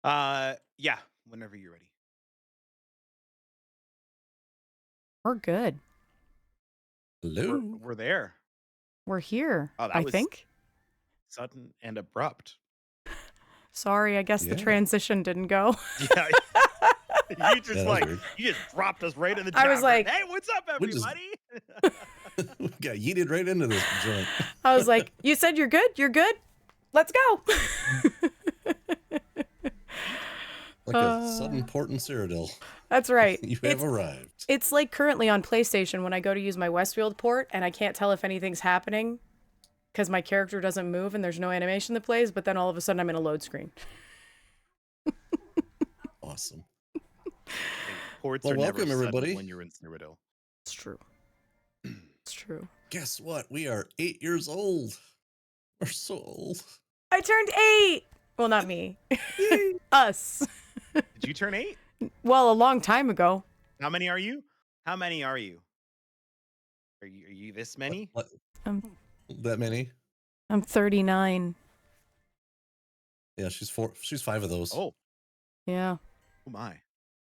Yeah, whenever you're ready. We're good. We're Hello. we're there. We're here, Oh, I that was think. sudden and abrupt. Sorry, I guess the Yeah. transition didn't go. Yeah, you Yeah, just that was like weird. you just dropped us right in the I was tavern. like, Hey, what's up, We just everybody? we got yeeted right into this joint. I was like, you said you're good? You're good? Let's go. Like a sudden port in Cyrodiil. That's right. You have arrived. It's like currently on PlayStation when I go to use my Westfield port and I can't tell if anything's happening because my character doesn't move and there's no animation that plays, but then all of a sudden I'm in a load screen. Awesome. Ports Well, are never welcome, sudden everybody. when you're in Cyrodiil. It's true. It's true. Guess what? We are 8 years old. We're so old. I turned 8. Well, not me. Us. Did you turn 8? Well, a long time ago. How many are you? How many are you? Are you this many? What? I'm That many? I'm 39. Yeah, she's 4. She's 5 of those. Oh, Yeah, oh my.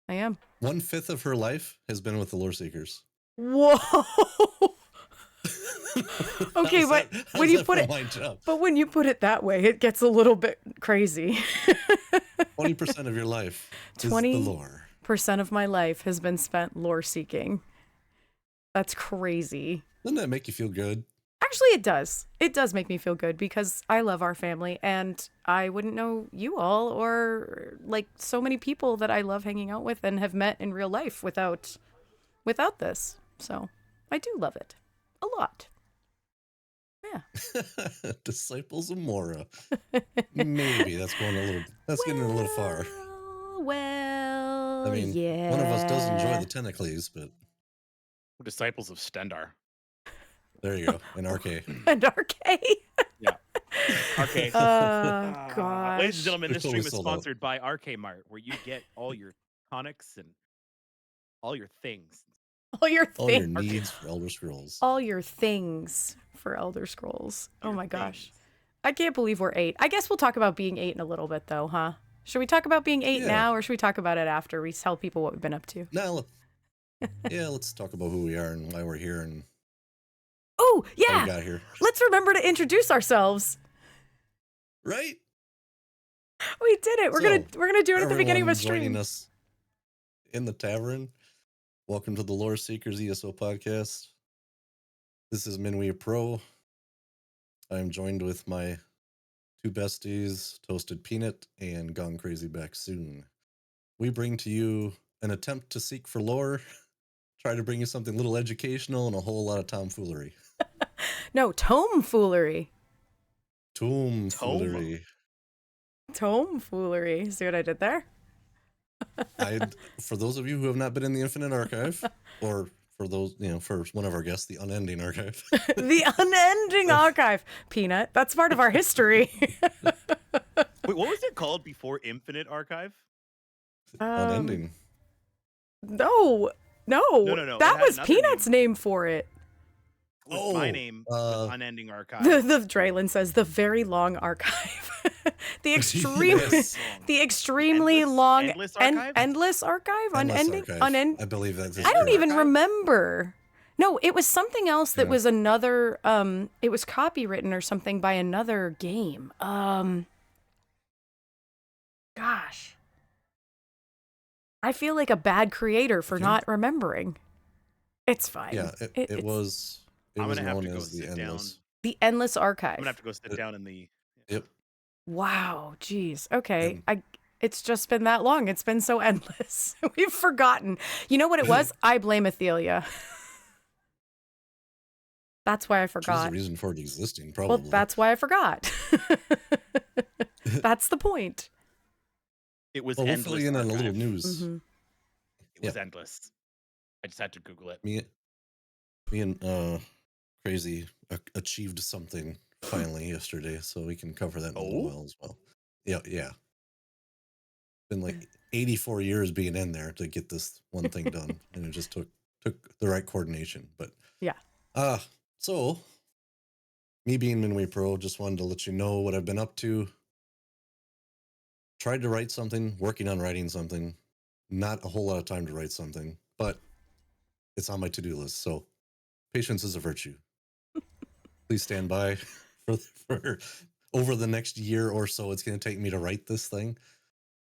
I am. 1/5 of her life has been with the Loreseekers. Whoa. Okay, but when you put it, but when you put it that way, it gets a little bit crazy. 20% of your life is the 20% lore. of my life has been spent lore seeking. That's crazy. Doesn't that make you feel good? Actually, it does. It does make me feel good because I love our family and I wouldn't know you all or like so many people that I love hanging out with and have met in real life without this. So I do love it a lot. Yeah. Disciples of Mora. Maybe that's going a little. That's getting a little far. Well, I mean, yeah. one of us does enjoy the tentacles, but We're disciples of Stendar. there you go. And Arkay. And Arkay. Yeah. Arkay. Oh, gosh. Ladies and gentlemen, They're this totally stream is sold out. sponsored by Arkay-Mart, where you get all your tonics and all your things. All your All your things. needs for Elder Scrolls. All your things for Elder Scrolls. Oh Your my gosh. things. I can't believe we're 8. I guess we'll talk about being 8 in a little bit, though, huh? Should we talk about being 8 Yeah. now, or should we talk about it after we tell people what we've been up to? Now, yeah, let's talk about who we are and why we're here and Oh, how yeah. we got here. Let's remember to introduce ourselves. Right? We did it. We're gonna do it at the beginning of a Everyone joining stream. us in the tavern. Welcome to the Loreseekers ESO podcast. This is Minwee Pro. I'm joined with my 2 besties, Toasted Peanut and Gone Crazy Back Soon. We bring to you an attempt to seek for lore, try to bring you something a little educational and a whole lot of tomfoolery. No, tomfoolery. Tomfoolery. Tomfoolery. See what I did there? For those of you who have not been in the Infinite Archive, or for those, for one of our guests, the Unending Archive. The unending archive. Peanut. That's part of our history. Wait, what was it called before Infinite Archive? Unending. No. No. That It had was another Peanut's name for it. It was my Oh, name was Unending Archive. The Draylin says the very long archive. The extreme, Yes. the extremely Endless- long endless archive? endless archive, Endless unending, Archive. I believe that's I don't even Archive? remember. No, it was something else that Yeah. was another. It was copywritten or something by another game. Gosh, I feel like a bad creator for Okay. not remembering. It's fine. Yeah, it's it was I'm gonna have known to go as the sit down. Endless. the endless archive. I'm gonna have to go sit down in the. Yep. Wow, geez. Okay. And- It's just been that long. It's been so endless. We've forgotten. You know what it was? I blame Athelia. That's why I She's the forgot. reason for it existing, Well, probably. that's why I forgot. That's the point. It was Well, we'll endless. fill you in on a little Archive. news. Mhm. It was endless. I just had to Google it. Me and Crazy achieved something finally yesterday, so we can cover that in a little Oh? while as well. Yeah. Been like 84 years being in there to get this one thing done, and it just took the right coordination. But Yeah. So me being Minwee Pro, just wanted to let you know what I've been up to. tried to write something, working on writing something. Not a whole lot of time to write something, but it's on my to-do list. So patience is a virtue. Please stand by for over the next year or so. It's going to take me to write this thing.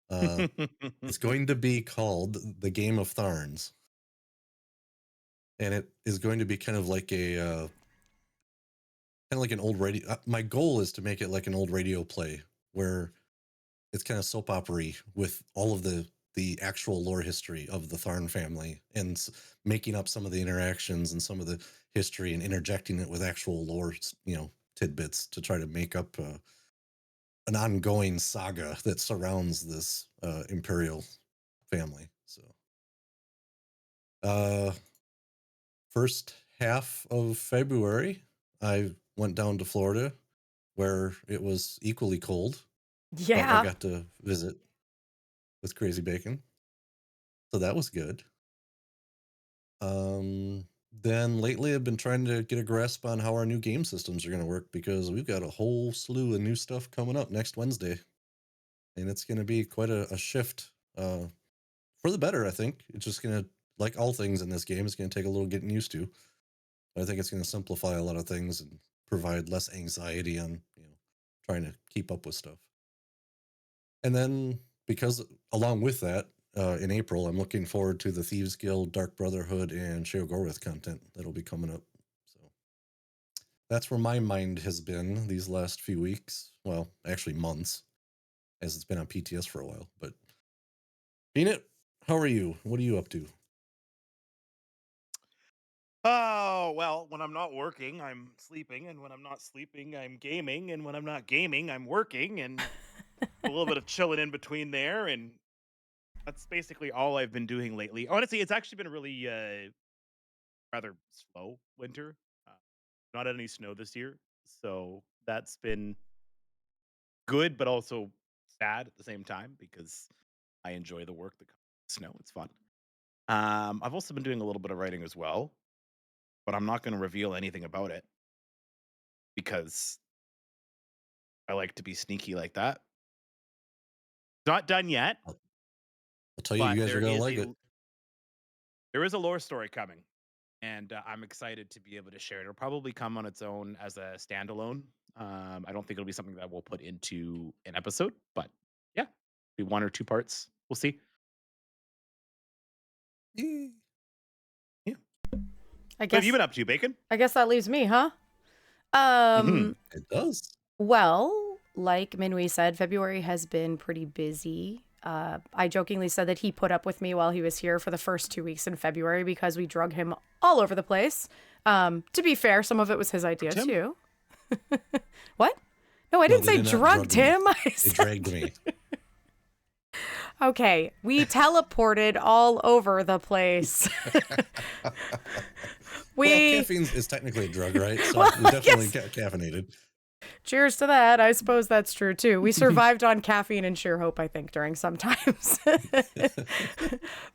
It's going to be called The Game of Thorns. And it is going to be kind of like an old radio. My goal is to make it like an old radio play where it's kind of soap opera-y with all of the actual lore history of the Tharn family and making up some of the interactions and some of the history and interjecting it with actual lore, tidbits to try to make up an ongoing saga that surrounds this imperial family. So, first half of February, I went down to Florida where it was equally cold. But Yeah. I got to visit with Crazy Bacon. So that was good. Then lately I've been trying to get a grasp on how our new game systems are going to work because we've got a whole slew of new stuff coming up next Wednesday. And it's going to be quite a shift for the better, I think. It's just going to, like all things in this game, it's going to take a little getting used to. But I think it's going to simplify a lot of things and provide less anxiety on, trying to keep up with stuff. And then because along with that, in April, I'm looking forward to the Thieves Guild, Dark Brotherhood, and Sheogorth content that'll be coming up. So that's where my mind has been these last few weeks. Well, actually months, as it's been on PTS for a while. But Peanut, how are you? What are you up to? Oh, well, when I'm not working, I'm sleeping, and when I'm not sleeping, I'm gaming, and when I'm not gaming, I'm working, and a little bit of chilling in between there, and that's basically all I've been doing lately. Honestly, it's actually been a really rather slow winter. Uh, not any snow this year, so that's been good, but also sad at the same time because I enjoy the work that comes with snow. It's fun. I've also been doing a little bit of writing as well, but I'm not going to reveal anything about it because I like to be sneaky like that. Not done yet, I'll tell you, but you guys are going to like it. there is a lore story coming, and I'm excited to be able to share it. It'll probably come on its own as a standalone. I don't think it'll be something that we'll put into an episode, but yeah, be one or two parts. We'll see. Yay. Yeah. I What have you guess been up to, Bacon? I guess that leaves me, huh? It does. Well, like Minwee said, February has been pretty busy. I jokingly said that he put up with me while he was here for the first 2 weeks in February because we drug him all over the place. To be fair, some of it was his idea Tim? too. What? No, I didn't they say did not drugged drug me. him. I They said, dragged me. okay, we teleported all over the place. Well, we caffeine is technically a drug, right? So Well, we definitely yes. got caffeinated. Cheers to that. I suppose that's true too. We survived on caffeine and sheer hope, I think, during some times.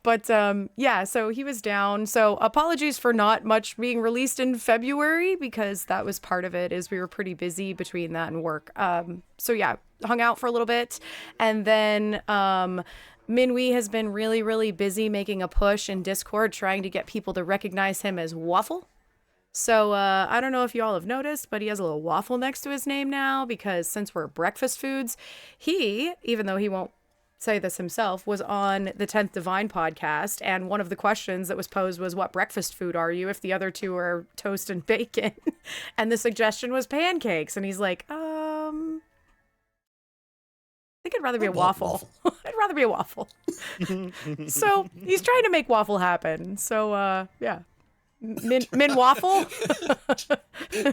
But yeah, so he was down. So apologies for not much being released in February because that was part of it, is we were pretty busy between that and work. So yeah, hung out for a little bit. And then Minwee has been really, really busy making a push in Discord trying to get people to recognize him as Waffle. So I don't know if you all have noticed, but he has a little waffle next to his name now because since we're breakfast foods, he, even though he won't say this himself, was on the 10th Divine podcast. And one of the questions that was posed was, what breakfast food are you if the other two are toast and bacon? And the suggestion was pancakes. And he's like, I think I'd rather be a waffle. I'd rather be a waffle. So he's trying to make waffle happen. So yeah. Min waffle?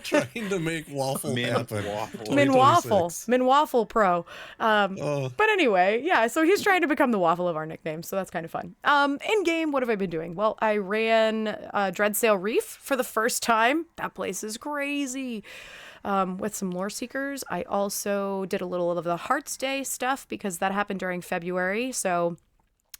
Trying to make waffle happen. Min waffle. 2026. Min waffle pro. Oh, But anyway, yeah, so he's trying to become the waffle of our nickname, so that's kind of fun. In game, what have I been doing? Well, I ran Dreadsail Reef for the first time. That place is crazy. With some Loreseekers. I also did a little of the Hearts Day stuff because that happened during February, so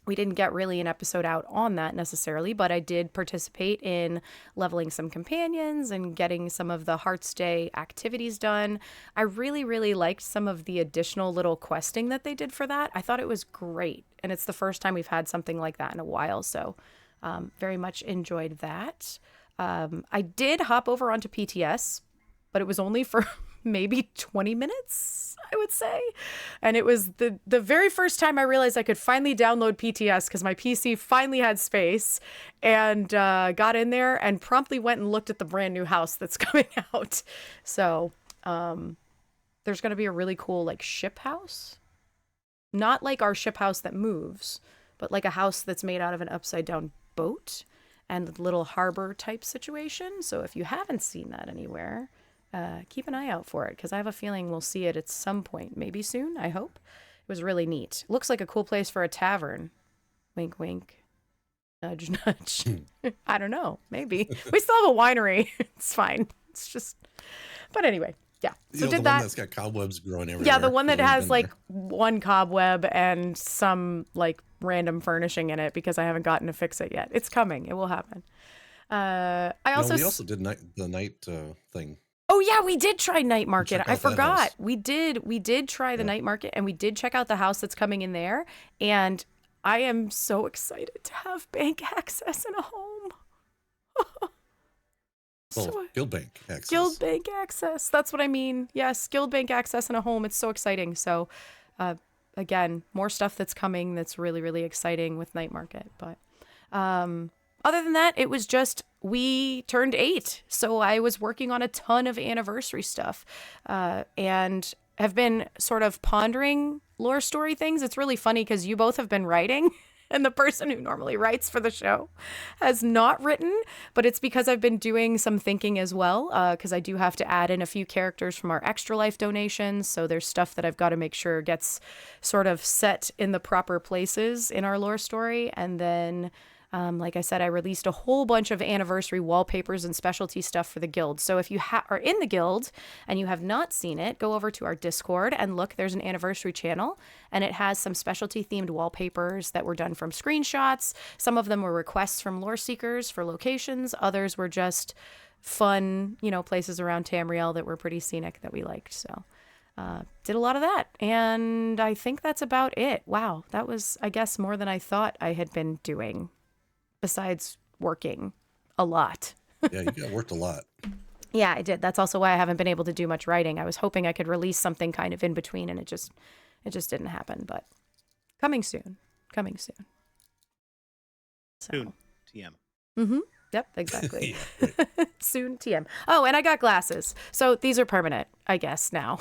we didn't get really an episode out on that necessarily, but I did participate in leveling some companions and getting some of the Hearts Day activities done. I really, really liked some of the additional little questing that they did for that. I thought it was great. And it's the first time we've had something like that in a while. So very much enjoyed that. I did hop over onto PTS, but it was only for maybe 20 minutes, I would say. And it was the very first time I realized I could finally download PTS because my PC finally had space, and got in there and promptly went and looked at the brand new house that's coming out. So there's going to be a really cool like ship house. Not like our ship house that moves, but like a house that's made out of an upside down boat and little harbor type situation. So if you haven't seen that anywhere, keep an eye out for it, because I have a feeling we'll see it at some point, maybe soon, I hope. It was really neat. Looks like a cool place for a tavern. Wink, wink. Nudge, nudge. I don't know. Maybe. We still have a winery. It's fine. It's just... But anyway, yeah. So did the that. one that's got cobwebs growing everywhere. Yeah, the one that We've has been like there. one cobweb and some like random furnishing in it because I haven't gotten to fix it yet. It's coming. It will happen. I also... we also did the night thing. Oh yeah, we did try night market. check I out that forgot. house. We did try the night market, and we did check out the house that's coming in there. And I am so excited to have bank access in a home. Well, Guild Bank access. Guild bank access. That's what I mean. Yes, guild bank access in a home. It's so exciting. So, again, more stuff that's coming that's really, really exciting with night market. But other than that, it was just, we turned 8. So I was working on a ton of anniversary stuff, and have been sort of pondering lore story things. It's really funny because you both have been writing, and the person who normally writes for the show has not written, but it's because I've been doing some thinking as well, because I do have to add in a few characters from our Extra Life donations. So there's stuff that I've got to make sure gets sort of set in the proper places in our lore story. And then like I said, I released a whole bunch of anniversary wallpapers and specialty stuff for the guild. So if you are in the guild and you have not seen it, go over to our Discord and look, there's an anniversary channel, and it has some specialty themed wallpapers that were done from screenshots. Some of them were requests from Loreseekers for locations. Others were just fun, places around Tamriel that were pretty scenic that we liked. So did a lot of that. And I think that's about it. Wow. That was, I guess, more than I thought I had been doing. Besides working a lot. Yeah, you got worked a lot. Yeah, I did. That's also why I haven't been able to do much writing. I was hoping I could release something kind of in between, and it just didn't happen. But coming soon. So. Soon. TM. Mm-hmm. Yep, exactly. Yeah, right. Soon, TM. Oh, and I got glasses. So these are permanent, I guess, now.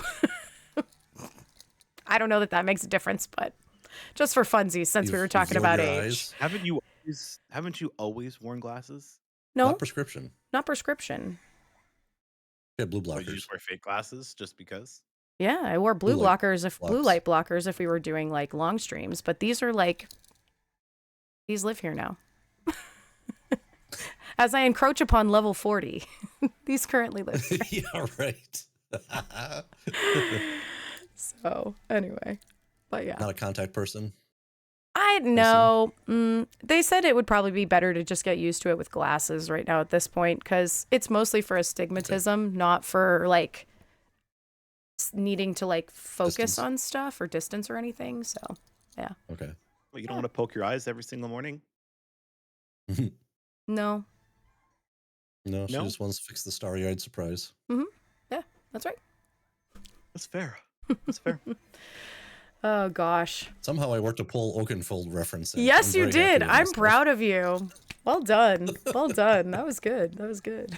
I don't know that makes a difference, but just for funsies, since we were talking You've about healed your age. eyes. Haven't you always worn glasses? No, Not prescription. not prescription. Yeah, blue Or you blockers. just wear fake glasses just because? Yeah, I wore blue Blue light blue light blockers if we were doing like long streams, but these are like, these live here now. As I encroach upon level 40, these currently live here. Yeah, right. So anyway, but yeah. Not a contact person. I know. They said it would probably be better to just get used to it with glasses right now at this point, because it's mostly for astigmatism, not for like needing to like focus Distance. on stuff or distance or anything. So yeah. Okay. Well, you don't want to poke your eyes every single morning? No. No, she No? just wants to fix the starry-eyed surprise. Yeah, that's right. That's fair. That's fair. Oh gosh. Somehow I worked a Paul Oakenfold reference in. Yes, I'm you very happy did. with I'm myself. proud of you. Well done. Well done. That was good. That was good.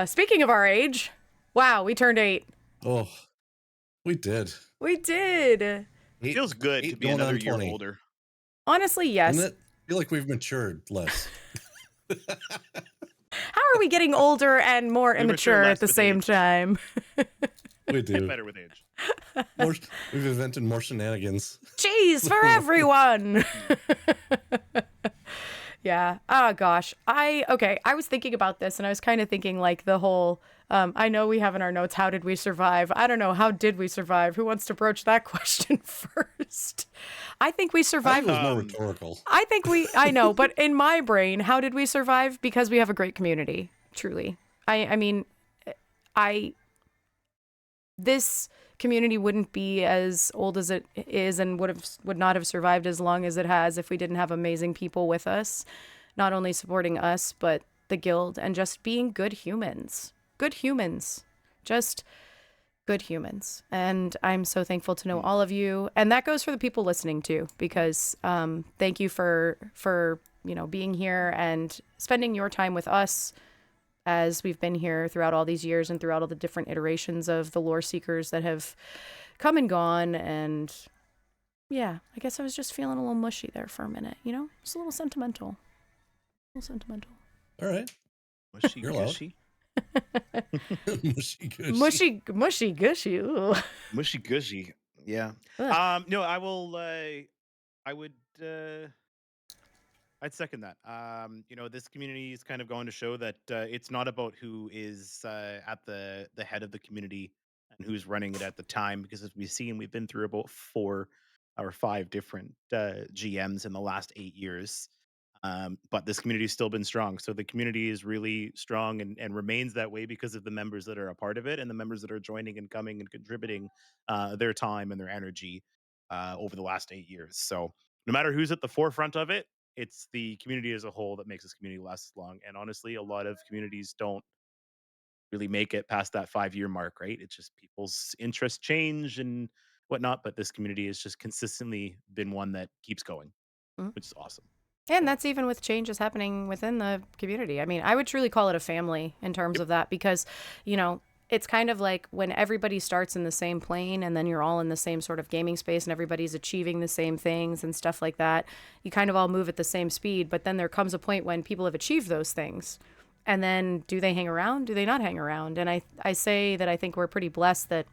Speaking of our age, wow, we turned 8. Oh, we did. We did. It feels good to 8 be going another on year 20. older. Honestly, yes. Doesn't it feel like we've matured less? How are we getting older and more We mature immature less at the with same age. time? We Get do. better with age. We've invented more shenanigans. Cheese for everyone. Yeah. Oh gosh. I was thinking about this, and I was kind of thinking like the whole I know we have in our notes, how did we survive? I don't know, how did we survive? Who wants to broach that question first? I think we I think survived. it was more Um, rhetorical. I know, but in my brain, how did we survive? Because we have a great community, truly. I mean, I, this community wouldn't be as old as it is and would not have survived as long as it has if we didn't have amazing people with us, not only supporting us, but the guild and just being good humans. Good humans. Just good humans. And I'm so thankful to know all of you. And that goes for the people listening too, because thank you for being here and spending your time with us as we've been here throughout all these years and throughout all the different iterations of the lore seekers that have come and gone. And yeah, I guess I was just feeling a little mushy there for a minute, It's a little sentimental. A little sentimental. All right. mushy You're allowed. gushy. Mushy gushy. Mushy gushy. Ooh. Mushy gushy. Yeah. Ugh. No, I will. I would. I'd second that. This community is kind of going to show that it's not about who is at the head of the community and who's running it at the time, because as we've seen, we've been through about 4 or 5 different GMs in the last 8 years. But this community has still been strong. So the community is really strong and remains that way because of the members that are a part of it and the members that are joining and coming and contributing their time and their energy over the last 8 years. So no matter who's at the forefront of it, it's the community as a whole that makes this community last as long. And honestly, a lot of communities don't really make it past that 5 year mark, right? It's just people's interests change and whatnot. But this community has just consistently been one that keeps going, Mm. which is awesome. And that's even with changes happening within the community. I mean, I would truly call it a family in terms Yep. of that because, it's kind of like when everybody starts in the same plane and then you're all in the same sort of gaming space and everybody's achieving the same things and stuff like that. You kind of all move at the same speed, but then there comes a point when people have achieved those things. And then do they hang around? Do they not hang around? And I say that I think we're pretty blessed that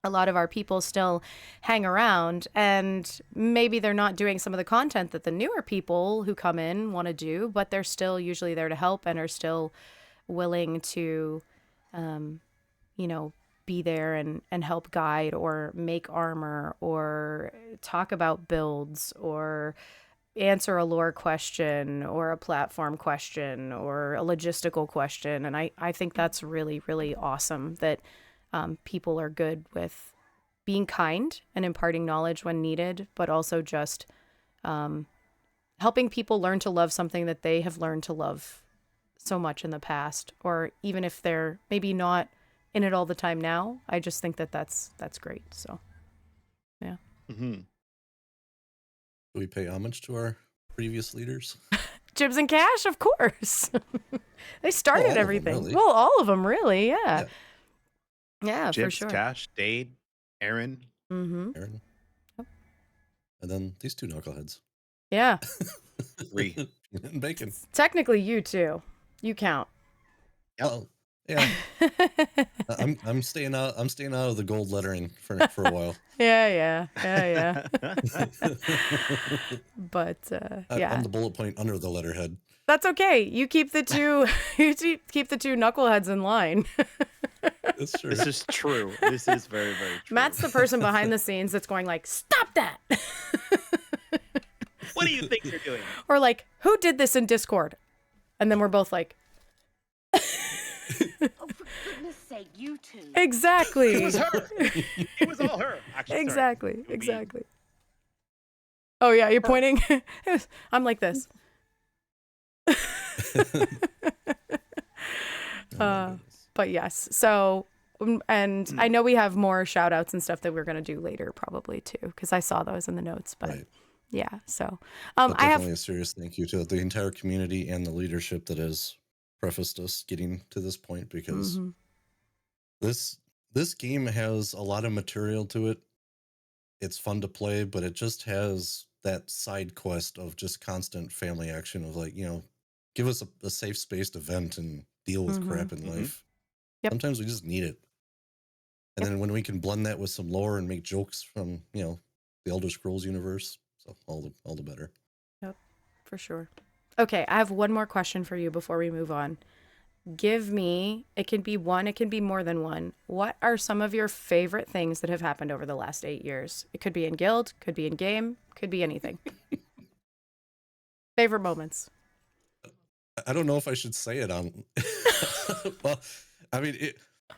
a lot of our people still hang around, and maybe they're not doing some of the content that the newer people who come in want to do, but they're still usually there to help and are still willing to, be there and help guide or make armor or talk about builds or answer a lore question or a platform question or a logistical question. And I think that's really, really awesome that people are good with being kind and imparting knowledge when needed, but also just helping people learn to love something that they have learned to love so much in the past, or even if they're maybe not in it all the time now. I just think that that's great. So, yeah. Mm-hmm. Do we pay homage to our previous leaders? Jibs and Cash, of course. They started All of them, everything. really. Well, all of them, really. Yeah. Yeah, for Jibs, sure. Cash, Dade, Aaron. Mm-hmm. Aaron. And then these two knuckleheads. Yeah. 3. And bacon. Technically, you too. You count. Yep. Well, yeah. I'm staying out. I'm staying out of the gold lettering for a while. Yeah. But yeah, I'm the bullet point under the letterhead. that's okay. You keep the two. You keep the two knuckleheads in line. That's true. This is true. This is very, very true. Matt's the person behind the scenes that's going like, "Stop that," What do you think you're doing? or like, "Who did this in Discord?" And then we're both like, Oh, for goodness sake, you two. "Exactly." It was her. It was all her. Actually, sorry. Exactly. It would be- Exactly. Oh yeah, you're pointing. I'm like this. Oh, But yes, so and I know we have more shout outs and stuff that we're gonna do later probably too, because I saw those in the notes. But right. yeah, so But I definitely have a serious thank you to the entire community and the leadership that has prefaced us getting to this point, because Mhm. this game has a lot of material to it. It's fun to play, but it just has that side quest of just constant family action of like, give us a safe space to vent and deal with crap in Mhm. life. Yep. Sometimes we just need it. And then when we can blend that with some lore and make jokes from, the Elder Scrolls universe, so all the better. for sure. Okay, I have one more question for you before we move on. Give me, it can be one, it can be more than one. What are some of your favorite things that have happened over the last 8 years? It could be in guild, could be in game, Could be anything. Favorite moments. I don't know if I should say it on. Well, I mean,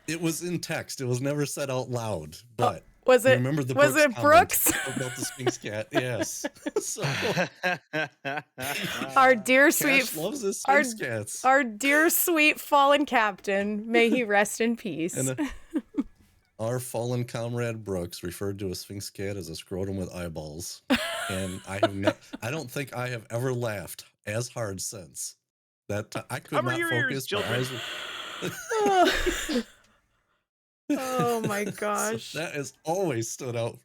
it was in text. It was never said out loud. But Was you it? remember the Was Brooks it comment Brooks? about the Sphinx cat? Yes. So Our dear Cash sweet, loves his our Sphinx cats. our dear sweet fallen captain. May he rest in peace. And our fallen comrade Brooks referred to a Sphinx cat as a scrotum with eyeballs, and I don't think I have ever laughed as hard since. I could Cover not your ears, focus. My children. eyes were. Oh my So gosh. that has always stood out.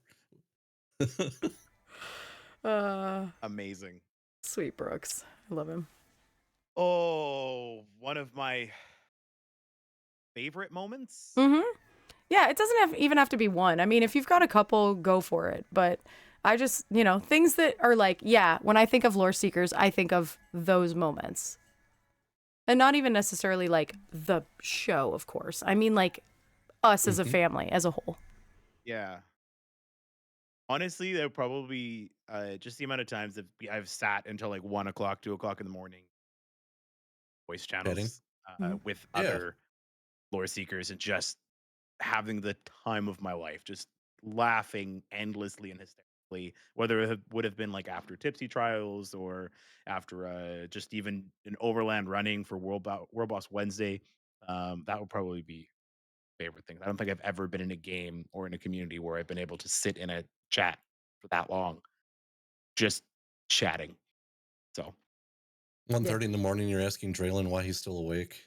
Amazing. Sweet Brooks. I love him. Oh, one of my favorite moments. Mm-hmm. Yeah, it doesn't even have to be one. I mean, if you've got a couple, go for it. But I just, things that are like, yeah, when I think of Lore Seekers, I think of those moments. And not even necessarily like the show, of course. I mean, like us as a family, as a whole. Yeah. Honestly, that would probably just the amount of times that I've sat until like 1 o'clock, 2 o'clock in the morning, voice channels with Yeah. other lore seekers and just having the time of my life, just laughing endlessly and hysterically, whether it would have been like after tipsy trials or after just even an overland running for World Boss Wednesday. That would probably be favorite things. I don't think I've ever been in a game or in a community where I've been able to sit in a chat for that long, just chatting. So 1:30 in the morning, you're asking Draylon why he's still awake.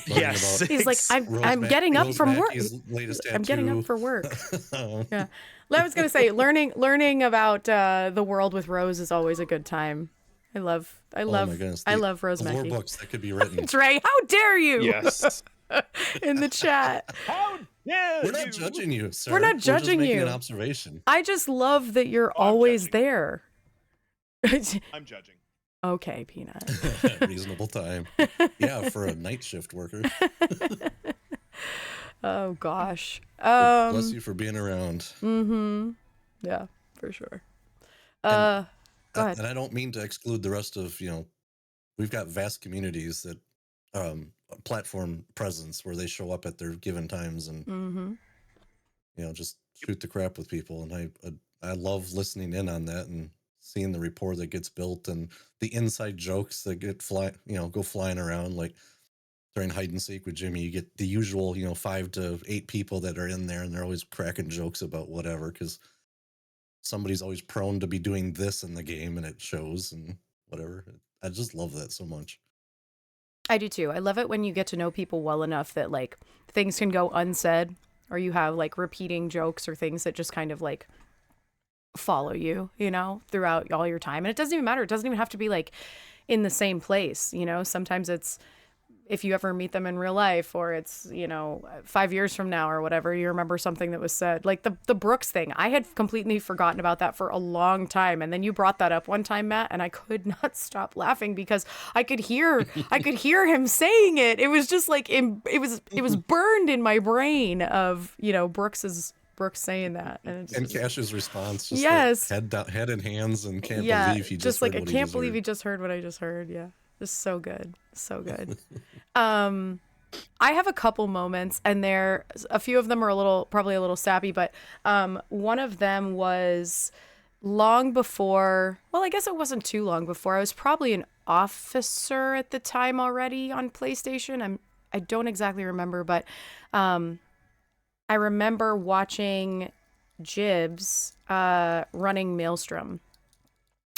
yes, He's like, I'm getting up from work. Latest tattoo. I'm getting up for work. Yeah. Well, I was gonna say, learning about the world with Rose is always a good time. I love Oh my goodness. I love Rose the lore Mackey. books that could be written. Dre, how dare you? yes. In the chat. How dare We're not you? judging you, sir. We're not just judging making you. an observation. I just love that you're I'm always judging. there. I'm judging. Okay, Peanut. Reasonable time. Yeah, for a night shift worker. Oh gosh. Bless you for being around. Mm-hmm. Yeah, for sure. Go ahead. And I don't mean to exclude the rest of, we've got vast communities that platform presence where they show up at their given times and just shoot the crap with people. And I love listening in on that and seeing the rapport that gets built and the inside jokes that go flying around. Like during hide and seek with Jimmy, you get the usual 5 to 8 people that are in there and they're always cracking jokes about whatever because somebody's always prone to be doing this in the game and it shows and whatever. I just love that so much. I do too. I love it when you get to know people well enough that like things can go unsaid or you have like repeating jokes or things that just kind of like follow you, throughout all your time. And it doesn't even matter. It doesn't even have to be like in the same place. Sometimes it's if you ever meet them in real life or it's, 5 years from now or whatever, you remember something that was said. Like the Brooks thing. I had completely forgotten about that for a long time. And then you brought that up one time, Matt, and I could not stop laughing because I could hear him saying it. It was just like it was burned in my brain of, Brooks saying that. And Cash's response, just yes. Like head in hands and can't believe he just like, heard I what can't he believe heard. he just heard what I just heard. Yeah. Just so good. So good. I have a couple moments and a few of them are probably a little sappy, but one of them was long before, well, I guess it wasn't too long before. I was probably an officer at the time already on PlayStation. I don't exactly remember, but I remember watching Jibs running Maelstrom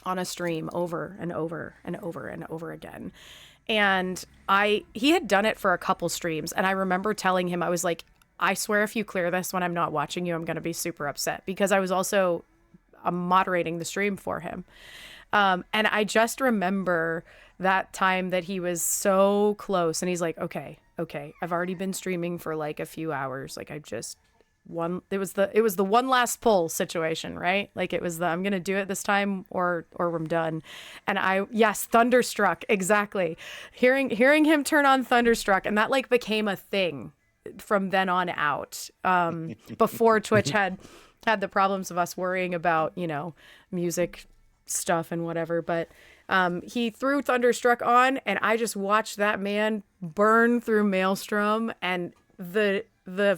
on a stream over and over and over and over again. And he had done it for a couple streams. And I remember telling him, I was like, I swear if you clear this when I'm not watching you, I'm going to be super upset because I was also moderating the stream for him. And I just remember that time that he was so close and he's like, okay, I've already been streaming for like a few hours. Like it was the one last pull situation, right? Like it was I'm going to do it this time or I'm done. And Thunderstruck. Exactly. Hearing him turn on Thunderstruck. And that like became a thing from then on out. Before Twitch had had the problems of us worrying about, you know, music stuff and whatever. But he threw Thunderstruck on, and I just watched that man burn through Maelstrom, and the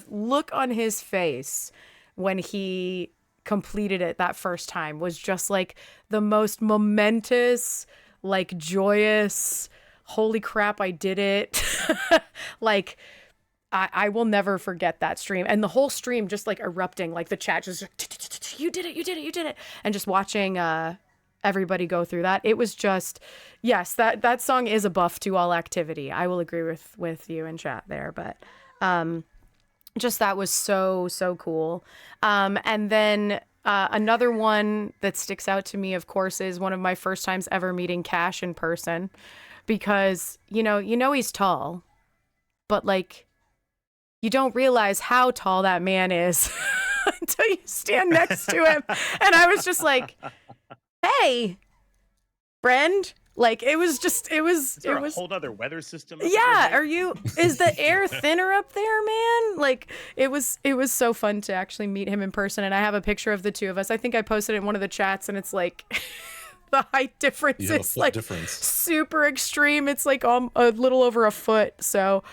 look on his face when he completed it that first time was just like the most momentous, like joyous, holy crap, I did it. Like, I will never forget that stream, and the whole stream just like erupting, like the chat just you did it, you did it, you did it, and just watching everybody go through that. It was just, yes, that song is a buff to all activity. I will agree with you in chat there, but just that was so cool. And then another one that sticks out to me, of course, is one of my first times ever meeting Cash in person, because you know he's tall, but like you don't realize how tall that man is until you stand next to him. And I was just like, hey, friend. Like, it was a whole other weather system. Yeah. Is the air thinner up there, man? Like, it was so fun to actually meet him in person. And I have a picture of the two of us. I think I posted it in one of the chats, and it's like the height difference is like super extreme. It's like a little over a foot. So,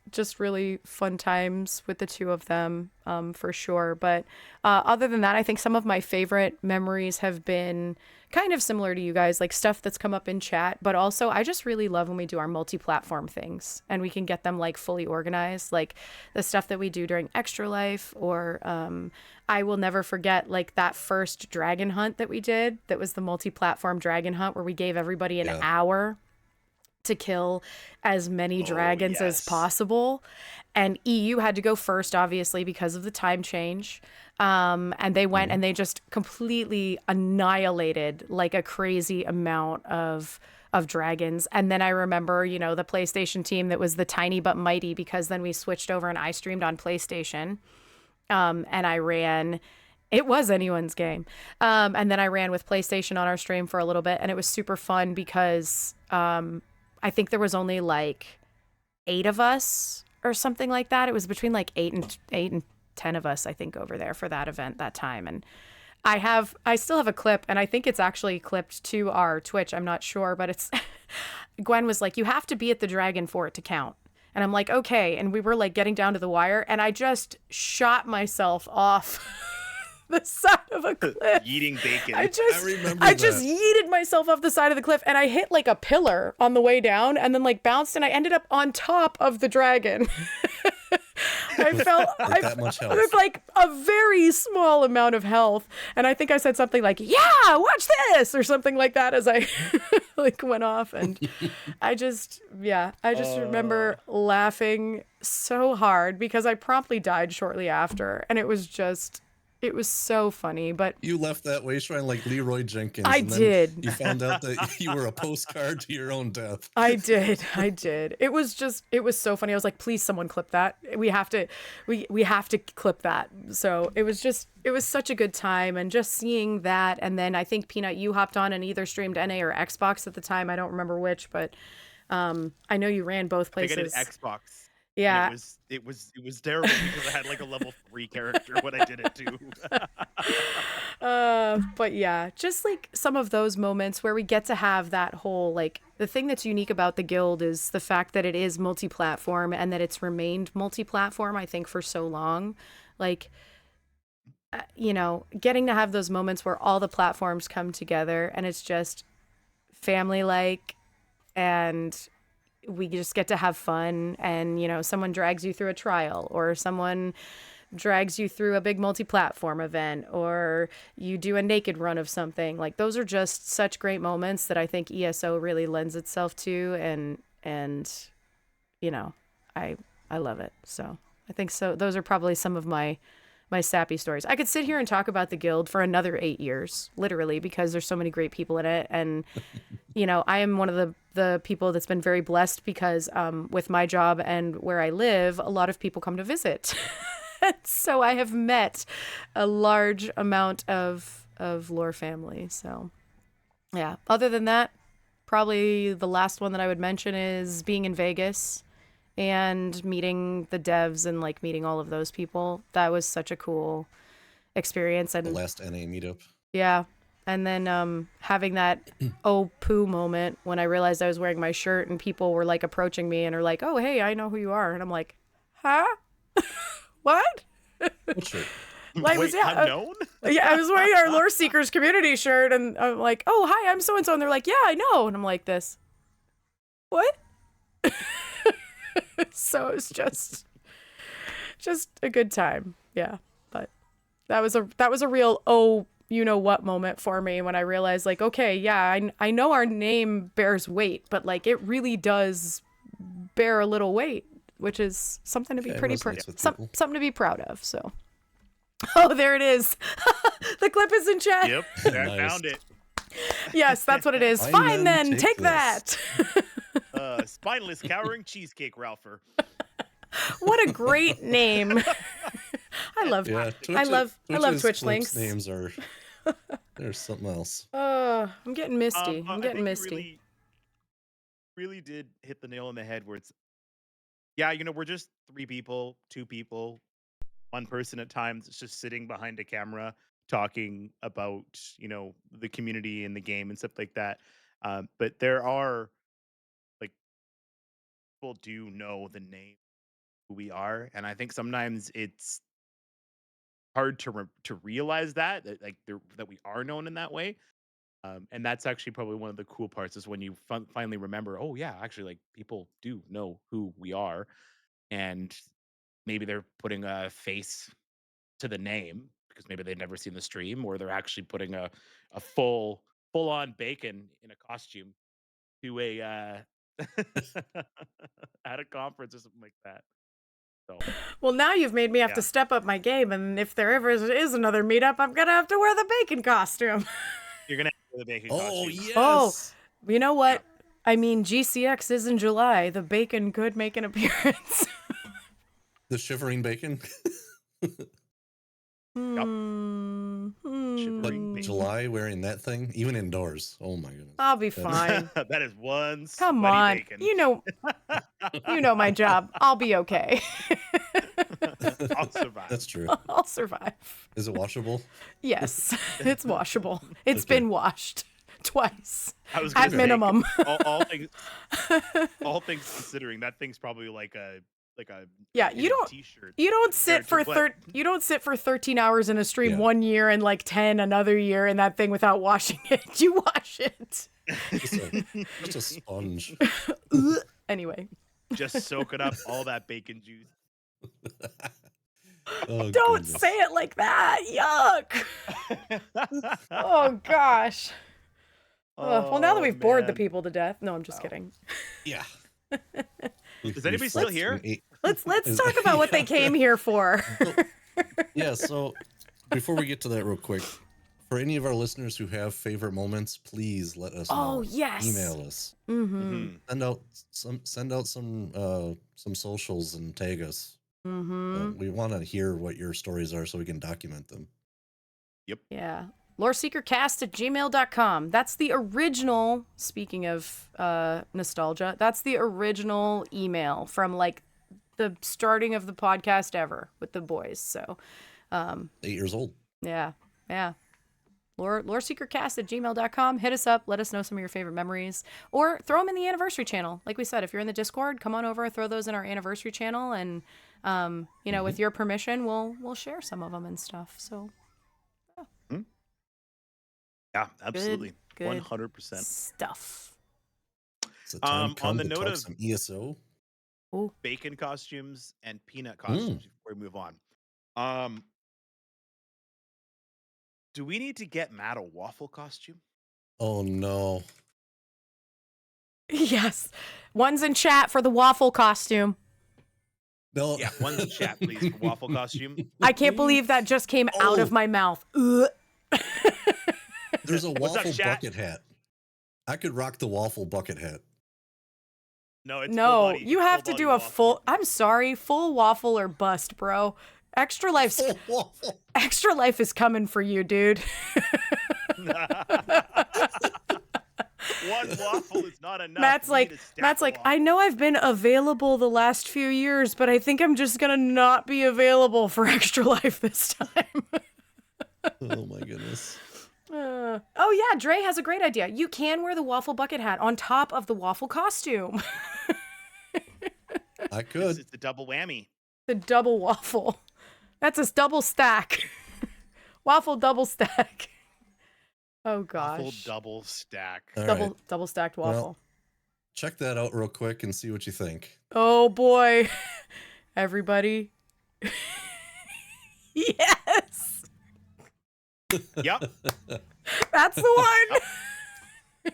just really fun times with the two of them, for sure. But other than that, I think some of my favorite memories have been kind of similar to you guys, like stuff that's come up in chat, but also I just really love when we do our multi-platform things and we can get them like fully organized, like the stuff that we do during Extra Life, or I will never forget like that first dragon hunt that we did. That was the multi-platform dragon hunt where we gave everybody an hour to kill as many dragons as possible, and EU had to go first, obviously, because of the time change, and they went and they just completely annihilated like a crazy amount of dragons. And then I remember, you know, the PlayStation team that was the tiny but mighty, because then we switched over and I streamed on PlayStation, and I ran. It was anyone's game. And then I ran with PlayStation on our stream for a little bit, and it was super fun because I think there was only like 8 of us or something like that. It was between like 8 and 10 of us, I think, over there for that event that time. And I still have a clip, and I think it's actually clipped to our Twitch. I'm not sure, but it's Gwen was like, you have to be at the dragon for it to count. And I'm like, okay. And we were like getting down to the wire, and I just shot myself off the side of a cliff. Eating bacon. I just yeeted myself off the side of the cliff, and I hit like a pillar on the way down, and then like bounced, and I ended up on top of the dragon. I felt that much health. with like a very small amount of health, and I think I said something like, "Yeah, watch this" or something like that as I like went off, and I just remember laughing so hard because I promptly died shortly after, and it was so funny. But you left that way trying like Leroy Jenkins. I did. You found out that you were a postcard to your own death. I did. It was so funny. I was like, please, someone clip that. We have to clip that. So it was such a good time, and just seeing that. And then I think, Peanut, you hopped on and either streamed NA or Xbox at the time. I don't remember which, but I know you ran both places. I think I did Xbox. Yeah. It was terrible because I had like a level 3 character when I did it too. But yeah, just like some of those moments where we get to have that whole, like, the thing that's unique about the guild is the fact that it is multi-platform and that it's remained multi-platform, I think, for so long. Like, you know, getting to have those moments where all the platforms come together and it's just family-like, and we just get to have fun, and, you know, someone drags you through a trial, or someone drags you through a big multi-platform event, or you do a naked run of something. Like, those are just such great moments that I think ESO really lends itself to, and you know, I love it. So I think so. Those are probably some of my sappy stories. I could sit here and talk about the guild for another 8 years, literally, because there's so many great people in it. And, you know, I am one of the people that's been very blessed because with my job and where I live, a lot of people come to visit. So I have met a large amount of lore family. So yeah, other than that, probably the last one that I would mention is being in Vegas and meeting the devs and like meeting all of those people. That was such a cool experience. The And last NA meetup. yeah. And then having that oh poo moment when I realized I was wearing my shirt and people were like approaching me and are like, oh, hey, I know who you are. And I'm like, huh? What? What shirt? Like, Wait, unknown? Yeah, I was wearing our Loreseekers community shirt and I'm like, oh, hi, I'm so-and-so. And they're like, yeah, I know. And I'm like this. What? So it was just a good time. Yeah. But that was a real, oh, you know what moment for me when I realized like, okay, yeah, I know our name bears weight, but like it really does bear a little weight, which is something to be pretty something to be proud of. So, oh, there it is. The clip is in chat. Yep, I Nice. found it. Yes, that's what it is. Fine then, take that. Spineless cowering cheesecake Ralpher. What a great name. I love Twitch's Twitch clips links. Names are there's something else. I'm getting misty. I'm I getting think misty. really did hit the nail on the head where it's, yeah, we're just 3 people, 2 people, 1 person at times. It's just sitting behind a camera talking about, the community and the game and stuff like that. But there are, like, people do know the name who we are. And I think sometimes it's hard to realize that that we are known in that way. And that's actually probably one of the cool parts is when you finally remember, oh yeah, actually, like, people do know who we are, and maybe they're putting a face to the name because maybe they've never seen the stream, or they're actually putting a full on bacon in a costume to a at a conference or something like that. So Well, now you've made me have to step up my game, and if there ever is another meetup, I'm gonna have to wear the bacon costume. you're gonna have the bacon Oh costume. yes. Oh, you know what? I mean, GCX is in July. The bacon could make an appearance. The shivering bacon. Shivering bacon. July wearing that thing, even indoors. Oh my goodness. I'll be fine. That is one Come sweaty on. bacon. You know my job. I'll be okay. I'll survive. That's true. I'll survive. Is it washable? Yes, it's washable. It's been washed twice I was gonna at say, minimum. all things considering, that thing's probably like a Yeah, t-shirt. you don't sit for Compared to you don't sit for 13 hours in a stream Yeah. 1 year and like 10 another year in that thing without washing it. You wash it. Just a sponge. Anyway, just soaking up all that bacon juice. Oh, don't goodness. say it like that. Yuck. Oh gosh. Well, now that we've bored the people to death. No, I'm just kidding. Yeah. Is anybody still here? Let's talk about what they came here for. Yeah, so before we get to that real quick, for any of our listeners who have favorite moments, please let us know. Oh, yes. Email us. Mm-hmm. Send out some socials and tag us. Mm-hmm. We want to hear what your stories are so we can document them. Yeah. Loreseekercast@gmail.com. That's the original, speaking of nostalgia, that's the original email from like the starting of the podcast ever with the boys. So 8 years old. yeah. Loreseekercast@gmail.com. Hit us up. Let us know some of your favorite memories. Or throw them in the anniversary channel. Like we said, if you're in the Discord, come on over, throw those in our anniversary channel. And, with your permission, we'll share some of them and stuff. So, Yeah, absolutely. Good 100%. stuff. It's the time On the to note talk of some ESO. Ooh. bacon costumes and peanut costumes before we move on. Do we need to get Matt a waffle costume? Oh no. Yes. One's in chat for the waffle costume. No. Yeah, one's in chat, please, for waffle costume. I can't believe that just came out of my mouth. Ugh. There's a What's up, waffle chat? bucket hat. I could rock the waffle bucket hat. No, it's No, full body, you have to full do body a full. I'm sorry, full waffle or bust, bro. Extra Life's Waffle. Extra Life is coming for you, dude. One waffle is not enough. Matt's We need a stack Matt's of like, I know I've been available the last few years, but I think I'm just gonna not be available for Extra Life this time. Oh my goodness. Oh yeah, Dre has a great idea. You can wear the waffle bucket hat on top of the waffle costume. I It's, could. it's a double whammy. The double waffle. That's a double stack. Waffle double stack. Oh Waffle gosh. double stack. All right. Double stacked Well, waffle. check that out real quick and see what you think. Oh boy. Everybody. Yes. Yep. That's the one.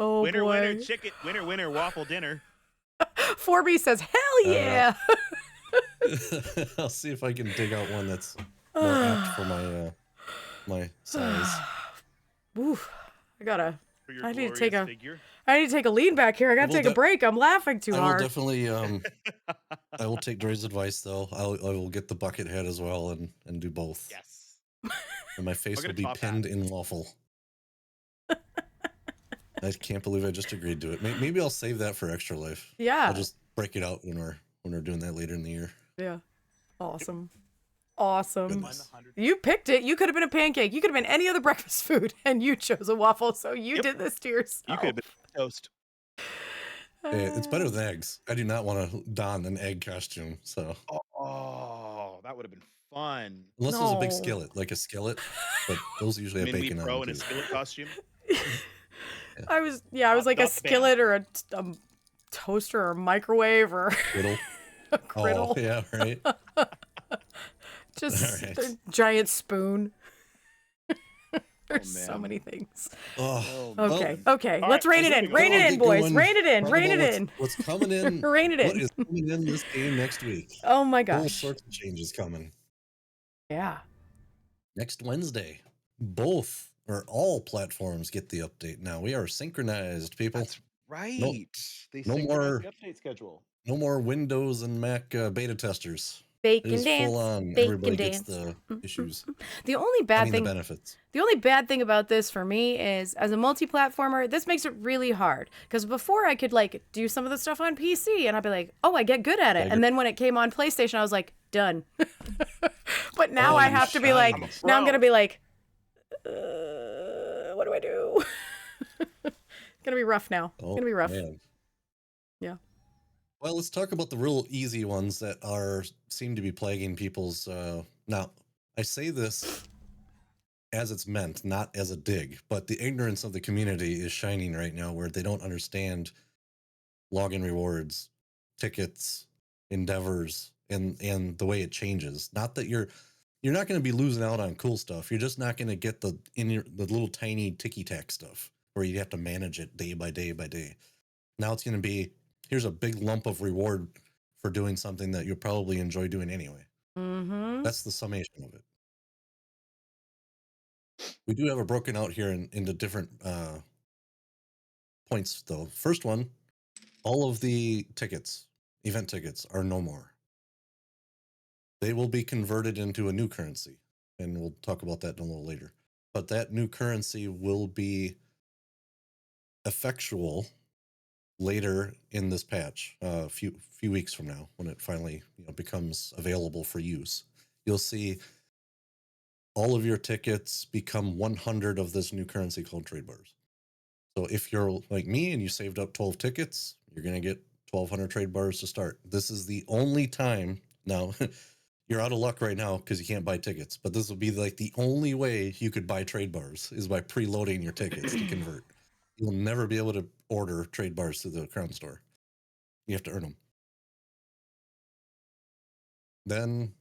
Oh Winner, boy. winner, chicken. Winner, winner, waffle dinner. 4B says, hell yeah. I'll see if I can dig out one that's more apt for my size. Oof. For your I need to glorious take a figure. I need to take a lean back here. I gotta Well, take a break. I'm laughing too I will hard. definitely I will take Dre's advice though. I will get the bucket head as well and do both. Yes. And my face We're will gonna be top pinned in waffle. I can't believe I just agreed to it. Maybe I'll save that for extra life. Yeah. I'll just break it out when we're doing that later in the year. Yeah. Awesome. Awesome. Goodness. You picked it. You could have been a pancake. You could have been any other breakfast food, and you chose a waffle. So you Yep. did this to yourself. You could have been toast. It's better than eggs. I do not want to don an egg costume. So Oh, that would have been fun. unless it was a big No. skillet, like a skillet, but those usually have Min bacon Wheat on Pro them in a too. skillet costume. I was like a Not bad. skillet or a toaster or a microwave or Griddle. a griddle. Oh yeah, right. Just All right. a giant spoon. There's so man. many things. Oh, Okay, well, okay. all Let's right, rein it in. moving Rein on. it in, Get boys. going. Rein it in. Talk Rein about it in. what's coming in. Rein it What in. is coming in this game next week? Oh my All gosh. sorts of changes coming. Yeah. Next Wednesday, both or all platforms get the update now. We are synchronized, people. That's right. They no synchronized more- the update schedule. No more Windows and Mac beta testers. Bake It and is dance. full on. Bake Everybody and gets dance. the issues. The only I bad mean, thing the benefits. The only bad thing about this for me is as a multi-platformer, this makes it really hard. Because before I could like do some of the stuff on PC and I'd be like, oh, I get good at it. Yeah, And then when it came on PlayStation, I was like, done. But now Oh, I you have to be shine. like, I'm a now I'm pro. gonna be like, what do I do? It's gonna be rough now. It's Oh, gonna be rough. man. Yeah. Well, let's talk about the real easy ones that seem to be plaguing people's. Now, I say this as it's meant, not as a dig, but the ignorance of the community is shining right now, where they don't understand login rewards, tickets, endeavors, and the way it changes. Not that you're not going to be losing out on cool stuff. You're just not going to get the little tiny ticky tack stuff where you have to manage it day by day by day. Now it's going to be, here's a big lump of reward for doing something that you'll probably enjoy doing anyway. Mm-hmm. That's the summation of it. We do have it broken out here into different points, though. First one, all of the event tickets, are no more. They will be converted into a new currency, and we'll talk about that a little later. But that new currency will be effectual later in this patch, a few weeks from now, when it finally becomes available for use. You'll see all of your tickets become 100 of this new currency called trade bars. So if you're like me and you saved up 12 tickets, you're going to get 1,200 trade bars to start. This is the only time now. You're out of luck right now because you can't buy tickets, but this will be like the only way you could buy trade bars is by preloading your tickets to convert. You'll never be able to order trade bars through the Crown Store. You have to earn them. Then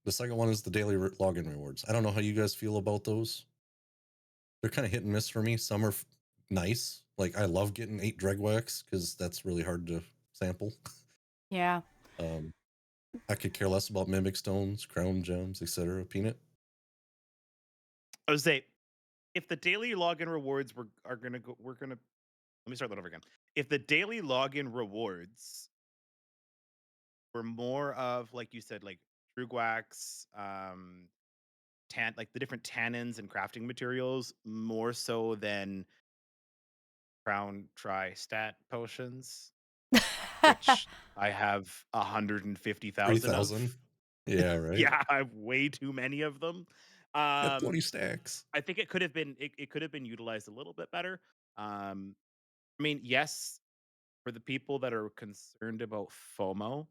the second one is the daily login rewards. I don't know how you guys feel about those. They're kind of hit and miss for me. Some are nice. Like I love getting 8 dreg wax because that's really hard to sample. Yeah. I could care less about mimic stones, crown gems, etc. Peanut. I would say, if the daily login rewards let me start that over again. If the daily login rewards were more of, like you said, like true wax, like the different tannins and crafting materials, more so than crown tri-stat potions, which I have 150,000 3,000. of. Yeah, right. Yeah, I have way too many of them. Got Um, 20 stacks. I think it could have been utilized a little bit better. I mean, yes, for the people that are concerned about FOMO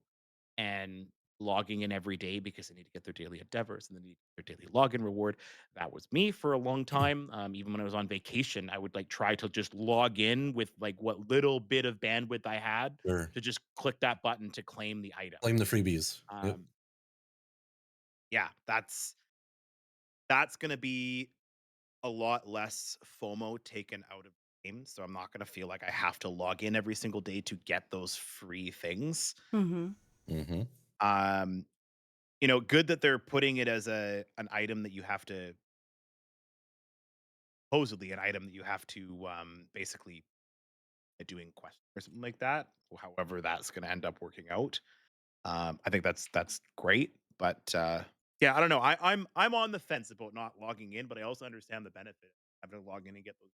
and logging in every day because they need to get their daily endeavors and they need their daily login reward. That was me for a long time. Even when I was on vacation, I would like try to just log in with like what little bit of bandwidth I had Sure. to just click that button to claim the item. Claim the freebies. Yep. Um, yeah, that's gonna be a lot less FOMO taken out of the game. So I'm not gonna feel like I have to log in every single day to get those free things. Mm-hmm. Mm-hmm. Um, good that they're putting it as an item that you have to supposedly an item that you have to basically doing questions or something like that. However, that's going to end up working out. I think that's great, but yeah, I don't know. I'm on the fence about not logging in, but I also understand the benefit of having to log in and get those.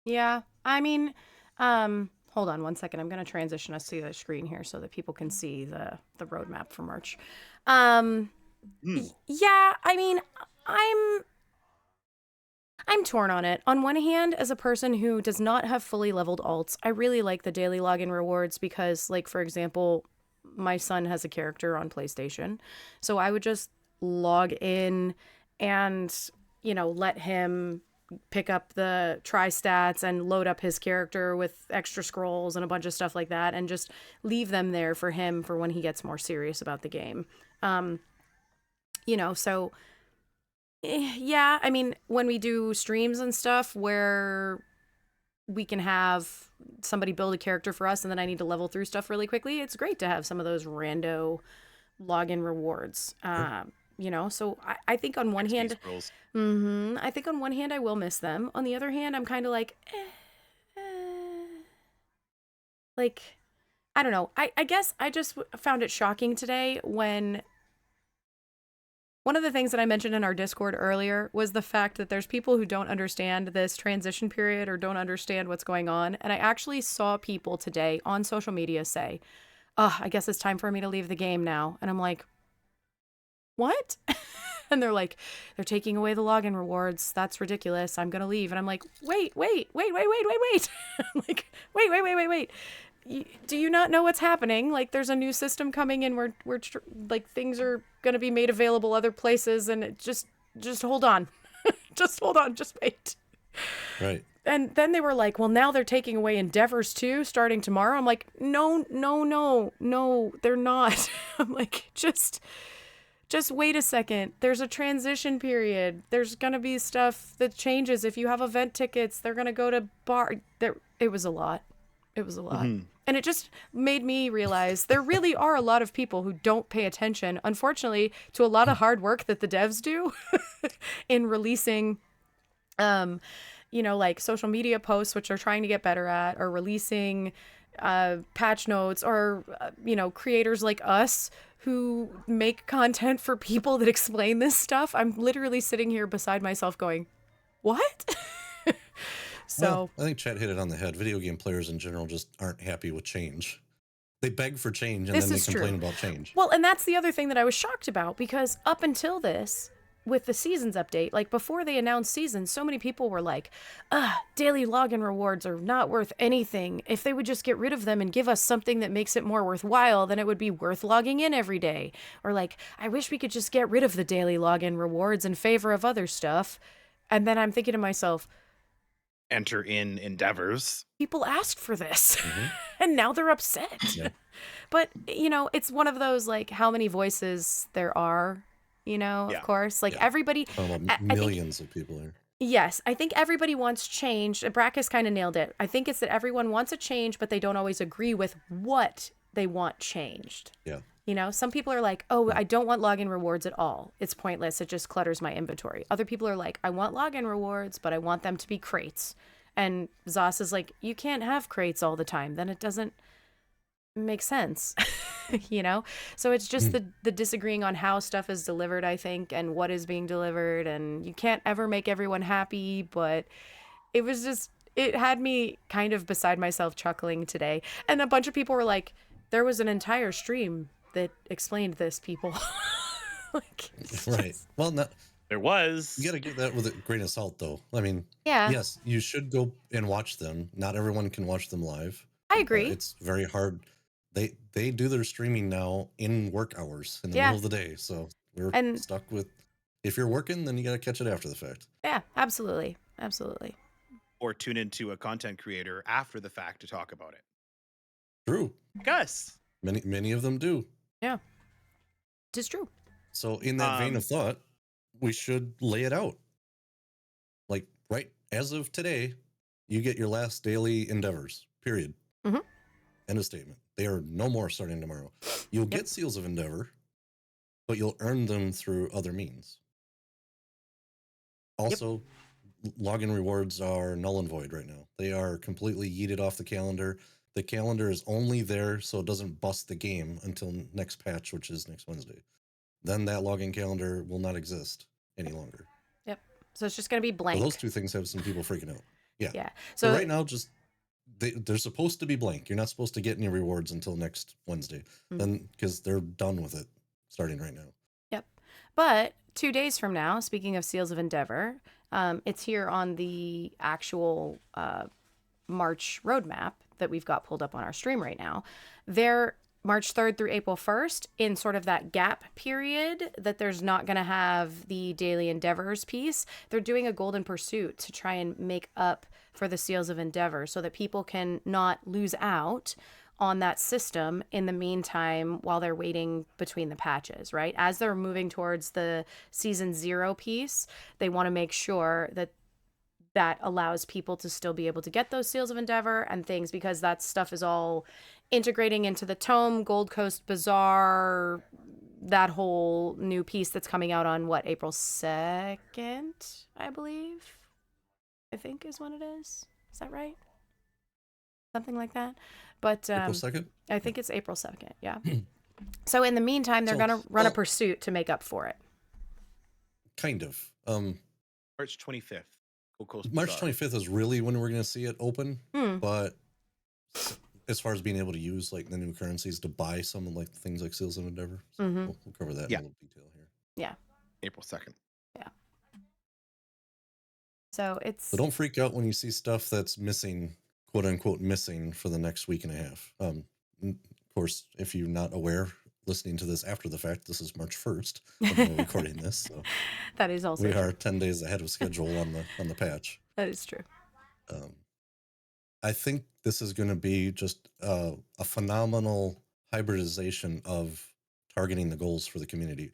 Yeah, I mean, hold on one second. I'm going to transition us to the screen here so that people can see the roadmap for March. Um, Hmm. yeah, I mean, I'm I'm torn on it. On one hand, as a person who does not have fully leveled alts, I really like the daily login rewards because, like, for example, my son has a character on PlayStation. So I would just log in and, let him pick up the try stats and load up his character with extra scrolls and a bunch of stuff like that and just leave them there for him for when he gets more serious about the game. Um, so yeah, I mean, when we do streams and stuff where we can have somebody build a character for us and then I need to level through stuff really quickly, it's great to have some of those rando login rewards. So I think on one XP hand, scrolls. I think on one hand I will miss them. On the other hand, I'm kind of like, I don't know. I guess I just found it shocking today when one of the things that I mentioned in our Discord earlier was the fact that there's people who don't understand this transition period or don't understand what's going on. And I actually saw people today on social media say, "Oh, I guess it's time for me to leave the game now." And I'm like, "What?" And they're like, "They're taking away the login rewards. That's ridiculous. I'm going to leave." And I'm like, wait. I'm like, wait. Do you not know what's happening? Like, there's a new system coming in where like things are going to be made available other places, and it just hold on. Just hold on, just wait. Right. And then they were like, well, now they're taking away endeavors too starting tomorrow. I'm like, no, they're not. I'm like, just wait a second. There's a transition period. There's going to be stuff that changes. If you have event tickets, they're going to go to bar. It was a lot. Mhm. And it just made me realize there really are a lot of people who don't pay attention, unfortunately, to a lot of hard work that the devs do in releasing, like social media posts, which they're trying to get better at, or releasing patch notes, or, creators like us who make content for people that explain this stuff. I'm literally sitting here beside myself going, what? So Well, I think Chat hit it on the head. Video game players in general just aren't happy with change. They beg for change and this then they is complain true. about change. Well, and that's the other thing that I was shocked about, because up until this, with the seasons update, like before they announced seasons, so many people were like, daily login rewards are not worth anything. If they would just get rid of them and give us something that makes it more worthwhile, then it would be worth logging in every day. Or like, I wish we could just get rid of the daily login rewards in favor of other stuff. And then I'm thinking to myself, Enter in endeavors. people asked for this Mhm. and now they're upset. Yeah. But, it's one of those, like, how many voices there are, Yeah. of course. Like, Yeah. everybody, Talking about I think, millions of people there. yes, I think everybody wants change. Brackus kind of nailed it. I think it's that everyone wants a change, but they don't always agree with what they want changed. Yeah. Some people are like, oh, I don't want login rewards at all. It's pointless. It just clutters my inventory. Other people are like, I want login rewards, but I want them to be crates. And Zos is like, you can't have crates all the time. Then it doesn't make sense. So it's just the disagreeing on how stuff is delivered, I think, and what is being delivered. And you can't ever make everyone happy, but it had me kind of beside myself chuckling today. And a bunch of people were like, there was an entire stream that explained this, people. Like, it's Right. just- Well, not, There was. you got to get that with a grain of salt, though. I mean, Yeah, yes, you should go and watch them. Not everyone can watch them live. I agree. It's very hard. They do their streaming now in work hours in the Yeah. middle of the day. So we're And- stuck with, if you're working, then you got to catch it after the fact. Yeah, absolutely. Absolutely. Or tune into a content creator after the fact to talk about it. True. Like us. Many of them do. Yeah. It is true. So in that vein of thought, we should lay it out. Like right as of today, you get your last daily endeavors. Period. Mhm. End of statement. They are no more starting tomorrow. You'll get seals of endeavor, but you'll earn them through other means. Also, login rewards are null and void right now. They are completely yeeted off the calendar. The calendar is only there so it doesn't bust the game until next patch, which is next Wednesday. Then that login calendar will not exist any longer. Yep. So it's just going to be blank. So those two things have some people freaking out. Yeah. Yeah. So So right now, just they're supposed to be blank. You're not supposed to get any rewards until next Wednesday. Then because they're done with it starting right now. Yep. But 2 days from now, speaking of Seals of Endeavor, it's here on the actual March roadmap that we've got pulled up on our stream right now. They're March 3rd through April 1st, in sort of that gap period that there's not going to have the Daily Endeavors piece, they're doing a Golden Pursuit to try and make up for the Seals of Endeavor so that people can not lose out on that system in the meantime while they're waiting between the patches, right? As they're moving towards the Season 0 piece, they want to make sure that that allows people to still be able to get those Seals of Endeavor and things, because that stuff is all integrating into the Tome, Gold Coast Bazaar, that whole new piece that's coming out on what, April 2nd, I believe, I think is when it is. Is that right? Something like that. But April 2nd? I think it's April 2nd. Yeah. So in the meantime, they're So- going to run a pursuit to make up for it. Kind of. March 25th. Gold Coast March Bazaar. 25th is really when we're going to see it open. But as far as being able to use like the new currencies to buy some of like things like Seals of Endeavor, so we'll cover that in a little detail here. Yeah. April 2nd. So it's... But don't freak out when you see stuff that's missing, quote unquote, missing for the next week and a half. Of course, if you're not aware, listening to this after the fact, this is March 1st when we're recording this. So that is also we true. are 10 days ahead of schedule on the patch. That is true. I think this is going to be just a phenomenal hybridization of targeting the goals for the community.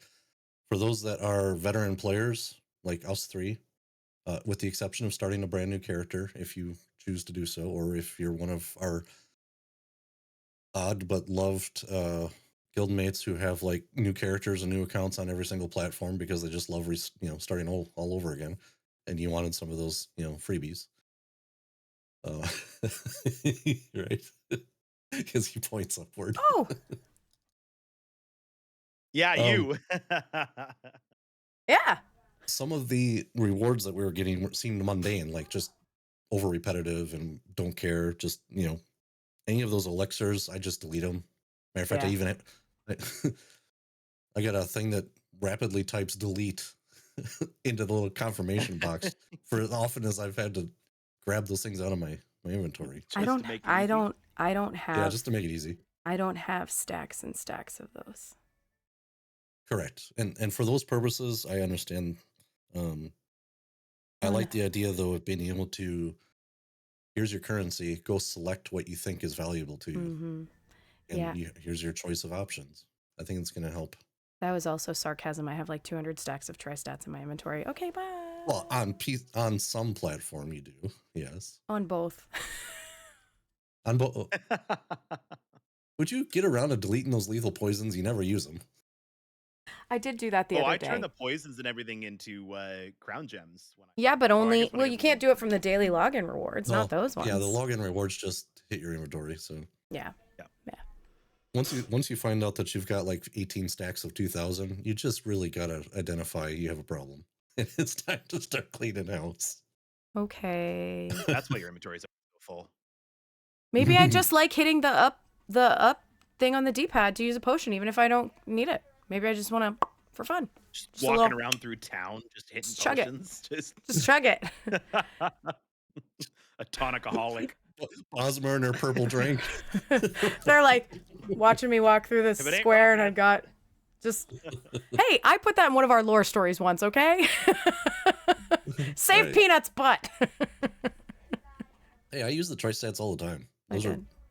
For those that are veteran players like us three, with the exception of starting a brand new character, if you choose to do so, or if you're one of our odd but loved guildmates who have like new characters and new accounts on every single platform because they just love starting all over again, and you wanted some of those freebies, right? Because he points upward. Oh, Yeah, you. yeah. Some of the rewards that we were getting seemed mundane, like just over repetitive and don't care. Just any of those elixirs, I just delete them. Matter of fact, I got a thing that rapidly types delete into the little confirmation box for as often as I've had to grab those things out of my inventory. I don't have. Yeah, just to make it easy. I don't have stacks and stacks of those. Correct. And for those purposes, I understand. I like the idea though of being able to, here's your currency, go select what you think is valuable to you. Mm-hmm. And here's your choice of options. I think it's going to help. That was also sarcasm. I have like 200 stacks of tri-stats in my inventory. Okay, bye. Well, on some platform you do, yes. On both. On both. Would you get around to deleting those lethal poisons? You never use them. I did do that the other I day. turned the poisons and everything into crown gems. Yeah, but only... when I Well, you get can't do it from the daily login rewards, No, not those ones. Yeah, the login rewards just hit your inventory. So Yeah. once you find out that you've got like 18 stacks of 2,000, you just really gotta identify you have a problem. It's time to start cleaning house. Okay. That's why your inventories are so full. Maybe I just like hitting the up thing on the D-pad to use a potion, even if I don't need it. Maybe I just want to for fun. Just Just a walking little, around through town, just hitting just chug it. potions, just Just chug it. a tonicaholic. Ozma and her purple drink. They're like watching me walk through this If it ain't square, and rotten, I've got just. Hey, I put that in one of our lore stories once. Okay. Save Right. Peanut's butt. Hey, I use the tri-stats all the time.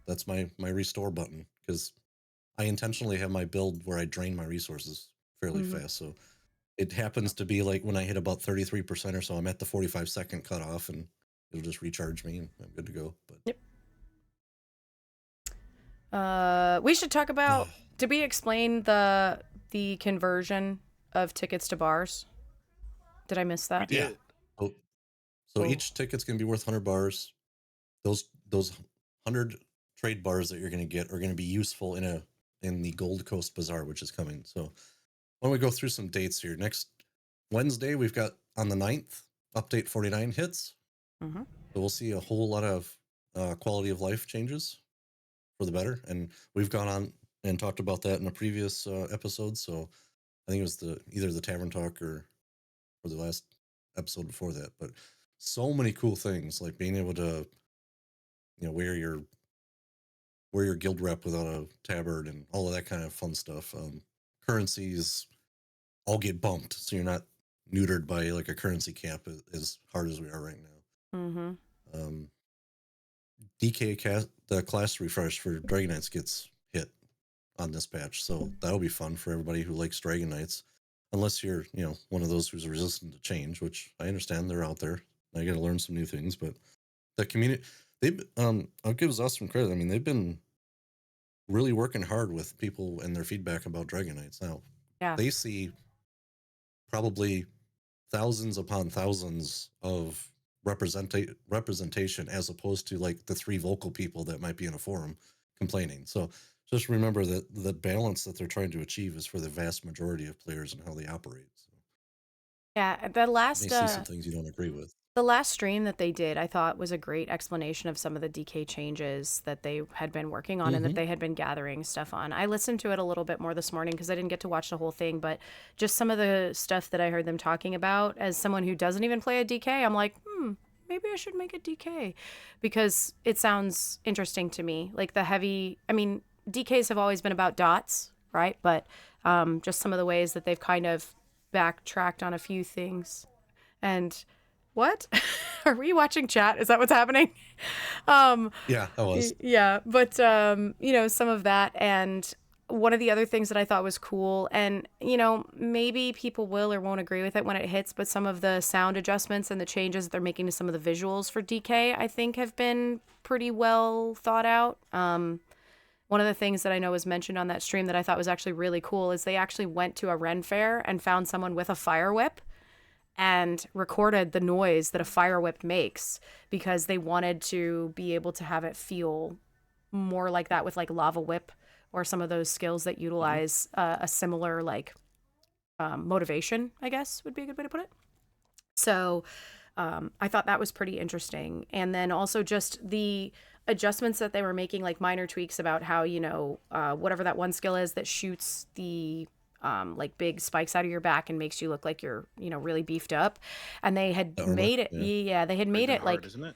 That's my restore button, because I intentionally have my build where I drain my resources fairly fast. So it happens to be like when I hit about 33% or so, I'm at the 45-second cutoff, and it'll just recharge me, and I'm good to go. But yep. We should talk about. Did we explain the conversion of tickets to bars? Did I miss that? We did. So each ticket's gonna be worth 100 bars. Those 100 trade bars that you're gonna get are gonna be useful in the Gold Coast Bazaar, which is coming. So why don't we go through some dates here? Next Wednesday, we've got on the 9th, Update 49 hits. Mm-hmm. So we'll see a whole lot of quality of life changes for the better. And we've gone on and talked about that in a previous episode. So I think it was either the Tavern Talk or the last episode before that. But so many cool things, like being able to, wear your guild rep without a tabard and all of that kind of fun stuff. Currencies all get bumped, so you're not neutered by like a currency cap as hard as we are right now. Mm-hmm. DK the class refresh for Dragon Knights gets hit on this patch, so that'll be fun for everybody who likes Dragon Knights. Unless you're, one of those who's resistant to change, which I understand, they're out there. I got to learn some new things, but the community, I'll give us some credit. I mean, they've been really working hard with people and their feedback about Dragon Knights. Now, Yeah. they see probably thousands upon thousands of representation, as opposed to like the 3 vocal people that might be in a forum complaining. So just remember that the balance that they're trying to achieve is for the vast majority of players and how they operate. So Yeah, you may see some things you don't agree with. the last stream that they did, I thought was a great explanation of some of the DK changes that they had been working on and that they had been gathering stuff on. I listened to it a little bit more this morning because I didn't get to watch the whole thing, but just some of the stuff that I heard them talking about, as someone who doesn't even play a DK, I'm like, maybe I should make a DK, because it sounds interesting to me. Like DKs have always been about dots, right? But just some of the ways that they've kind of backtracked on a few things. And what? Are we watching chat? Is that what's happening? Yeah, I was. Yeah, but some of that, and one of the other things that I thought was cool, and maybe people will or won't agree with it when it hits, but some of the sound adjustments and the changes that they're making to some of the visuals for DK, I think, have been pretty well thought out. One of the things that I know was mentioned on that stream that I thought was actually really cool is they actually went to a Ren fair and found someone with a fire whip and recorded the noise that a fire whip makes, because they wanted to be able to have it feel more like that with like lava whip or some of those skills that utilize a similar motivation, I guess would be a good way to put it. So I thought that was pretty interesting. And then also just the adjustments that they were making, like minor tweaks about how, whatever that one skill is that shoots the like big spikes out of your back and makes you look like you're, really beefed up. And they had made it. Yeah, they had made it like, isn't it?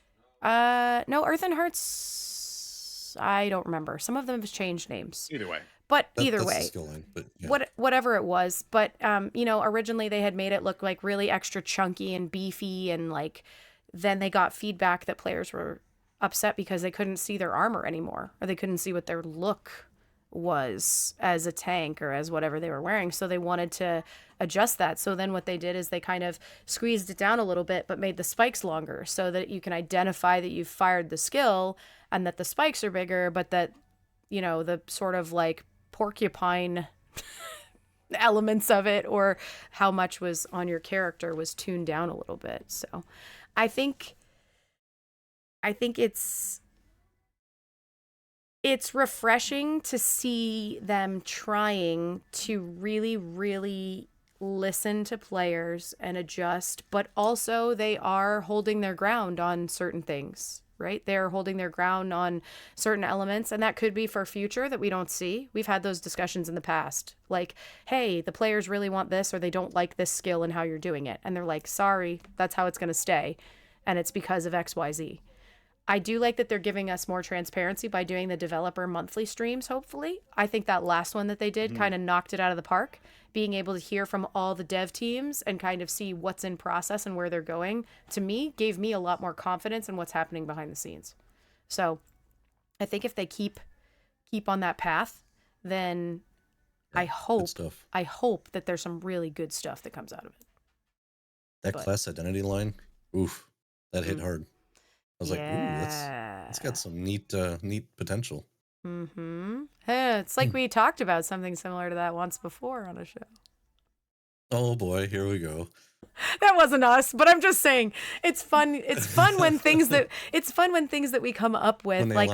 no, Earth and Hearts. I don't remember. Some of them have changed names. Either way. But That's either the way, skill line, but yeah. whatever it was. But, originally they had made it look like really extra chunky and beefy. And like, then they got feedback that players were upset because they couldn't see their armor anymore, or they couldn't see what their look was as a tank or as whatever they were wearing. So they wanted to adjust that. So then what they did is they kind of squeezed it down a little bit, but made the spikes longer so that you can identify that you've fired the skill and that the spikes are bigger, but that, the sort of like porcupine elements of it, or how much was on your character, was tuned down a little bit. So I think it's refreshing to see them trying to really, really listen to players and adjust, but also they are holding their ground on certain things, right? They're holding their ground on certain elements, and that could be for future that we don't see. We've had those discussions in the past. Like, hey, the players really want this, or they don't like this skill and how you're doing it. And they're like, sorry, that's how it's going to stay. And it's because of XYZ. I do like that they're giving us more transparency by doing the developer monthly streams, hopefully. I think that last one that they did kind of knocked it out of the park. Being able to hear from all the dev teams and kind of see what's in process and where they're going, to me, gave me a lot more confidence in what's happening behind the scenes. So I think if they keep on that path, then I hope that there's some really good stuff that comes out of it. That class identity line, oof, that hit hard. I was like, ooh, that's got some neat potential. It's like we talked about something similar to that once before on a show. Oh boy, here we go. That wasn't us, but I'm just saying it's fun. It's fun when things that we come up with like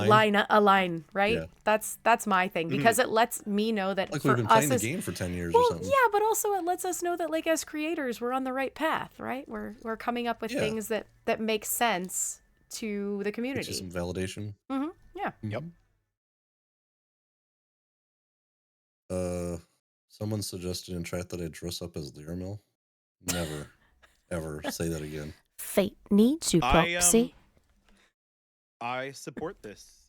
align, right? Yeah. That's my thing, because it lets me know that like for we've been playing the game for 10 years or something. Yeah, but also it lets us know that like as creators, we're on the right path, right? We're coming up with things that make sense to the community. Which is some validation. Yeah. Yep. Someone suggested in chat that I dress up as Learmill. Never, ever say that again. Fate needs you, Proxy. I support this.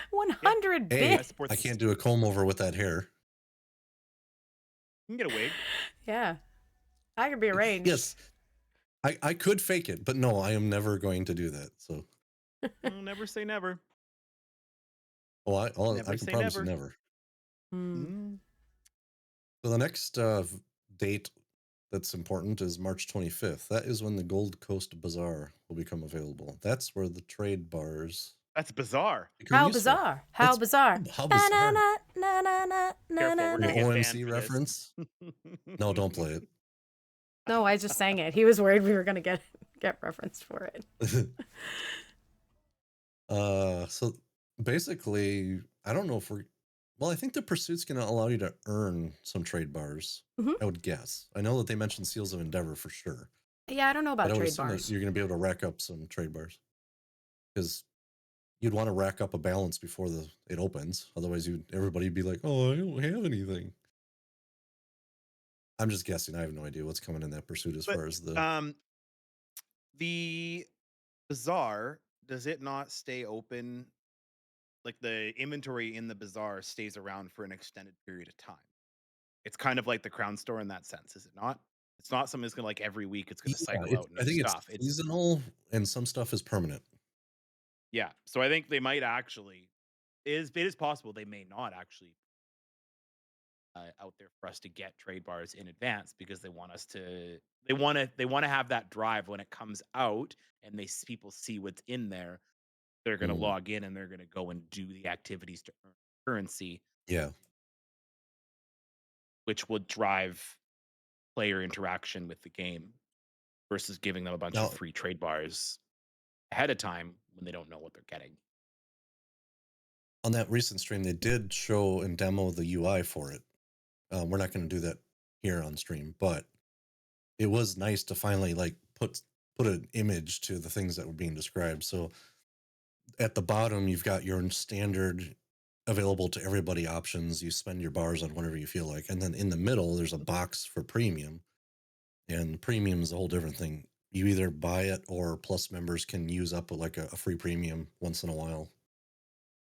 100 bits. I can't do a comb over with that hair. You can get a wig. Yeah. I could be arranged. Yes. I could fake it, but no, I am never going to do that. So never say never. Oh, I can promise you never. So the next date that's important is March 25th. That is when the Gold Coast Bazaar will become available. That's where the trade bars. That's bizarre. How bizarre? How bizarre? How bizarre? The OMC reference? No, don't play it. No, I just sang it. He was worried we were going to get referenced for it. So basically, I don't know if I think the pursuit's going to allow you to earn some trade bars. I would guess. I know that they mentioned Seals of Endeavor for sure. Yeah, I don't know about trade bars. You're going to be able to rack up some trade bars because you'd want to rack up a balance before it opens. Otherwise, everybody'd be like, "Oh, I don't have anything." I'm just guessing. I have no idea what's coming in that pursuit as far as the bazaar. Does it not stay open? Like the inventory in the bazaar stays around for an extended period of time. It's kind of like the Crown Store in that sense, is it not? It's not something that's gonna like every week it's gonna cycle out. I think stuff. It's seasonal, and some stuff is permanent. Yeah, so I think they might actually. It is possible they may not actually out there for us to get trade bars in advance because they want us to. They want to have that drive when it comes out, and people see what's in there. They're going to log in and they're going to go and do the activities to earn currency. Yeah. Which would drive player interaction with the game versus giving them a bunch of free trade bars ahead of time when they don't know what they're getting. On that recent stream, they did show and demo the UI for it. We're not going to do that here on stream, but it was nice to finally like put an image to the things that were being described. So at the bottom, you've got your standard available to everybody options. You spend your bars on whatever you feel like. And then in the middle, there's a box for premium. And premium is a whole different thing. You either buy it or Plus members can use up like a free premium once in a while.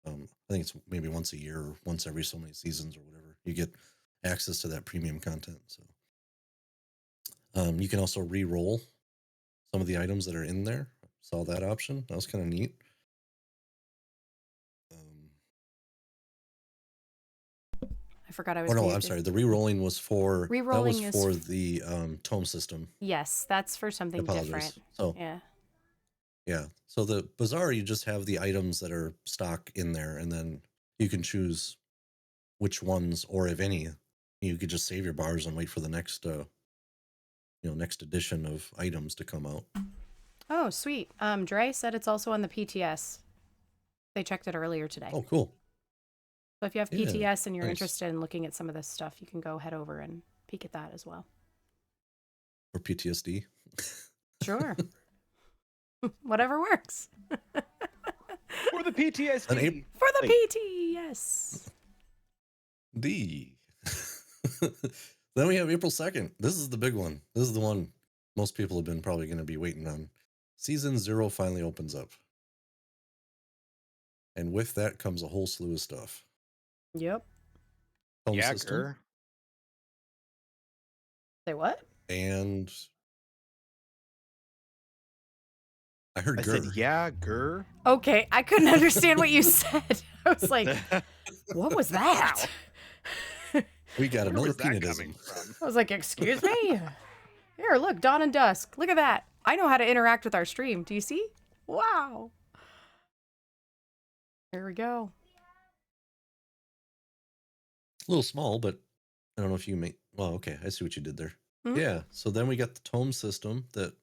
I think it's maybe once a year or once every so many seasons or whatever. You get access to that premium content. So you can also re-roll some of the items that are in there. Saw that option. That was kind of neat. I forgot I was. I'm sorry. The re-rolling was for the tome system. Yes, that's for something different. So yeah. So the bazaar, you just have the items that are stock in there, and then you can choose which ones, or if any, you could just save your bars and wait for the next, next edition of items to come out. Oh, sweet. Dre said it's also on the PTS. They checked it earlier today. Oh, cool. So if you have PTS and you're interested in looking at some of this stuff, you can go head over and peek at that as well. Or PTSD. Sure. Whatever works. For the An PTSD. For the Wait. PT, yes. D. Then we have April 2nd. This is the big one. This is the one most people have been probably going to be waiting on. Season 0 finally opens up. And with that comes a whole slew of stuff. Yep. Home Yeah, system. grr. Say what? And I heard I grr. said, yeah, grr. Okay, I couldn't understand what you said. I was like, what was that? We got Where another was that coming peanutism. from? I was like, excuse me? Here, look, dawn and dusk. Look at that. I know how to interact with our stream. Do you see? Wow. There we go. A little small, but I don't know if you make. Well, okay, I see what you did there. Mhm. Yeah, so then we got the tome system that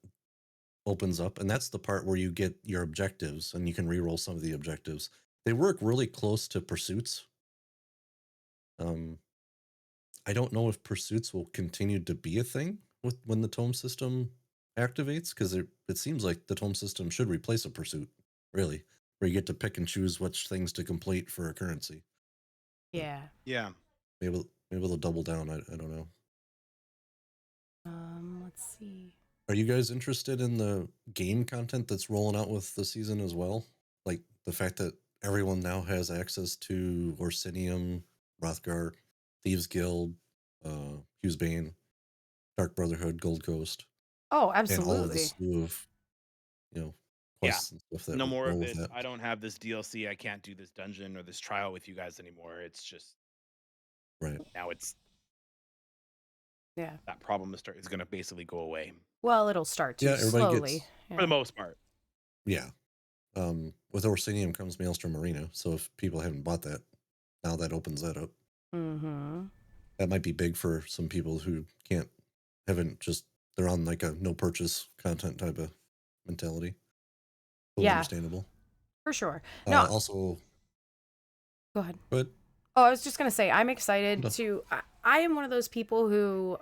opens up, and that's the part where you get your objectives, and you can reroll some of the objectives. They work really close to pursuits. I don't know if pursuits will continue to be a thing with when the tome system activates, because it seems like the tome system should replace a pursuit, really, where you get to pick and choose which things to complete for a currency. Yeah. Yeah. Maybe they'll double down. I don't know. Let's see. Are you guys interested in the game content that's rolling out with the season as well? Like the fact that everyone now has access to Orsinium, Rothgar, Thieves Guild, Hughesbane, Dark Brotherhood, Gold Coast, Oh, and all of the absolutely. slew of, Yeah. quests and stuff that No more roll of with this. that. I don't have this DLC. I can't do this dungeon or this trial with you guys anymore. It's just Right. now it's Yeah. that problem is going to basically go away Well, it'll start to Yeah, everybody slowly. gets. for the most part. Yeah. With Orsinium comes Maelstrom Arena. So if people haven't bought that, now that opens that up. Mm-hmm. That might be big for some people who they're on like a no purchase content type of mentality. Totally Yeah, understandable. for sure. No, Also, go ahead. but Oh, I was just gonna say, I'm excited No. to. I am one of those people who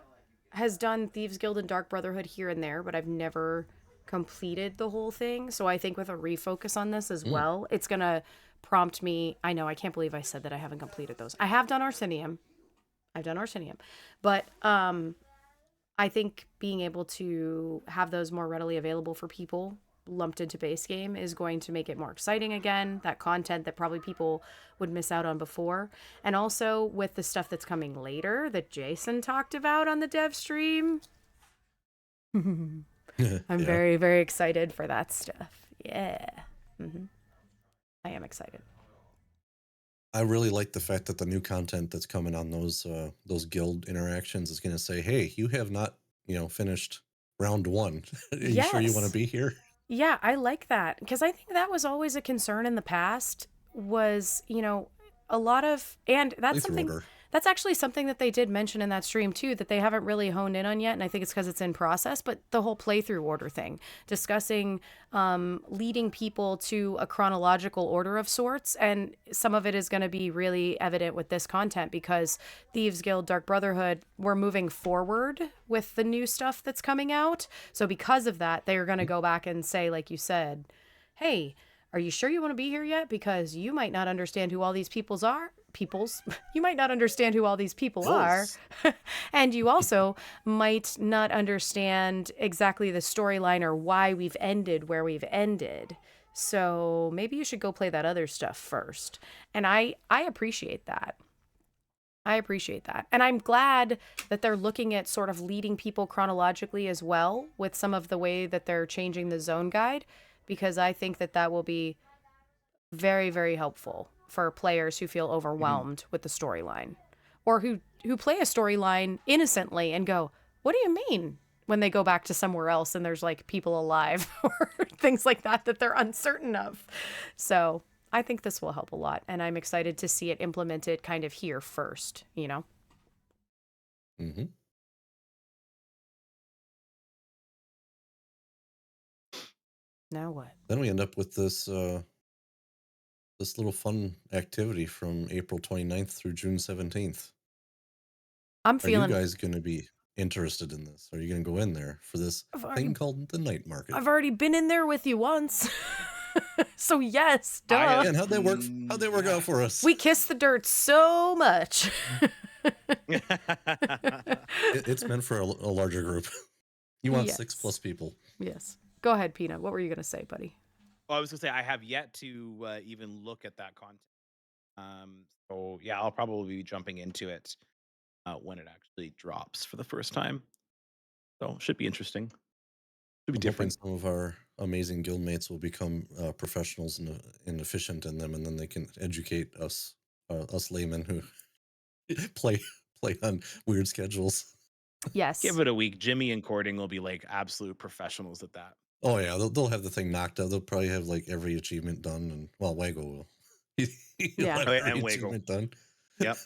has done Thieves Guild and Dark Brotherhood here and there, but I've never completed the whole thing. So I think with a refocus on this as well, it's gonna prompt me. I know, I can't believe I said that I haven't completed those. I have done Orsinium. But I think being able to have those more readily available for people lumped into base game is going to make it more exciting again. That content that probably people would miss out on before. And also with the stuff that's coming later that Jason talked about on the dev stream. I'm yeah. very, very excited for that stuff. Yeah. I am excited. I really like the fact that the new content that's coming on those guild interactions is going to say, "Hey, you have not, finished round 1. Are you sure you want Yes. to be here?" Yeah, I like that because I think that was always a concern in the past was, a lot of, and that's Playthrough something, order. that's actually something that they did mention in that stream too, that they haven't really honed in on yet. And I think it's because it's in process, but the whole playthrough order thing, discussing leading people to a chronological order of sorts. And some of it is going to be really evident with this content because Thieves Guild, Dark Brotherhood, we're moving forward with the new stuff that's coming out. So because of that, they're going to go back and say, like you said, hey, are you sure you want to be here yet? Because you might not understand who all these you might not understand who all these people are. And you also might not understand exactly the storyline or why we've ended where we've ended. So maybe you should go play that other stuff first. And I appreciate that. And I'm glad that they're looking at sort of leading people chronologically as well with some of the way that they're changing the zone guide, because I think that will be very, very helpful for players who feel overwhelmed with the storyline or who play a storyline innocently and go, what do you mean? When they go back to somewhere else and there's like people alive or things like that they're uncertain of. So I think this will help a lot. And I'm excited to see it implemented kind of here first, Mm-hmm. Now what? Then we end up with this little fun activity from April 29th through June 17th. I'm Are you feeling guys going to be interested in this? Are you going to go in there for this thing called the night market? I've already been in there with you once. So yes, duh. And how'd they work? How'd they work out for us? We kissed the dirt so much. It's meant for a larger group. You want Yes. 6+ people. Yes. Go ahead, Peanut. What were you going to say, buddy? Well, I was gonna say I have yet to even look at that content. So yeah, I'll probably be jumping into it when it actually drops for the first time. So should be interesting. Should be I'm hoping different. some of our amazing guildmates will become professionals and efficient in them, and then they can educate us laymen who play on weird schedules. Yes. Give it a week. Jimmy and Cording will be like absolute professionals at that. Oh yeah, they'll have the thing knocked out. They'll probably have like every achievement done, and well, Wago will. He'll Yeah. have Oh, yeah, every and Wago. achievement done. Yep.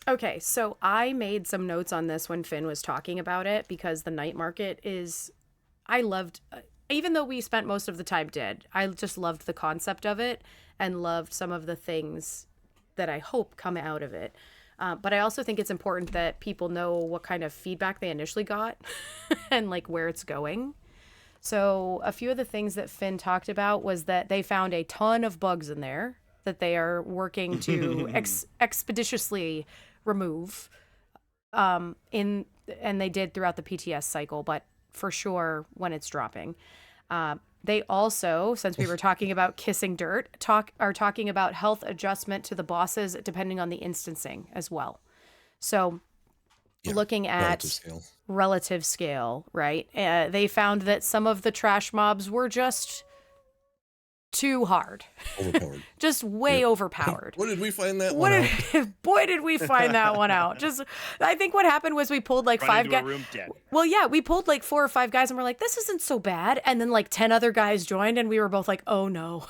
Okay, so I made some notes on this when Finn was talking about it because the night market is, I loved, even though we spent most of the time dead, I just loved the concept of it and loved some of the things that I hope come out of it. But I also think it's important that people know what kind of feedback they initially got and like where it's going. So a few of the things that Finn talked about was that they found a ton of bugs in there that they are working to expeditiously remove and they did throughout the PTS cycle, but for sure when it's dropping. They also, since we were talking about kissing dirt, are talking about health adjustment to the bosses depending on the instancing as well. So Yeah, looking at relative scale, right? They found that some of the trash mobs were just too hard. Overpowered. Just way overpowered. Where did we find that one out? Boy, did we find that one out. I think what happened was we pulled like Run 5 into a guys. room dead. Well, yeah, we pulled like 4 or 5 guys and we're like, this isn't so bad. And then like 10 other guys joined and we were both like, oh no.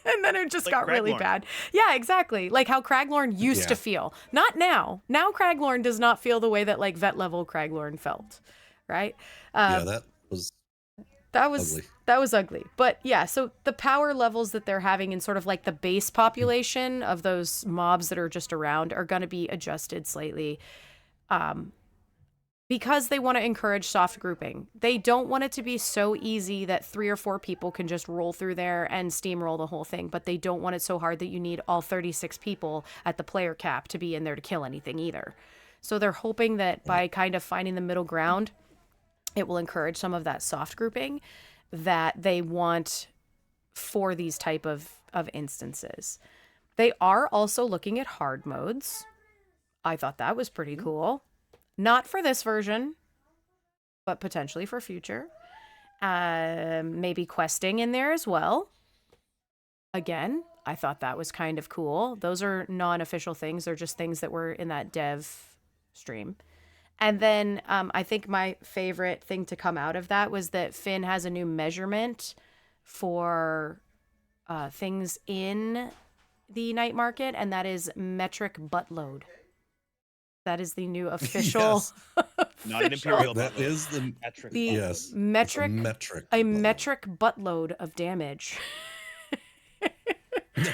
And then it just Like got really Craglorn. bad. Yeah, exactly. Like how Craglorn used to feel. Not now. Now Craglorn does not feel the way that like vet level Craglorn felt. Right? Yeah, that was ugly. That was ugly. But yeah, so the power levels that they're having in sort of like the base population of those mobs that are just around are going to be adjusted slightly because they want to encourage soft grouping. They don't want it to be so easy that 3 or 4 people can just roll through there and steamroll the whole thing, but they don't want it so hard that you need all 36 people at the player cap to be in there to kill anything either. So they're hoping that by kind of finding the middle ground, it will encourage some of that soft grouping that they want for these type of instances. They are also looking at hard modes. I thought that was pretty cool. Not for this version, but potentially for future. Maybe questing in there as well. Again, I thought that was kind of cool. Those are non-official things. They're just things that were in that dev stream. And then I think my favorite thing to come out of that was that Finn has a new measurement for things in the night market, and that is metric butt load. That is the new official. Yes. Not an imperial. That is the metric. yes. metric A metric buttload of damage.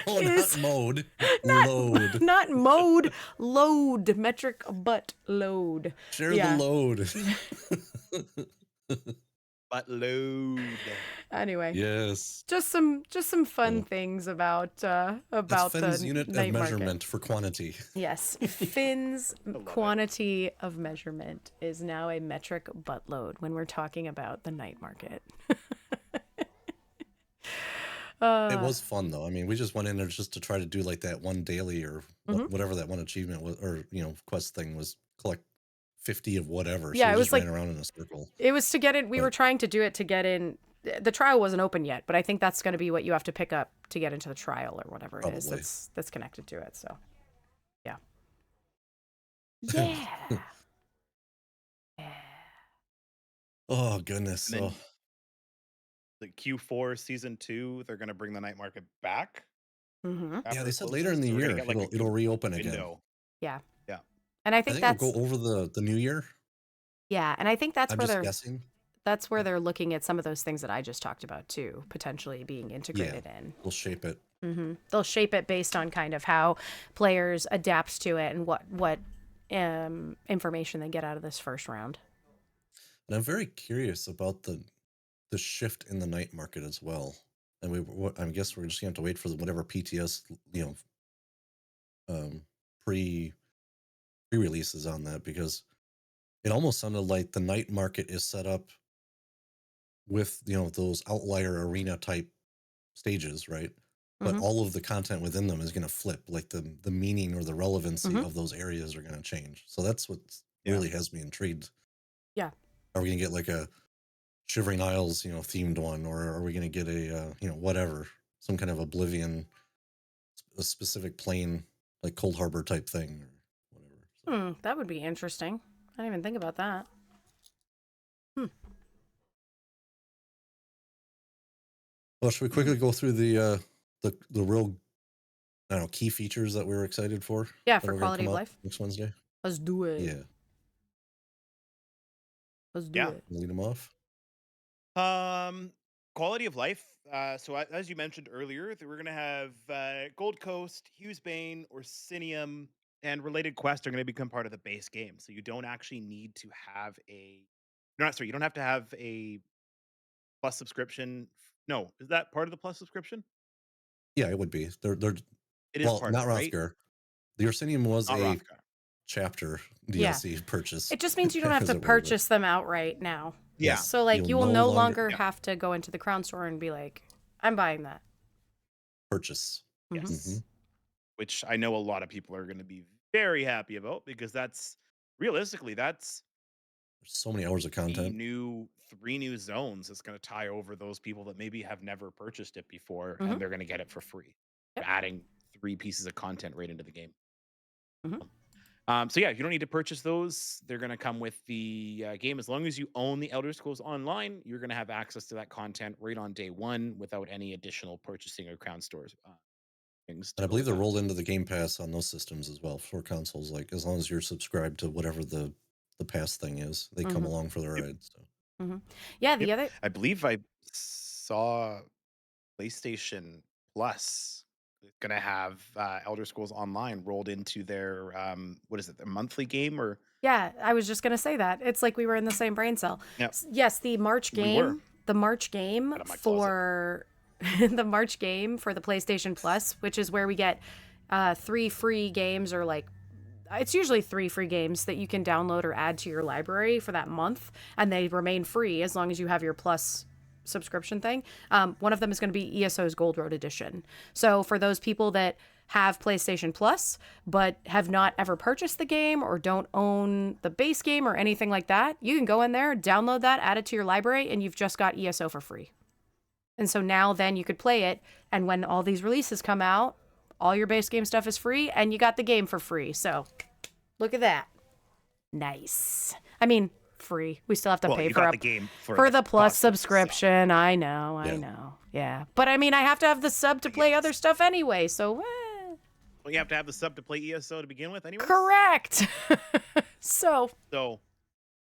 No, is- not mode. Not Load. not mode, load, metric butt load. Share yeah. the load. But load. Anyway, Yes. just some fun Cool. things about That's the Finn's unit of night market. measurement for quantity. Yes, Finn's love it. quantity of measurement is now a metric buttload when we're talking about the night market. It was fun though. I mean, we just went in there just to try to do like that one daily or Mhm. whatever that one achievement was, or quest thing was. Collect 50 of whatever. Yeah, so it we was just like- ran around in a circle. It was to get in. We were Right. trying to do it to get in. The trial wasn't open yet, but I think that's going to be what you have to pick up to get into the trial or whatever it is Probably. that's connected to it. So, yeah. Yeah. Oh goodness. And then- So The Q4 season 2, they're gonna bring the night market back. Mm-hmm. yeah, after they it said later in closes, the so we're year gonna get, like, a it'll reopen again. window. And I I think think that's it'll go over the new year. yeah, and I think that's I'm where just they're guessing. that's where they're looking at some of those things that I just talked about too, potentially being integrated in. We'll shape it. They'll shape it based on kind of how players adapt to it and what information they get out of this first round. And I'm very curious about the shift in the night market as well. And I guess we're just gonna have to wait for whatever PTS, pre-releases on that, because it almost sounded like the night market is set up with those outlier arena type stages, right? But Mhm. all of the content within them is going to flip, like the meaning or the relevancy Mhm. of those areas are going to change. So that's what Yeah. really has me intrigued. Yeah. Are we going to get like a Shivering Isles, themed one, or are we going to get a whatever, some kind of Oblivion, a specific plane like Cold Harbor type thing or whatever? So, That would be interesting. I didn't even think about that. well, should we quickly go through the real, I don't know, key features that we're excited for? Yeah, that for are going to quality come of out life. next Wednesday? Let's do it. Yeah, Let's do Yeah. it. lead them off. Quality of life. So as you mentioned earlier, that we're gonna have Gold Coast, Hughesbane, Orsinium, and related quests are gonna become part of the base game. So you don't actually need to have a. No, not sorry. You don't have to have a plus subscription. No, is that part of the plus subscription? Yeah, it would be. They're It is well, part of not it, right? Rothgar. The Orsinium was Not a Rothgar. chapter Yeah. DLC purchase, It just means you don't have as to it were, but purchase them outright now. Yeah. yes, So, like, you'll you will no no longer longer Yeah. have to go into the Crown Store and be like, I'm buying that. purchase. Mhm. Yes. Which I know a lot of people are going to be very happy about because that's realistically that's There's so many hours of the content. three new zones that's going to tie over those people that maybe have never purchased it before Mhm. and they're going to get it for free. Yep. Adding 3 pieces of content right into the game. Mhm. So yeah, you don't need to purchase those. They're going to come with the game. As long as you own the Elder Scrolls Online, you're going to have access to that content right on day one without any additional purchasing or Crown Stores things And to I go believe with they're that. rolled into the Game Pass on those systems as well for consoles. Like as long as you're subscribed to whatever the pass thing is, they come Mhm. along for the Yep. ride. So Mhm. Yeah, the Yep. other I believe I saw PlayStation Plus is gonna have Elder Scrolls Online rolled into their what is it, their monthly game or Yeah, I was just going to say that. It's like we were in the same brain cell. Yep. Yes, the March We were. game, the March game Out of my closet. for the March game for the PlayStation Plus, which is where we get 3 free games, or like it's usually 3 free games that you can download or add to your library for that month, and they remain free as long as you have your Plus subscription thing. One of them is going to be ESO's Gold Road Edition. So for those people that have PlayStation Plus but have not ever purchased the game or don't own the base game or anything like that, you can go in there, download that, add it to your library, and you've just got ESO for free. And so now then you could play it, and when all these releases come out, all your base game stuff is free and you got the game for free. So look at that. Nice. I mean, free. We still have to well, pay you for got a the game for the Plus cost of the sub. subscription. I know. Yeah. Yeah. But I mean, I have to have the sub to play Yes. other stuff anyway. So, Well, you have to have the sub to play ESO to begin with anyway. correct. So So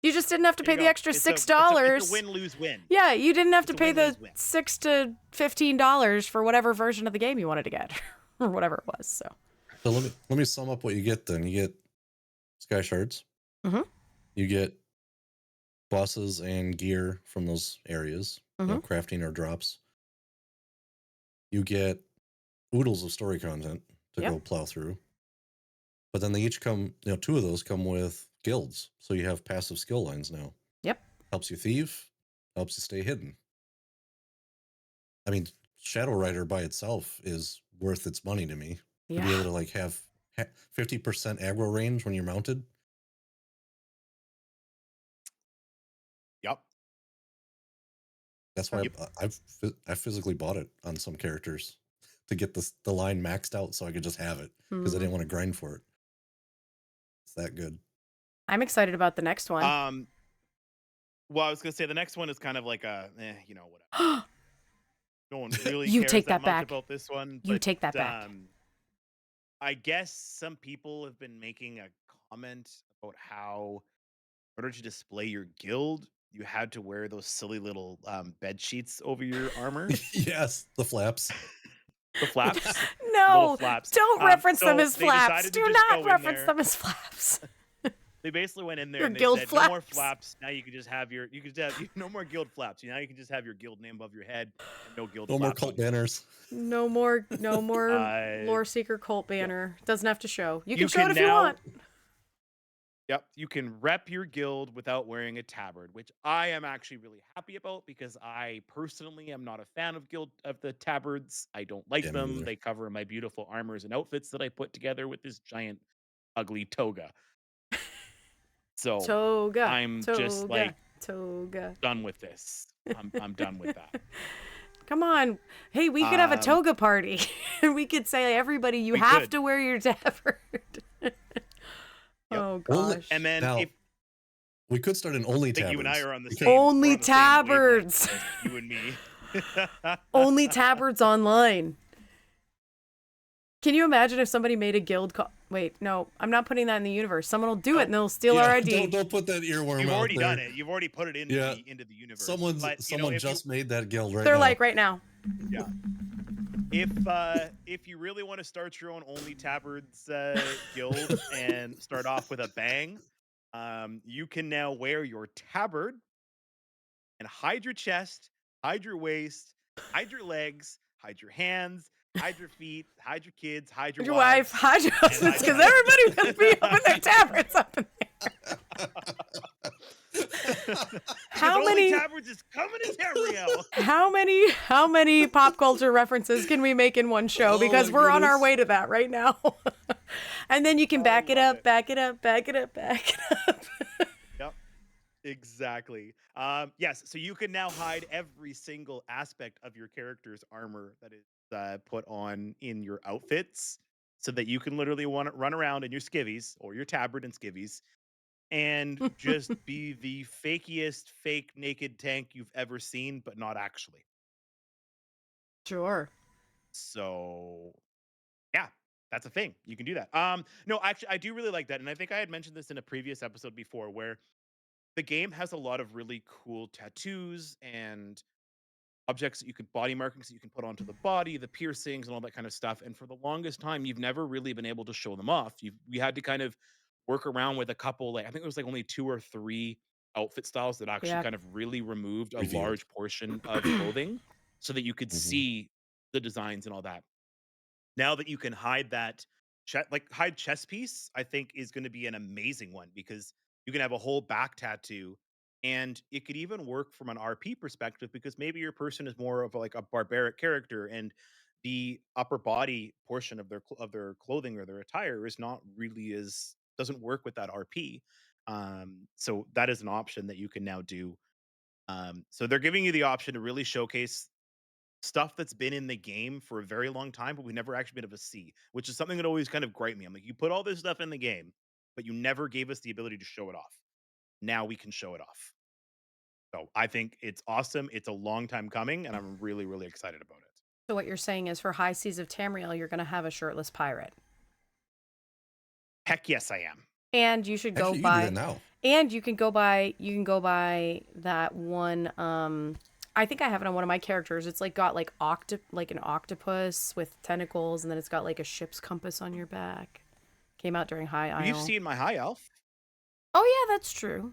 you just didn't have to there pay you the go. extra It's $6. It's a win-lose-win. Yeah, you didn't have to It's a pay the win-lose-win. $6 to $15 for whatever version of the game you wanted to get, or whatever it was. So, So let me sum up what you get then. You get sky shards. Mhm. You get bosses and gear from those areas, crafting or drops. You get oodles of story content to Yep. go plow through. But then they each come, 2 of those come with guilds. So you have passive skill lines now. Yep. Helps you thieve, helps you stay hidden. I mean, Shadow Rider by itself is worth its money to me. To be able to like have 50% aggro range when you're mounted. Yep. That's why Yep. I physically bought it on some characters to get the line maxed out so I could just have it because I Mhm. didn't want to grind for it. It's that good. I'm excited about the next one. Well, I was gonna say the next one is kind of like a, whatever. No one really You cares take that that much back. about this one. You but, take that back. I guess some people have been making a comment about how, in order to display your guild, you had to wear those silly little bed sheets over your armor, Yes, the flaps. the flaps, little No, flaps. don't reference them So as they flaps. decided to Do just go not in reference there. them as flaps. They basically went in there Your and they guild said, "No more flaps. flaps. Now you can just have your no more guild flaps. Now you can just have your guild name above your head and no guild No more flaps cult on your shirt." banners. No more Uh, Loreseeker cult yeah. banner. Doesn't have to show. You can You show it can if you now want. Yep, you can rep your guild without wearing a tabard, which I am actually really happy about because I personally am not a fan of the tabards. I don't like Yeah, me them. neither. They cover my beautiful armors and outfits that I put together with this giant ugly toga. So, Toga, I'm just toga, like toga. done with this. I'm done with that. Come on. Hey, we could have a Um, toga party. And we could say, everybody, you we have could. to wear your tabard. Yep. Oh, Only gosh. And then now if we could start an only I think you and I tabards. are on the Because- same we're Only on the same wavelength tabards. with this, you and me. Only tabards online. Can you imagine if somebody made a guild call? Wait, no, I'm not putting that in the universe. Someone will do it and they'll steal our Yeah, ID. don't put that earworm You've out already there. done it. You've already put it into Yeah. the universe. Someone But, you know, if just made that guild right They're now. like, right now. Yeah. If you really want to start your own Only Tabards guild and start off with a bang, you can now wear your tabard and hide your chest, hide your waist, hide your legs, hide your hands, hide your feet, hide your kids, hide your Your wife, hide your husbands, because everybody's going to be up in their tabards up in there. How Only many Tabards is coming to Tamriel. how many pop culture references can we make in one show? Oh Because my we're on our goodness. way to that right now. And then you can I back it love up, it. back it up, back it up, back it up. Yep. Exactly. Yes. So you can now hide every single aspect of your character's armor that is put on in your outfits, so that you can literally run around in your skivvies or your tabard and skivvies and just be the fakiest fake naked tank you've ever seen, but not actually. Sure. So yeah, that's a thing. You can do that. No, actually, I do really like that, and I think I had mentioned this in a previous episode before, where the game has a lot of really cool tattoos and objects that you could body markings that you can put onto the body, the piercings and all that kind of stuff. And for the longest time, you've never really been able to show them off. We had to kind of work around with a couple, like I think it was like only 2 or 3 outfit styles that actually Yeah. kind of really removed a Revealed. large portion of clothing so that you could Mhm. see the designs and all that. Now that you can hide that hide chest piece, I think is going to be an amazing one because you can have a whole back tattoo, and it could even work from an RP perspective because maybe your person is more of like a barbaric character, and the upper body portion of of their clothing or their attire is not really as doesn't work with that RP. So that is an option that you can now do. So they're giving you the option to really showcase stuff that's been in the game for a very long time, but we've never actually been able to see, which is something that always kind of griped me. I'm like, you put all this stuff in the game, but you never gave us the ability to show it off. Now we can show it off. So I think it's awesome. It's a long time coming, and I'm really, really excited about it. So what you're saying is for High Seas of Tamriel, you're going to have a shirtless pirate. Heck yes, I am. And you should go Actually, you can do buy that now. and you can go buy that one I think I have it on one of my characters. It's like got like like an octopus with tentacles, and then it's got like a ship's compass on your back. Came out during High Isle. You've seen my high elf. Oh yeah, that's true.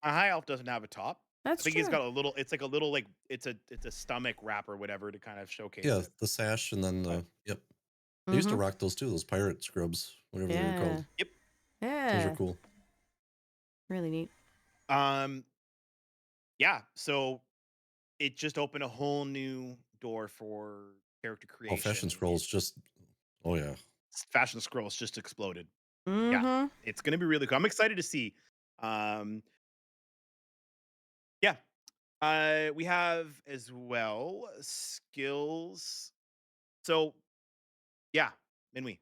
My high elf doesn't have a top. That's I think true. he's got a little. It's like a little like it's a stomach wrap or whatever to kind of showcase Yeah, it. the sash and then But- yep. I used to Mhm. rock those too, those pirate scrubs, whatever they were Yeah. called. Yep. Those Yeah. are cool. Really neat. Yeah. So it just opened a whole new door for character Oh, creation. Fashion Scrolls just oh yeah. Fashion Scrolls just exploded. Mhm. It's going to be really cool. I'm excited to see. Yeah. We have as well skills. So yeah, Minwi.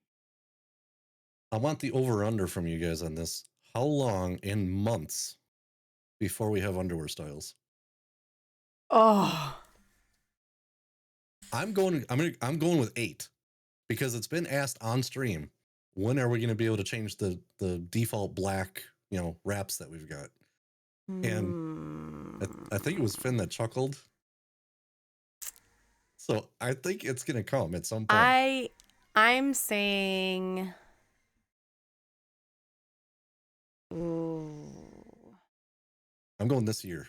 I want the over under from you guys on this. How long in months before we have underwear styles? Oh. I'm going with 8 because it's been asked on stream. When are we going to be able to change the default black, wraps that we've got? And I think it was Finn that chuckled. So I think it's going to come at some point. I'm saying Ooh. I'm going this year.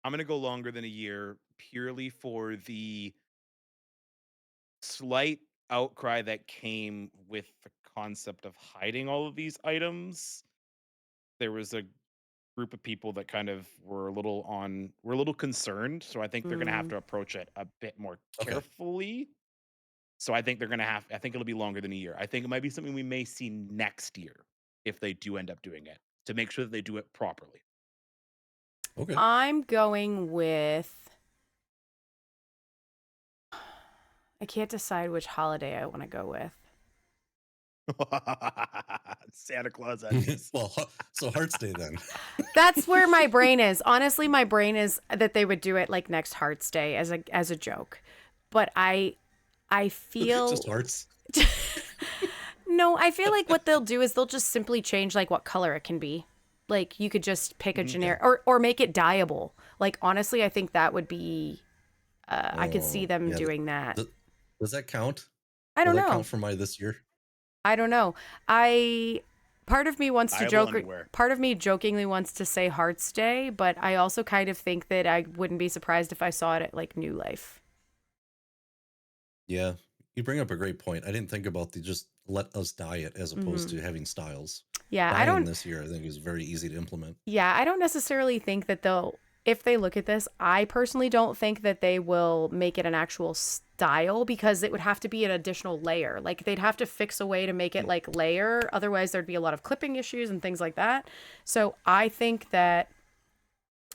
I'm gonna go longer than a year purely for the slight outcry that came with the concept of hiding all of these items. There was a group of people that kind of were a little concerned, so I think they're gonna have Mm. to approach it a bit more Okay. carefully. So I think it'll be longer than a year. I think it might be something we may see next year if they do end up doing it, to make sure that they do it properly. Okay. I'm going with. I can't decide which holiday I want to go with. Santa Claus undies. Well, so Hearts Day then. That's where my brain is. Honestly, my brain is that they would do it like next Hearts Day as a joke. But I feel Just Hearts. no, I feel like what they'll do is they'll just simply change like what color it can be. Like you could just pick a generic or make it dyeable. Like honestly, I think that would be I could see them Yeah. doing that. Does that count? I don't Will that know. count for my this year? I don't know. Part of me wants to Dyeable joke. underwear. Part of me jokingly wants to say Hearts Day, but I also kind of think that I wouldn't be surprised if I saw it at like New Life. Yeah. You bring up a great point. I didn't think about the just let us dye it as opposed to having styles. Yeah, Dyeing this year, I think, is very easy to implement. Yeah, I don't necessarily think that if they look at this, I personally don't think that they will make it an actual style because it would have to be an additional layer. Like they'd have to fix a way to make it like layer. Otherwise, there'd be a lot of clipping issues and things like that. So I think that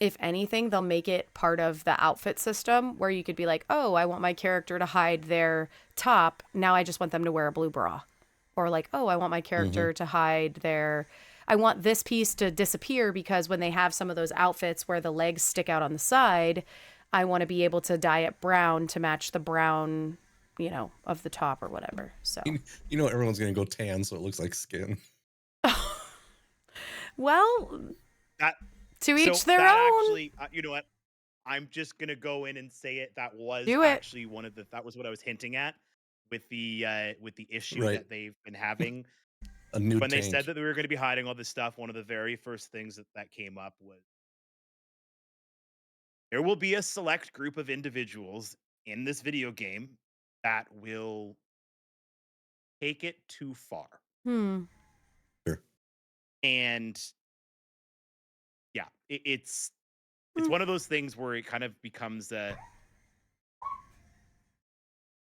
if anything, they'll make it part of the outfit system where you could be like, oh, I want my character to hide their top. Now I just want them to wear a blue bra. Or like, oh, I want my character to hide their... I want this piece to disappear because when they have some of those outfits where the legs stick out on the side, I want to be able to dye it brown to match the brown, of the top or whatever. So, Everyone's going to go tan so it looks like skin. well, That to so each their that own. Actually, you know what? I'm just gonna go in and say it. That was Do it. actually that was what I was hinting at with the issue Right. that they've been having. A new When they tank. said that they were going to be hiding all this stuff, one of the very first things that came up was there will be a select group of individuals in this video game that will take it too far. Sure. And yeah, it's one of those things where it kind of becomes a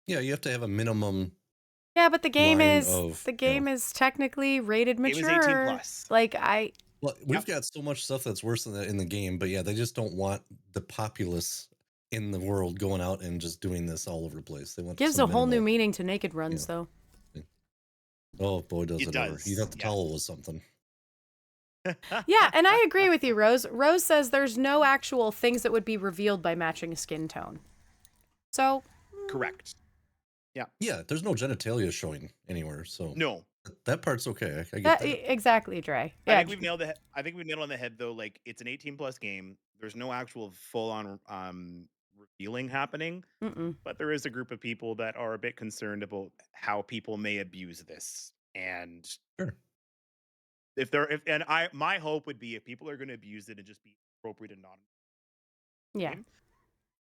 Yeah, you have to have a minimum. Yeah, but the game line is of, is technically rated It was mature. 18 plus. Like Well, we've got so much stuff that's worse than that in the game, but yeah, they just don't want the populace in the world going out and just doing this all over the place. They want gives some a whole new minimal- meaning to naked runs though. Oh boy, does It it ever. does, You thought the yes. towel was something. Yeah, and I agree with you, Rose. Rose says there's no actual things that would be revealed by matching a skin tone. So Correct. Yeah, there's no genitalia showing anywhere, so No. that part's okay. I get that. exactly, Dre. I Yeah, think we've nailed it. I think we nailed it on the head though. Like it's an 18 plus game. There's no actual full on revealing happening, but there is a group of people that are a bit concerned about how people may abuse this. And Sure. my hope would be if people are going to abuse it and just be appropriate and not yeah.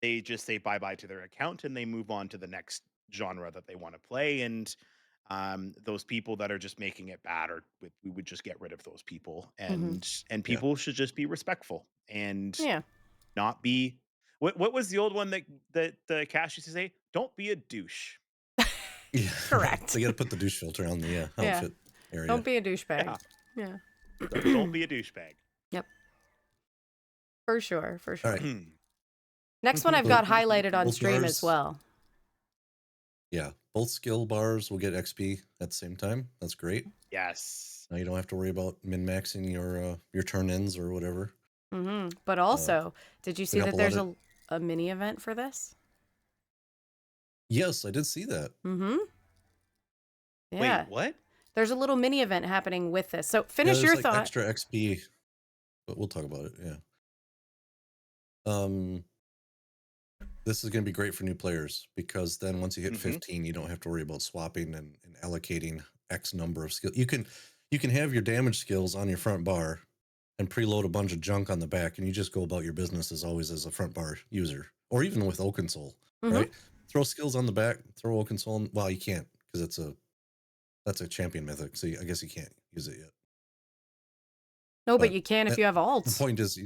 they just say bye bye to their account and they move on to the next genre that they want to play. And those people that are just making it bad, we would just get rid of those people. And people should just be respectful and not be. What was the old one that Cash used to say? Don't be a douche. Yeah, Correct. So you got to put the douche filter on the outfit area. Don't be a douchebag. Yeah. Don't be a douchebag. Yep. For sure. All right. Next one I've got highlighted on Both stream bars. as well. Yeah, both skill bars will get XP at the same time. That's great. Yes. Now you don't have to worry about min-maxing your turn-ins or whatever. But also, did you see that there's a a mini event for this? Yes, I did see that. Yeah. Wait, what? There's a little mini event happening with this. So Yeah, finish there's your like thought. extra XP, but we'll talk about it. Yeah. This is going to be great for new players because then once you hit 15, you don't have to worry about swapping and allocating X number of skills. you can have your damage skills on your front bar and preload a bunch of junk on the back, and you just go about your business as always as a front bar user, or even with Oaken Soul, Mm-hmm. right? Throw skills on the back, throw Oaken Soul. Well, you can't because that's a champion mythic, so I guess you can't use it yet. No, but But you can if you have the alts. point is,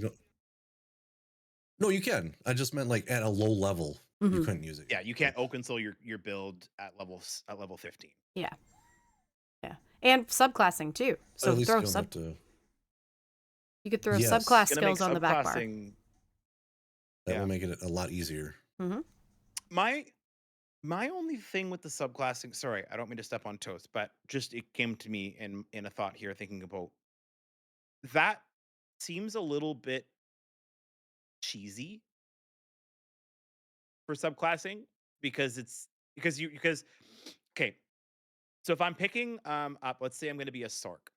no, you can. I just meant like at a low level, you Mm-hmm. couldn't use it Yeah, yet. you can't open soul your build at level 15. Yeah. Yeah. And subclassing too. But at So least you don't have to. you could throw Yes, subclass Gonna make skills on the back bar. subclassing. that Yeah. will make it a lot easier. Mm-hmm. My only thing with the subclassing, sorry, I don't mean to step on toes, but just it came to me in a thought here thinking about that seems a little bit cheesy for subclassing because okay, so if I'm picking up, let's say I'm going to be a Sork,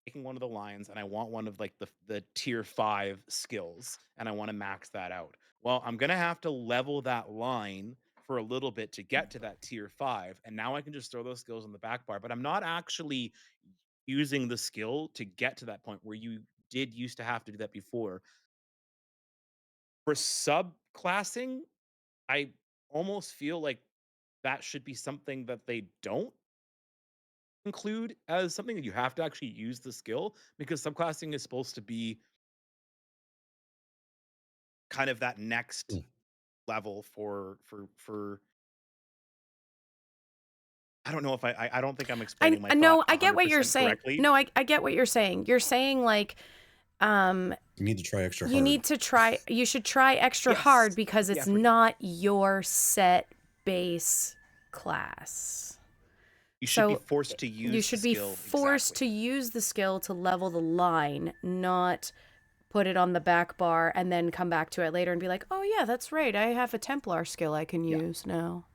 picking one of the lines, and I want one of like the tier 5 skills, and I want to max that out. Well, I'm going to have to level that line for a little bit to get to that tier 5, and now I can just throw those skills on the back bar, but I'm not actually using the skill to get to that point where you did used to have to do that before. For subclassing, I almost feel like that should be something that they don't include as something that you have to actually use the skill, because subclassing is supposed to be kind of that next Mm. level for I don't know if I don't think I'm explaining my I thought know, I get what you're 100% saying. correctly. No, I get what you're saying. You're saying like You need to try extra you hard. need to try you should try extra Yes, hard because the it's effort. not your set base class. You should be So forced to use you the should be skill forced to exactly. use the skill to level the line, not put it on the back bar and then come back to it later and be like, "Oh yeah, that's right. I have a Templar skill I can Yeah. use now."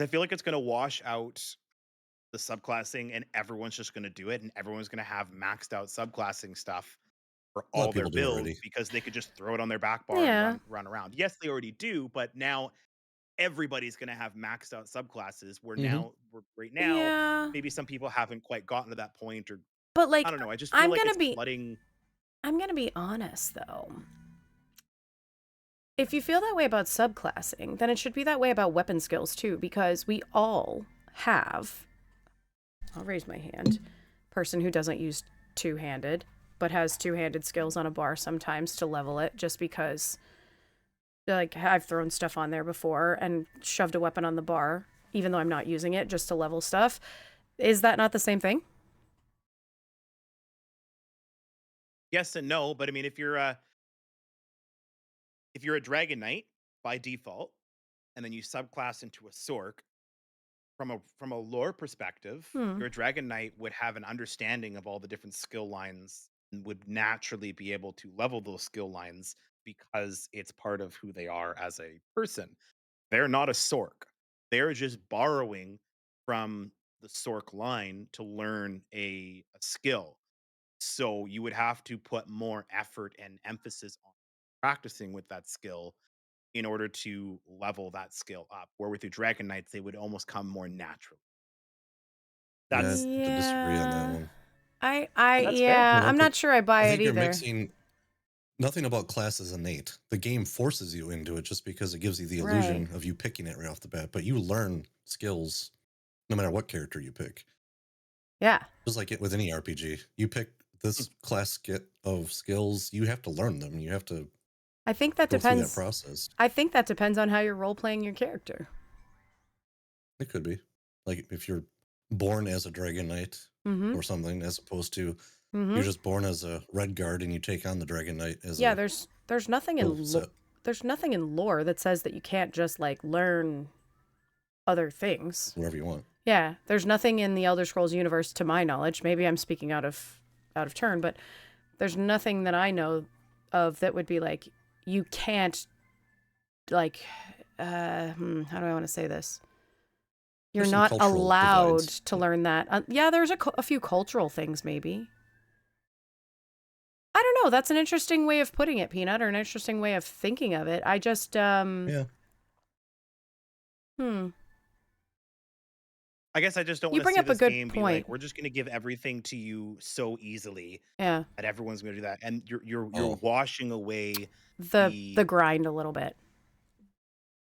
I feel like it's going to wash out the subclassing and everyone's just going to do it and everyone's going to have maxed out subclassing stuff for A lot all of their people do builds already. because they could just throw it on their back bar and Yeah. run around. Yes, they already do, but now everybody's going to have maxed out subclasses where Mm-hmm. right now Yeah. maybe some people haven't quite gotten to that point, or But I like don't know, I just feel I'm like going it's to be flooding. I'm going to be honest though. If you feel that way about subclassing, then it should be that way about weapon skills too, because we all have, I'll raise my hand, person who doesn't use two-handed, but has two-handed skills on a bar sometimes to level it, just because, like, I've thrown stuff on there before and shoved a weapon on the bar, even though I'm not using it, just to level stuff. Is that not the same thing? Yes and no, but I mean if you're a dragon knight by default and then you subclass into a sork, from a lore perspective, Hmm. your dragon knight would have an understanding of all the different skill lines and would naturally be able to level those skill lines because it's part of who they are as a person. They're not a sork. They're just borrowing from the sork line to learn a skill. So you would have to put more effort and emphasis on practicing with that skill in order to level that skill up. Where with your dragon knights, they would almost come more naturally. Yeah, That's I disagree on that Yeah. one. that's fair. Yeah, I'm not Because sure I buy I it think you're either. mixing. Nothing about class is innate. The game forces you into it just because it gives you the Right. illusion of you picking it right off the bat. But you learn skills no matter what character you pick. Yeah. Just like it with any RPG. You pick this class kit of skills, you have to learn them. You have to I think that go through that depends. process. I think that depends on how you're role playing your character. It could be. Like if you're born as a Dragon Knight Mm-hmm. or something, as opposed to Mm-hmm. you're just born as a Red Guard and you take on the Dragon Knight as Yeah, a there's nothing skill in set. there's nothing in lore that says that you can't just like learn other things. Whatever you want. Yeah, there's nothing in the Elder Scrolls universe to my knowledge. Maybe I'm speaking out of turn, but there's nothing that I know of that would be like you can't like how do I want to say this? You're There's some not cultural allowed divides. to learn that. Yeah, there's a few cultural things maybe. I don't know. That's an interesting way of putting it, Peanut, or an interesting way of thinking of it. I just Yeah. hmm. I guess I just don't You want to bring see up a this good game be like, point. we're just going to give everything to you so easily Yeah. that everyone's going to do that, and you're Oh, washing away The the grind a little bit.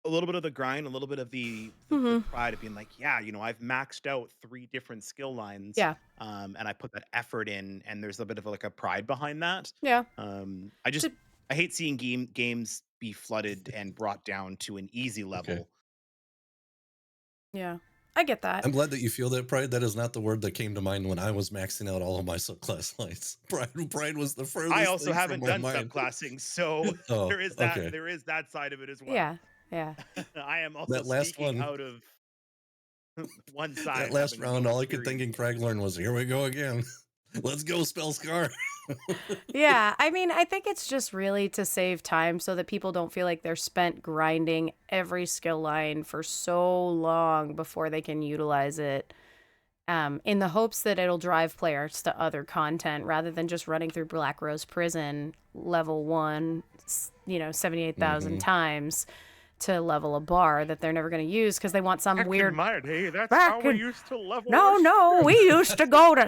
a little bit of the grind, a little bit of the Mhm. pride of being like, yeah, I've maxed out 3 different skill lines, Yeah. and I put that effort in, and there's a bit of like a pride behind that. Yeah. I just To I hate seeing games be flooded and brought down to an easy okay. level. yeah. I get that. I'm glad that you feel that pride. That is not the word that came to mind when I was maxing out all of my subclass lines. Pride was the I furthest also thing from haven't my done mind. subclassing, so Oh, okay. there is that side of it as well. Yeah. Yeah. I am also That last speaking one, out of one that side, last having round, no all I could think experience in with it. Craglearn was, "Here we go again. Let's go, Spellscar." Yeah, I mean, I think it's just really to save time so that people don't feel like they're spent grinding every skill line for so long before they can utilize it. In the hopes that it'll drive players to other content rather than just running through Black Rose Prison level 1, 78,000 Hmm. times to level a bar that they're never going to use because they want some Back in weird my day, that's how back we in used to level our no, no, we shields. used to go to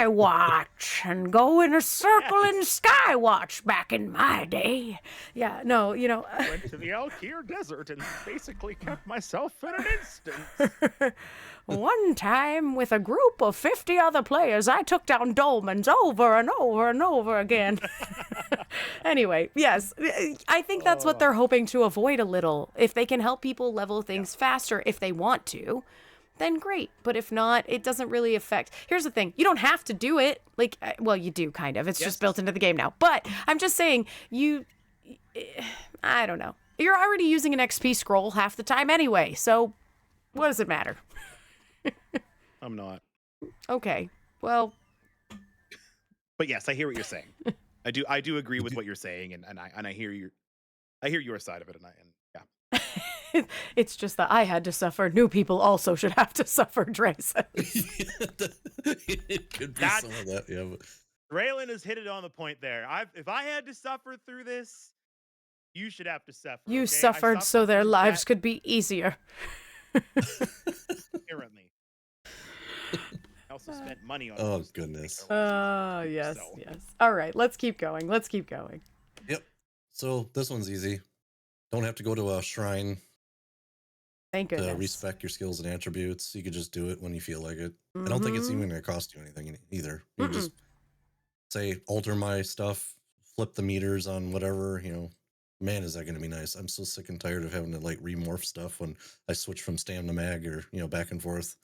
Skywatch and go in a circle in Yes, Skywatch back in my day. Yeah, no, went to the Alkir Desert and basically kept myself in an instant. one time with a group of 50 other players, I took down dolmens over and over and over again. Anyway, yes, I think that's what Oh, they're hoping to avoid a little. If they can help people level yeah. things faster if they want to, then great. But if not, it doesn't really affect. Here's the thing, you don't have to do it. Like, well, you do kind of. It's just built Yes. into the game now. But I'm just saying, I don't know. You're already using an XP scroll half the time anyway. So what does it matter? I'm not. Okay. Well, But yes, I hear what you're saying. I do agree with what you're saying, and I hear your side of it, and yeah. it's just that I had to suffer. New people also should have to suffer, Dre says. It could be That some of that, yeah. But Raylan has hit it on the point there. If I had to suffer through this, you should have to suffer, You okay? I suffered so suffered their through lives that could be easier. apparently. I also spent money on oh those things to make goodness. their lives easier, Yes, so yes. All right, let's keep going. Let's keep going. Yep. So this one's easy. Don't have to go to a shrine Thank to goodness. respec your skills and attributes. You could just do it when you feel like it. I don't think it's Mm-hmm. even going to cost you anything either. You Mm-mm. just say, alter my stuff, flip the meters on whatever, Man, is that going to be nice. I'm so sick and tired of having to like remorph stuff when I switch from stam to mag or, back and forth.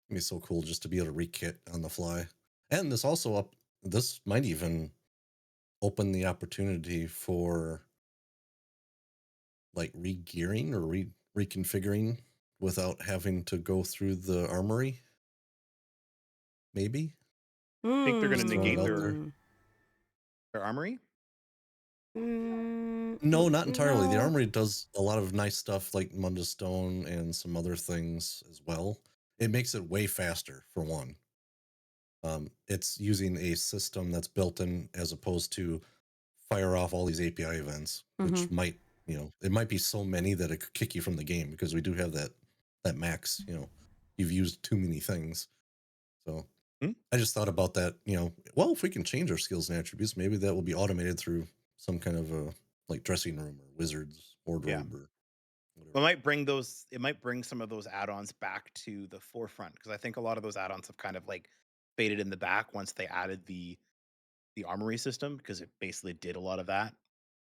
It'd be so cool just to be able to rekit on the fly. And this might even open the opportunity for like re-gearing or reconfiguring without having to go through the armory. Maybe I think they're going just to throwing it negate out there. their armory. No, not entirely. The No. armory does a lot of nice stuff like Munda Stone and some other things as well. It makes it way faster for one. It's using a system that's built in as opposed to fire off all these API events, which Mm-hmm. might, it might be so many that it could kick you from the game because we do have that max, you've used too many things. So Hmm? I just thought about that, well, if we can change our skills and attributes, maybe that will be automated through some kind of a like dressing room or wizard's Yeah. wardrobe or It whatever. might bring some of those add-ons back to the forefront, because I think a lot of those add-ons have kind of like faded in the back once they added the armory system, because it basically did a lot of that.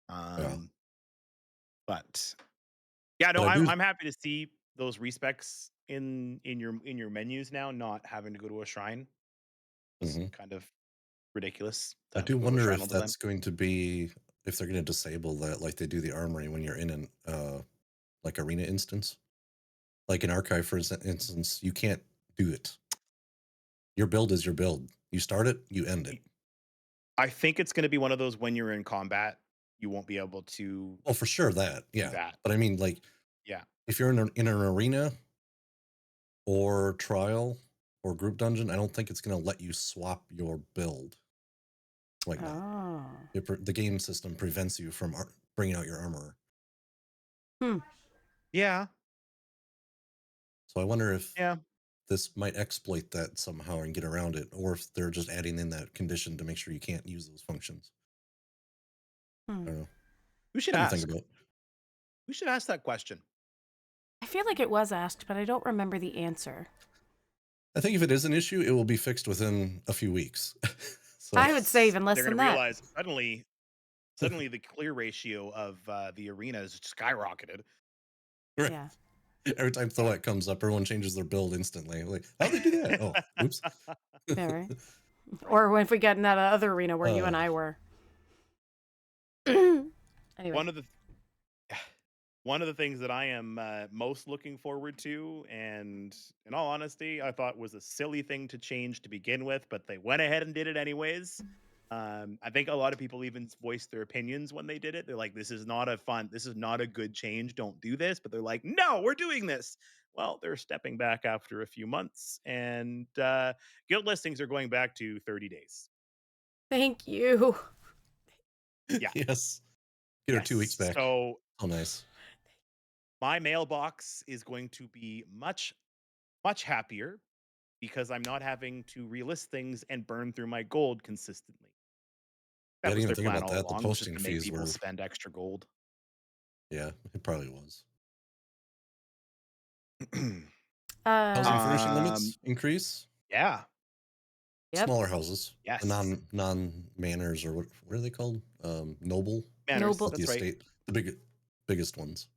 Yeah. Um, but yeah, But no, I do, I'm happy to see those respecs in your menus now, not having to go to a shrine. It was mhm. kind of ridiculous to I have to do go to a wonder shrine if all the time. that's going to be, if they're going to disable that like they do the armory when you're in an, like arena instance. Like in Archive, for instance, you can't do it. Your build is your build. You start it, you end it. I think it's going to be one of those, when you're in combat, you won't be able to Oh, for sure that, do yeah. that. But I mean, like, Yeah. if you're in an arena or trial or group dungeon, I don't think it's going to let you swap your build like that. Oh. The game system prevents you from bringing out your armor. Hmm. Yeah. So I wonder if Yeah. this might exploit that somehow and get around it, or if they're just adding in that condition to make sure you can't use those functions. I don't know. We should Something to think ask. about. We should ask that question. I feel like it was asked, but I don't remember the answer. I think if it is an issue, it will be fixed within a few weeks. So I would say even less They're than going to that. realize suddenly the clear ratio of the arena has skyrocketed. right. Yeah. Every time Thoat comes up, everyone changes their build instantly. Like, how'd they do that? Oh, oops. Yeah, right. Or if we get in that other arena where you and I were. Anyway. One of the things that I am most looking forward to, and in all honesty, I thought was a silly thing to change to begin with, but they went ahead and did it anyways. I think a lot of people even voiced their opinions when they did it. They're like, this is not a good change. Don't do this. But they're like, no, we're doing this. Well, they're stepping back after a few months, and guild listings are going back to 30 days. Thank you. Yeah. Yes. Get her 2 weeks back. So Oh, nice. my mailbox is going to be much, much happier because I'm not having to relist things and burn through my gold consistently. I That didn't was even their think plan about all that. The along, was just posting to make fees people were, spend extra gold. yeah, it probably was. Housing Uh, furnishing limits increase. Yeah. Yep. Smaller houses, Yes. the non manors, or what are they called? Noble. Manners. Noble- The That's right. estate, the biggest ones.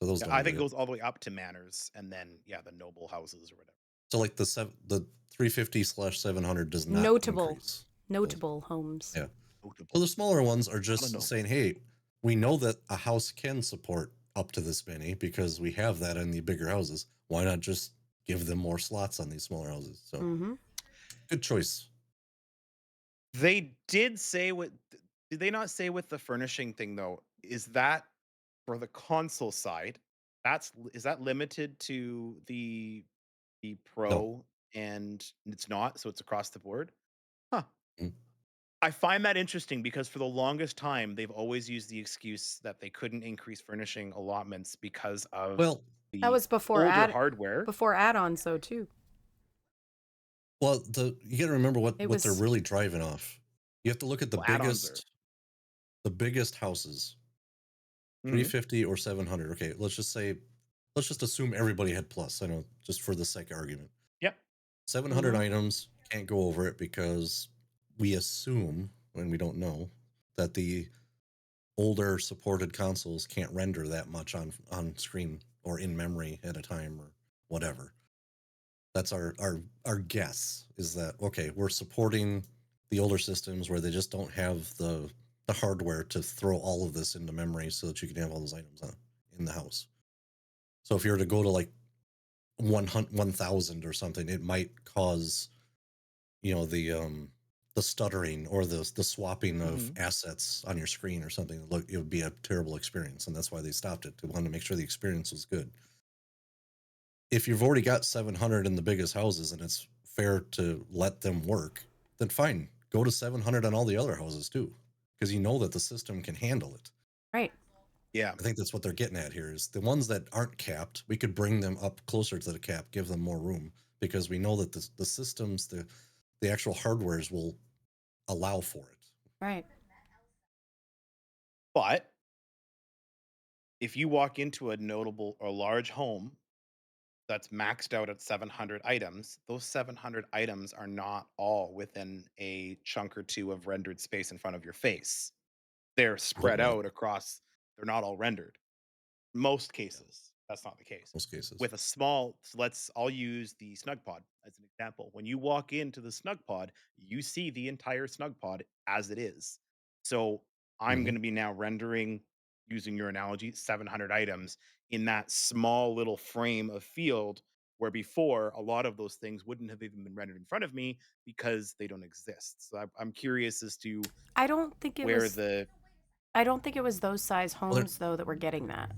So those Yeah, don't. I even think it get- goes all the way up to manners, and then the noble houses or whatever. So like the 350/700 does not Notable. increase. Notable homes. Yeah. Notable. So the smaller ones are Not a just noble. saying, hey, we know that a house can support up to this many because we have that in the bigger houses. Why not just give them more slots on these smaller houses? So Mm-hmm. good choice. They did say did they not say with the furnishing thing though? Is that for the console side? Is that limited to the pro No. and it's not, so it's across the board? Huh. Mm. I find that interesting because for the longest time they've always used the excuse that they couldn't increase furnishing allotments because of Well, the That was before older hardware. before add-ons, though, too. well, you got to remember what It they're was- really driving off. You have to look at the Well, add-ons biggest houses, Mhm. 350 or 700. Okay, let's just assume everybody had plus. I know, just for the sake of argument. Yep. 700 Mhm. items, can't go over it because we assume, when we don't know, that the older supported consoles can't render that much on screen or in memory at a time or whatever. That's our guess, is that, okay, we're supporting the older systems where they just don't have the hardware to throw all of this into memory so that you can have all those items in the house. So if you were to go to like 1,000 or something, it might cause, the stuttering or the swapping of Mhm. assets on your screen or something. Look, it would be a terrible experience, and that's why they stopped it. They wanted to make sure the experience was good. If you've already got 700 in the biggest houses and it's fair to let them work, then fine, go to 700 on all the other houses too, because you know that the system can handle it. Right. Yeah. I think that's what they're getting at here, is the ones that aren't capped, we could bring them up closer to the cap, give them more room, because we know that the systems, the actual hardwares will allow for it. Right. But if you walk into a large home that's maxed out at 700 items, those 700 items are not all within a chunk or two of rendered space in front of your face. They're spread not. out across, they're not all rendered. Most cases, that's not the case. Most cases. With I'll use the snug pod as an example. When you walk into the snug pod, you see the entire snug pod as it is. So I'm Mhm. going to be now rendering, using your analogy, 700 items in that small little frame of field, where before a lot of those things wouldn't have even been rendered in front of me because they don't exist. So I'm curious as to I don't think it where was. the I don't think it was those size they're- homes though that were getting that.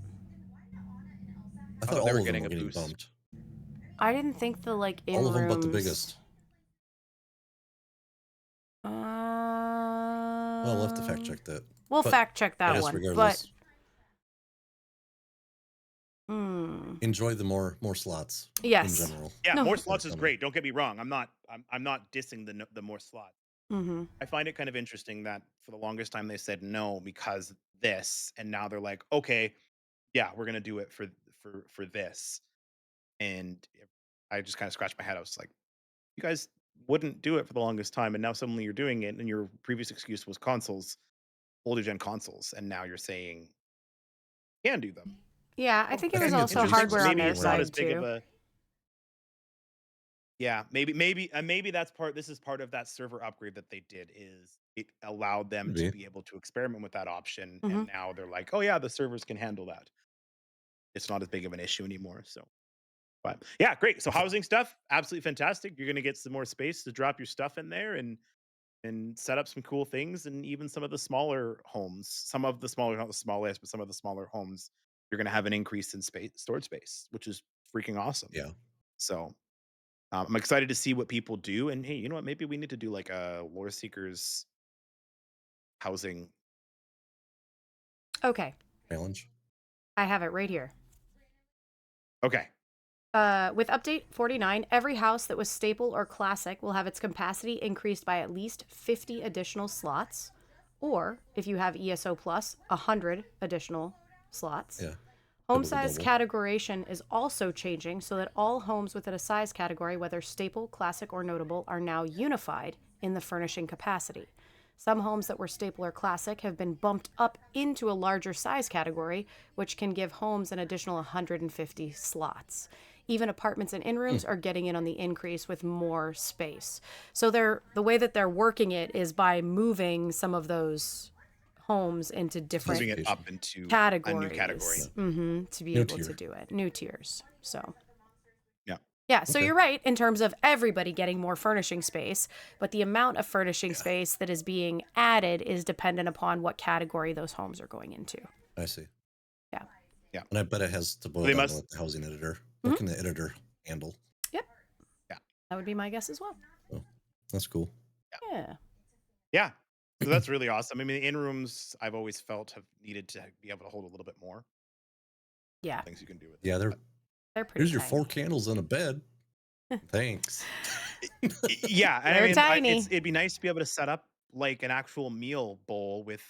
I thought thought they all were of them getting were a getting boost. bumped. I didn't think the in All of them but the rooms- biggest. Well, we'll have to fact check that. We'll But fact check that I guess one. regardless, enjoy the more slots in Yes. general. Yeah, No. more slots is great. Don't get me wrong. I'm not dissing the more slots. Mm-hmm. I find it kind of interesting that for the longest time they said no because this, and now they're like, okay, yeah, we're gonna do it for this. And I just kind of scratched my head. I was like, you guys wouldn't do it for the longest time, and now suddenly you're doing it, and your previous excuse was consoles, older gen consoles, and now you're saying you can do them. Yeah, I Oh, think it I was think it's also just interesting. hardware on Maybe their it's not right. as side big of too. a maybe that's part. This is part of that server upgrade that they did. Is it allowed them Could to be. be able to experiment with that option, Mm-hmm. and now they're like, oh yeah, the servers can handle that. It's not as big of an issue anymore. So, but yeah, great. So I thi- housing stuff, absolutely fantastic. You're gonna get some more space to drop your stuff in there and set up some cool things, and even some of the smaller homes, some of the smaller, not the smallest, but some of the smaller homes, you're gonna have an increase in space, storage space, which is freaking awesome. Yeah. So I'm excited to see what people do. And hey, you know what? Maybe we need to do like a Lore Seekers housing. Okay, Challenge. I have it right here. Okay. With update 49, every house that was staple or classic will have its capacity increased by at least 50 additional slots, or if you have ESO Plus, 100 additional slots. Yeah. Home Double the size double. categorization is also changing so that all homes within a size category, whether staple, classic, or notable, are now unified in the furnishing capacity. Some homes that were staple or classic have been bumped up into a larger size category, which can give homes an additional 150 slots. Even apartments and in-rooms are getting in on the increase with more space. So the way that they're working it is by moving some of those homes into different Moving it Classification. up into a new category. categories to be New able tier. to do it. New tiers. So Yeah. yeah, so Okay. you're right in terms of everybody getting more furnishing space, but the amount of furnishing space that is being added is dependent upon what category those homes are going into. I see. Yeah. Yeah. And I bet it has to boil They down must. to what the housing editor. What can the editor handle? Yep. Yeah. That would be my guess as well. Oh, that's cool. Yeah. Yeah. So that's really awesome. I mean, the in rooms I've always felt have needed to be able to hold a little bit more Yeah. things you can do with Yeah, it. They're pretty here's your tiny. 4 candles on a bed. Thanks. Yeah, and They're I mean, tiny. it'd be nice to be able to set up like an actual meal bowl with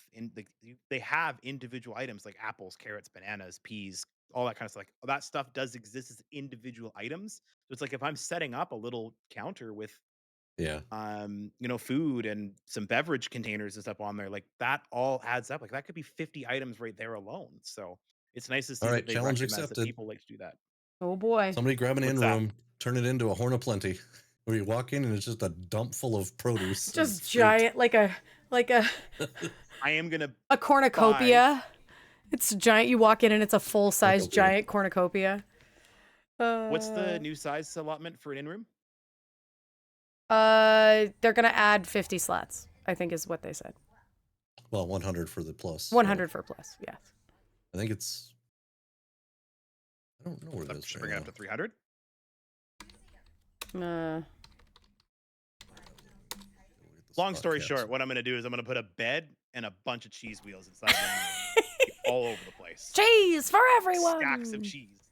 they have individual items like apples, carrots, bananas, peas, all that kind of stuff. Like that stuff does exist as individual items. So it's like if I'm setting up a little counter with Yeah. food and some beverage containers and stuff on there, like that all adds up. Like that could be 50 items right there alone. So it's nice to see All that right. they've Challenge recognized that accepted. people like to do that. Oh boy. Somebody grab an in What's that? room, turn it into a horn of plenty. Where you walk in and it's just a dump full of produce. and Just fruit. giant like a I am gonna a cornucopia. It's giant. You walk in and it's a full-size Cornucopia. giant cornucopia. what's the new size allotment for an in-room? They're gonna add 50 slots, I think is what they said. Well, 100 for the plus. so 100 for plus, yes. I think it's. I don't know where That it is. should right bring it up now. to 300. Uh, This Long story podcast. short, what I'm gonna do is I'm gonna put a bed and a bunch of cheese wheels inside the in-room. All over the place. cheese for everyone. Stacks of cheese.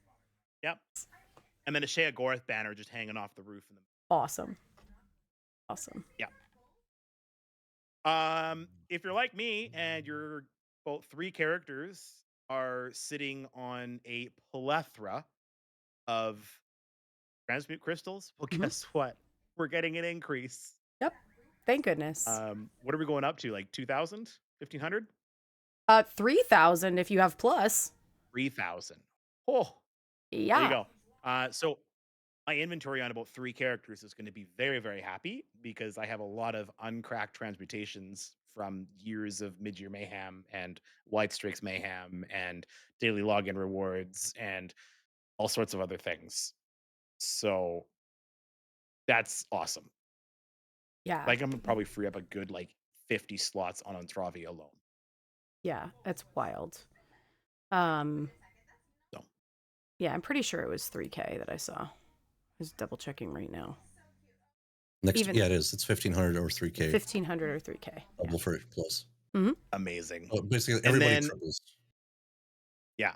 Yep. And then a Shea Gorath banner just hanging off the roof. Awesome. Awesome. If you're like me and you're both 3 characters are sitting on a plethora of transmute crystals, well, Mhm. guess what? We're getting an increase. Yep. Thank goodness. What are we going up to? Like 2,000? 1,500? 3,000 if you have plus. 3,000. Oh, Yeah. there you go. So my inventory on about 3 characters is going to be very, very happy because I have a lot of uncracked transmutations from Years of Mid-Year Mayhem and White Strix Mayhem and daily login rewards and all sorts of other things. So that's awesome. Yeah. Like I'm gonna probably free up a good like 50 slots on Entravi alone. Yeah, it's wild. So. Yeah, I'm pretty sure it was 3K that I saw. I was double checking right now. Next, Even- yeah, it is. It's 1,500 or 3K. 1,500 or 3K. Double for plus. Amazing. Oh, basically, everybody then- triples. Yeah.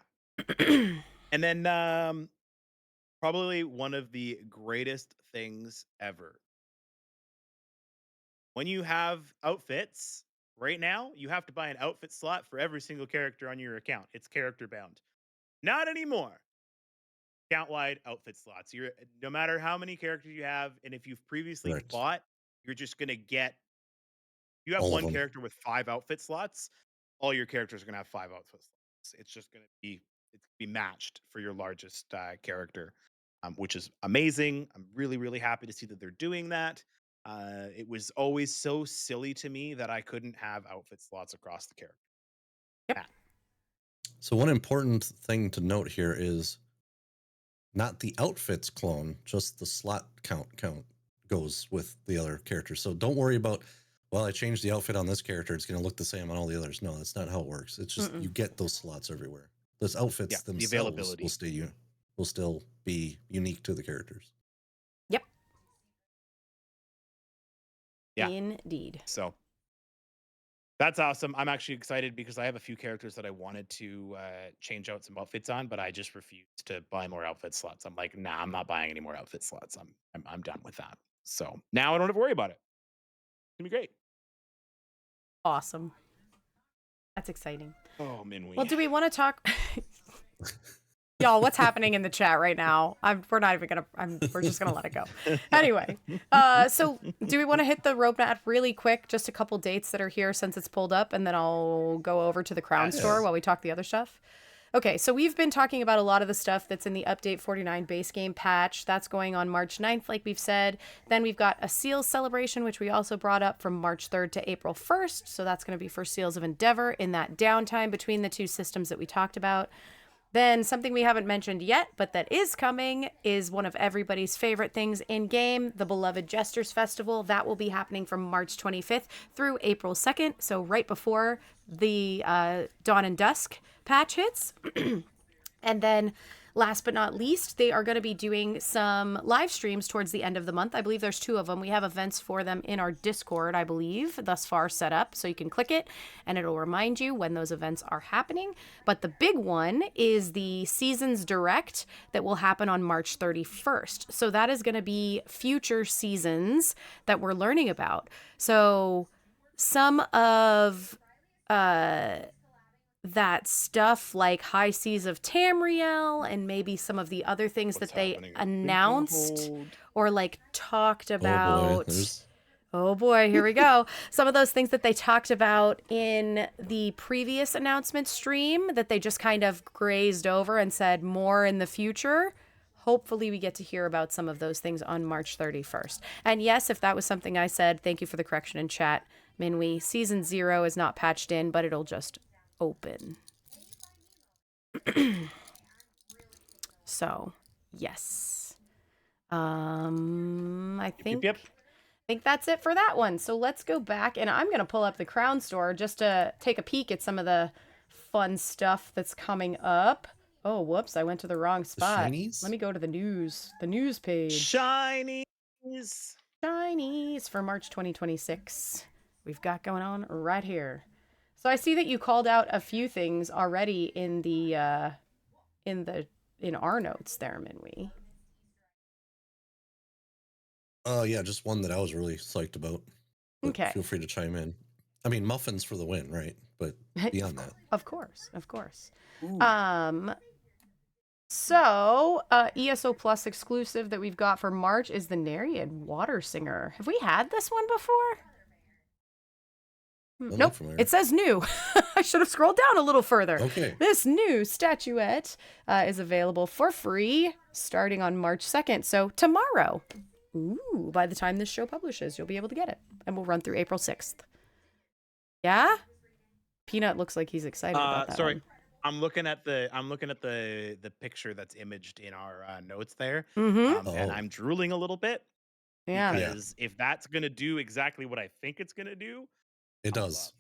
And then probably one of the greatest things ever. When you have outfits, right now, you have to buy an outfit slot for every single character on your account. It's character bound. Not anymore. Account-wide outfit slots. You're no matter how many characters you have, and if you've previously Right. bought, you're just gonna get. You have All of one them. character with 5 outfit slots. All your characters are gonna have 5 outfit slots. It's just gonna be matched for your largest character, which is amazing. I'm really really happy to see that they're doing that. It was always so silly to me that I couldn't have outfit slots across the character. Yep. Yeah. So one important thing to note here is not the outfits clone, just the slot count goes with the other characters. So don't worry about, well, I changed the outfit on this character, it's going to look the same on all the others. No, that's not how it works. It's just you get those slots everywhere. Those outfits Yeah, the themselves availability. will still be unique to the characters. Yep. Yeah. Indeed. So that's awesome. I'm actually excited because I have a few characters that I wanted to change out some outfits on, but I just refused to buy more outfit slots. I'm like, nah, I'm not buying any more outfit slots. I'm done with that. So now I don't have to worry about it. It's gonna be great. Awesome. That's exciting. Oh, Minwee. Well, do we want to talk? Y'all, what's happening in the chat right now? We're not even gonna. We're just gonna let it go. Anyway, so do we want to hit the roadmap really quick? Just a couple dates that are here since it's pulled up, and then I'll go over to the Crown Yes. Store while we talk the other stuff. Okay, so we've been talking about a lot of the stuff that's in the Update 49 base game patch. That's going on March 9th, like we've said. Then we've got a Seals celebration, which we also brought up from March 3rd to April 1st. So that's going to be for Seals of Endeavor in that downtime between the two systems that we talked about. Then something we haven't mentioned yet, but that is coming, is one of everybody's favorite things in game, the Beloved Jesters Festival. That will be happening from March 25th through April 2nd. So right before the Dawn and Dusk patch hits. And then last but not least, they are going to be doing some live streams towards the end of the month. I believe there's 2 of them. We have events for them in our Discord, I believe, thus far set up. So you can click it and it'll remind you when those events are happening. But the big one is the Seasons Direct that will happen on March 31st. So that is going to be future seasons that we're learning about. So some of that stuff like High Seas of Tamriel and maybe some of the other things What's that they happening? announced Hold. or like talked Oh boy, about. there's Oh boy, here we go. Some of those things that they talked about in the previous announcement stream that they just kind of grazed over and said more in the future. Hopefully we get to hear about some of those things on March 31st. And yes, if that was something I said, thank you for the correction in chat, Minwee. Season 0 is not patched in, but it'll just open. So, yes. I think Yep. think that's it for that one. So let's go back and I'm going to pull up the Crown Store just to take a peek at some of the fun stuff that's coming up. Oh, whoops, I went to the wrong spot. shinies? Let me go to the news page. Shinies. Shinies for March 2026. We've got going on right here. So I see that you called out a few things already in the in our notes there, Minwee. Yeah, just one that I was really psyched about. But Okay. feel free to chime in. I mean, muffins for the win, right? But beyond that. Of course, of course. Ooh. So ESO Plus exclusive that we've got for March is the Nereid Water Singer. Have we had this one before? Doesn't look Nope. familiar. It says new. I should have scrolled down a little further. Okay. This new statuette is available for free starting on March 2nd. So tomorrow. Ooh, by the time this show publishes, you'll be able to get it. And we'll run through April 6th. Yeah? Peanut looks like he's excited about that Sorry. one. I'm looking at the picture that's imaged in our notes there, Mm-hmm. and Oh. I'm drooling a little bit Yeah. because if that's gonna do exactly what I think it's gonna do, It I'm does.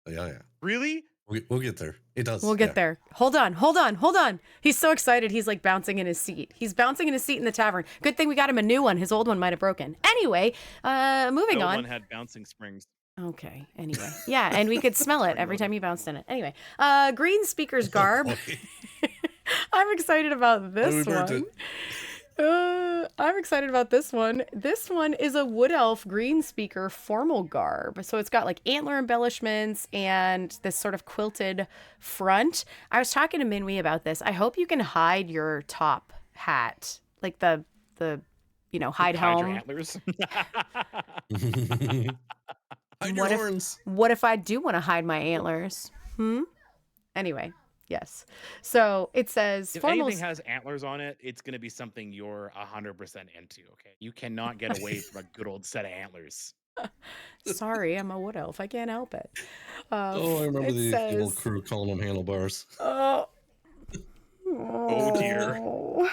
Yeah. really? We'll get there. It does. We'll get yeah. there. Hold on. He's so excited. He's like bouncing in his seat. He's bouncing in his seat in the tavern. Good thing we got him a new one. His old one might have broken. Anyway, moving No on. one had bouncing springs. Okay. Anyway. Yeah, and we could smell it every time he bounced in it. Anyway, green speaker's garb. Okay. I I'm excited about Oh, this we burnt one. it. I'm excited about this one. This one is a wood elf green speaker formal garb. So it's got like antler embellishments and this sort of quilted front. I was talking to Minwee about this. I hope you can hide your top hat, like the hide Hide your helm. antlers. Hide your What if horns. what if I do want to hide my antlers? Anyway, yes. So it says If formal. anything has antlers on it, it's going to be something you're 100% into. Okay, you cannot get away from a good old set of antlers. Sorry, I'm a wood elf. I can't help it. Oh, I remember It the evil says, crew calling them handlebars. oh, Oh dear. oh.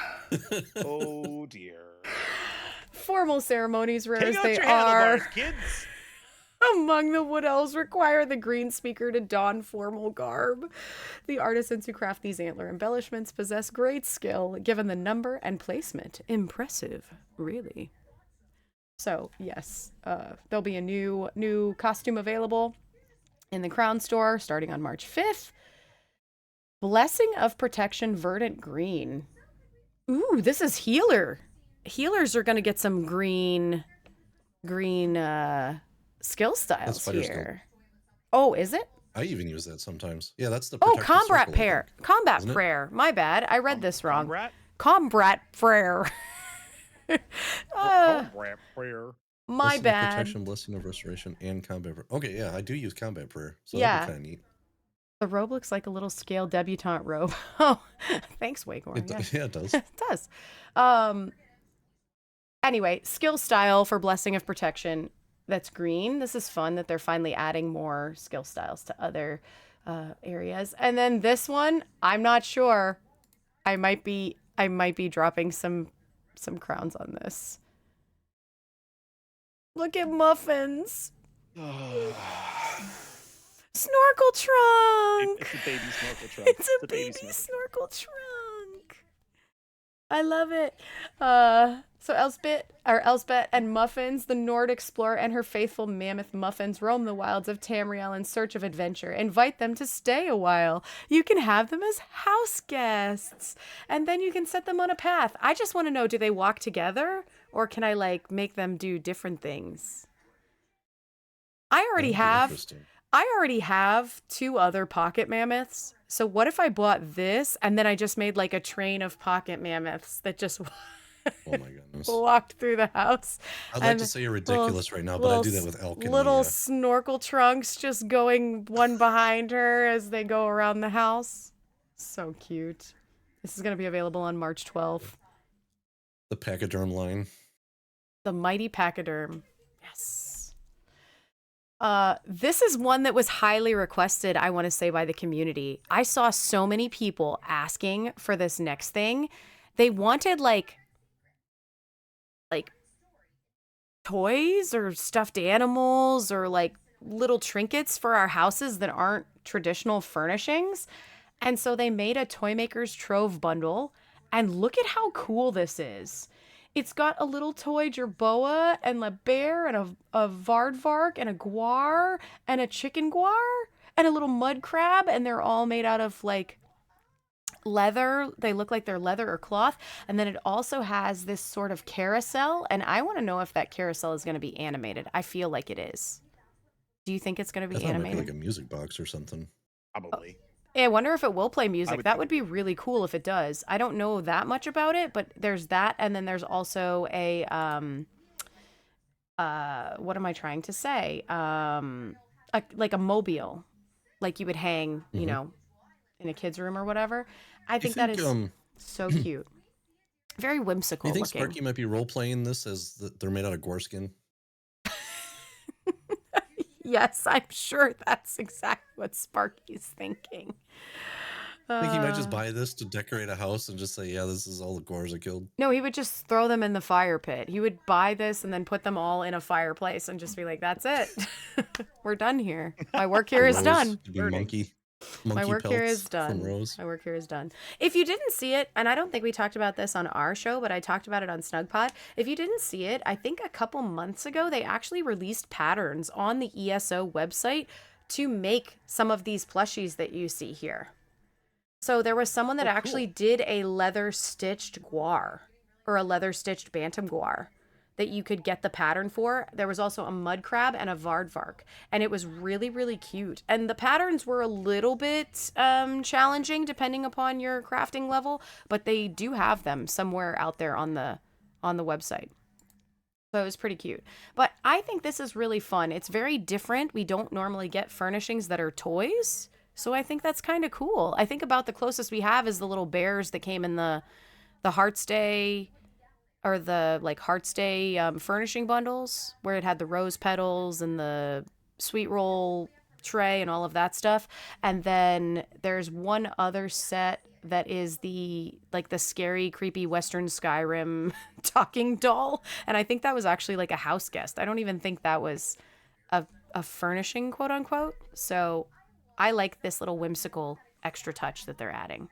Oh dear. Formal ceremonies, rare Take as out they your are, handlebars, kids. among the wood elves require the green speaker to don formal garb. The artisans who craft these antler embellishments possess great skill, given the number and placement. Impressive, really. So yes, there'll be a new costume available in the Crown store starting on March 5th. Blessing of Protection Verdant Green. Ooh, this is healer. Healers are going to get some green skill styles fighter here. Oh, is it? I even use that sometimes. Yeah, that's the Oh, protective combat circle, I prayer. think. Combat Isn't it? prayer. My bad. I read this wrong. Combat? Combat prayer. Combat prayer. My Blessing of bad. protection, blessing of restoration, and combat prayer. Okay, yeah, I do use combat prayer, so Yeah. that'd be kind of neat. The robe looks like a little scale debutante robe. Oh, thanks, Wakemore. It, Yeah. yeah, it does. It does. Anyway, skill style for Blessing of Protection. That's green. This is fun that they're finally adding more skill styles to other areas. And then this one, I'm not sure. I might be dropping some crowns on this. Look at Muffins. Snorkel trunk. It's a baby snorkel trunk. It's a baby snorkel trunk. I love it. So Elspeth and Muffins, the Nord explorer, and her faithful mammoth Muffins roam the wilds of Tamriel in search of adventure. Invite them to stay a while. You can have them as house guests, and then you can set them on a path. I just want to know, do they walk together, or can I like make them do different things? I already have 2 other pocket mammoths. So what if I bought this and then I just made like a train of pocket mammoths that just Oh my goodness. walked through the house? I'd like And to say you're ridiculous right now, but I do that with alchemy. Little Yeah. snorkel trunks just going one behind her as they go around the house. So cute. This is going to be available on March 12th. The pachyderm line. The mighty pachyderm. Yes. This is one that was highly requested, I want to say, by the community. I saw so many people asking for this next thing. They wanted like toys or stuffed animals or like little trinkets for our houses that aren't traditional furnishings. And so they made a Toy Maker's Trove bundle. And look at how cool this is. It's got a little toy jerboa and a bear and a vardvark and a guar and a chicken guar and a little mud crab. And they're all made out of like leather. They look like they're leather or cloth. And then it also has this sort of carousel. And I want to know if that carousel is going to be animated. I feel like it is. Do you think it's going to be I thought it might animated? be like a music box or something. Probably. Yeah, I wonder if it will play music. That think would be really cool if it does. I don't know that much about it, but there's that, and then there's also a what am I trying to say? Like a mobile, like you would hang, you know, in a kid's room or whatever. I think that is so cute. Very Do whimsical you think looking. Sparky might be role playing this as they're made out of gore skin? Yes, I'm sure that's exactly what Sparky's thinking. I think he might just buy this to decorate a house and just say, yeah, this is all the gores I killed. No, he would just throw them in the fire pit. He would buy this and then put them all in a fireplace and just be like, that's it. We're done here. My work here is Rose, done. it'd be monkey My work here pelts is done. From Rose. My work here is done. If you didn't see it, and I don't think we talked about this on our show, but I talked about it on SnugPod. If you didn't see it, I think a couple months ago, they actually released patterns on the ESO website to make some of these plushies that you see here. So there was someone that Oh, actually cool. did a leather stitched guar or a leather stitched bantam guar that you could get the pattern for. There was also a mud crab and a vardvark, and it was really, really cute. And the patterns were a little bit challenging depending upon your crafting level, but they do have them somewhere out there on the website. So it was pretty cute. But I think this is really fun. It's very different. We don't normally get furnishings that are toys. So I think that's kind of cool. I think about the closest we have is the little bears that came in the Hearts Day or the like Hearts Day furnishing bundles where it had the rose petals and the sweet roll tray and all of that stuff. And then there's one other set that is the like the scary creepy Western Skyrim talking doll, and I think that was actually like a house guest. I don't even think that was a furnishing, quote unquote. So I like this little whimsical extra touch that they're adding.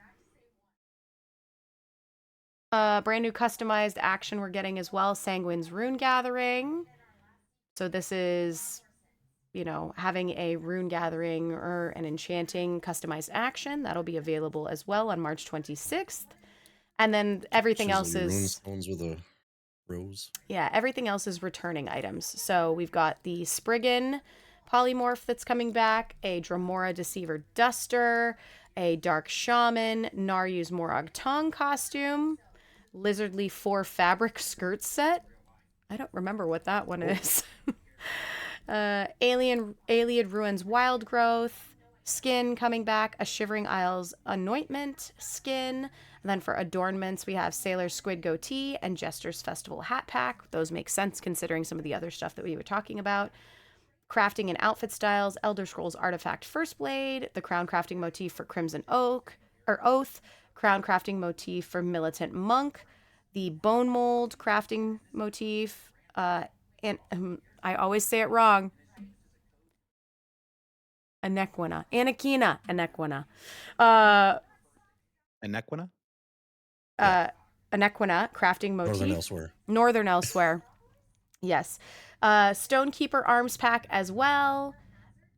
Brand new customized action we're getting as well, Sanguine's Rune Gathering. So this is, you know, having a rune gathering or an enchanting customized action. That'll be available as well on March 26th. And then everything else Chisel your rune is, stones with a rose. yeah, everything else is returning items. So we've got the Spriggan polymorph that's coming back, a Dremora Deceiver Duster, a Dark Shaman, Naryu's Morag Tong costume, Lizardly 4 fabric skirt set. I don't remember what that one is. Alien Ruins Wild Growth, skin coming back, a Shivering Isles Anointment skin. And then for adornments, we have Sailor Squid Goatee and Jester's Festival Hat Pack. Those make sense considering some of the other stuff that we were talking about. Crafting and outfit styles, Elder Scrolls Artifact First Blade, the crown crafting motif for Crimson Oath, crown crafting motif for Militant Monk, the bone mold crafting motif, and I always say it wrong. Anaquina. Enequina? Anaquina crafting Northern motif. Elsewhere. Northern Elsewhere. Yes. Stonekeeper arms pack as well.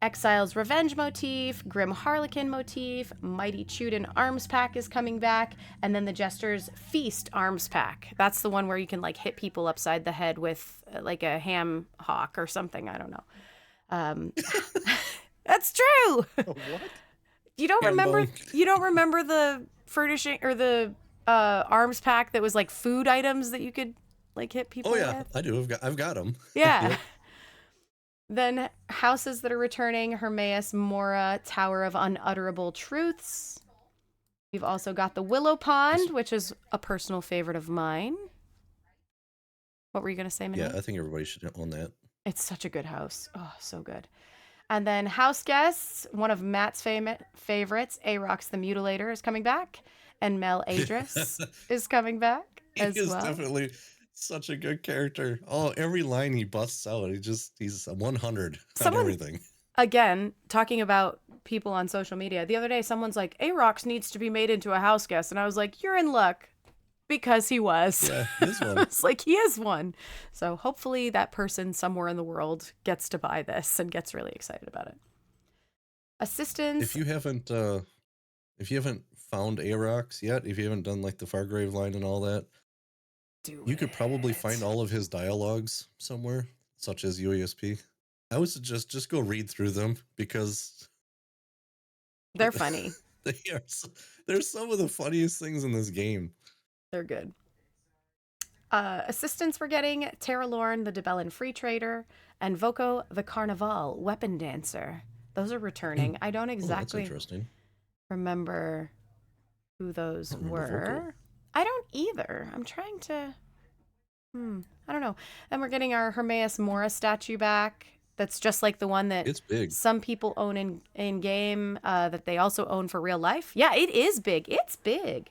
Exile's Revenge motif, Grim Harlequin motif, Mighty Chuden arms pack is coming back, and then the Jester's Feast arms pack. That's the one where you can like hit people upside the head with like a ham hock or something. I don't know. That's true. What? You don't Ham remember? bone. You don't remember the furnishing or the arms pack that was like food items that you could like hit people Oh yeah, with? I do. I've got them. Yeah. Yep. Then houses that are returning, Hermaeus Mora, Tower of Unutterable Truths. We've also got the Willow Pond, which is a personal favorite of mine. What were you going to say, Minnie? Yeah, I think everybody should own that. It's such a good house. Oh, so good. And then house guests, one of Matt's favorites, Arox the Mutilator is coming back. And Mel Adris is coming back as He is well. definitely such a good character. Oh, every line he busts out, he's 100 on everything. Again, talking about people on social media, the other day someone's like, Arox needs to be made into a house guest. And I was like, you're in luck. Because he was. Yeah, this one. It's like, he is one. So hopefully that person somewhere in the world gets to buy this and gets really excited about it. Assistance. If you haven't found Arox yet, if you haven't done like the Fargrave line and all that, you could probably find all of his dialogues somewhere, such as UASP. I would suggest just go read through them because they're funny. They're some of the funniest things in this game. They're good. Assistants we're getting, Tara Lorne, the Debellan Free Trader, and Voko, the Carnival Weapon Dancer. Those are returning. I don't exactly remember who those were. I don't either. I'm trying to... I don't know. And we're getting our Hermaeus Mora statue back. That's just like the one that it's big. Some people own in game that they also own for real life. Yeah, it is big. It's big.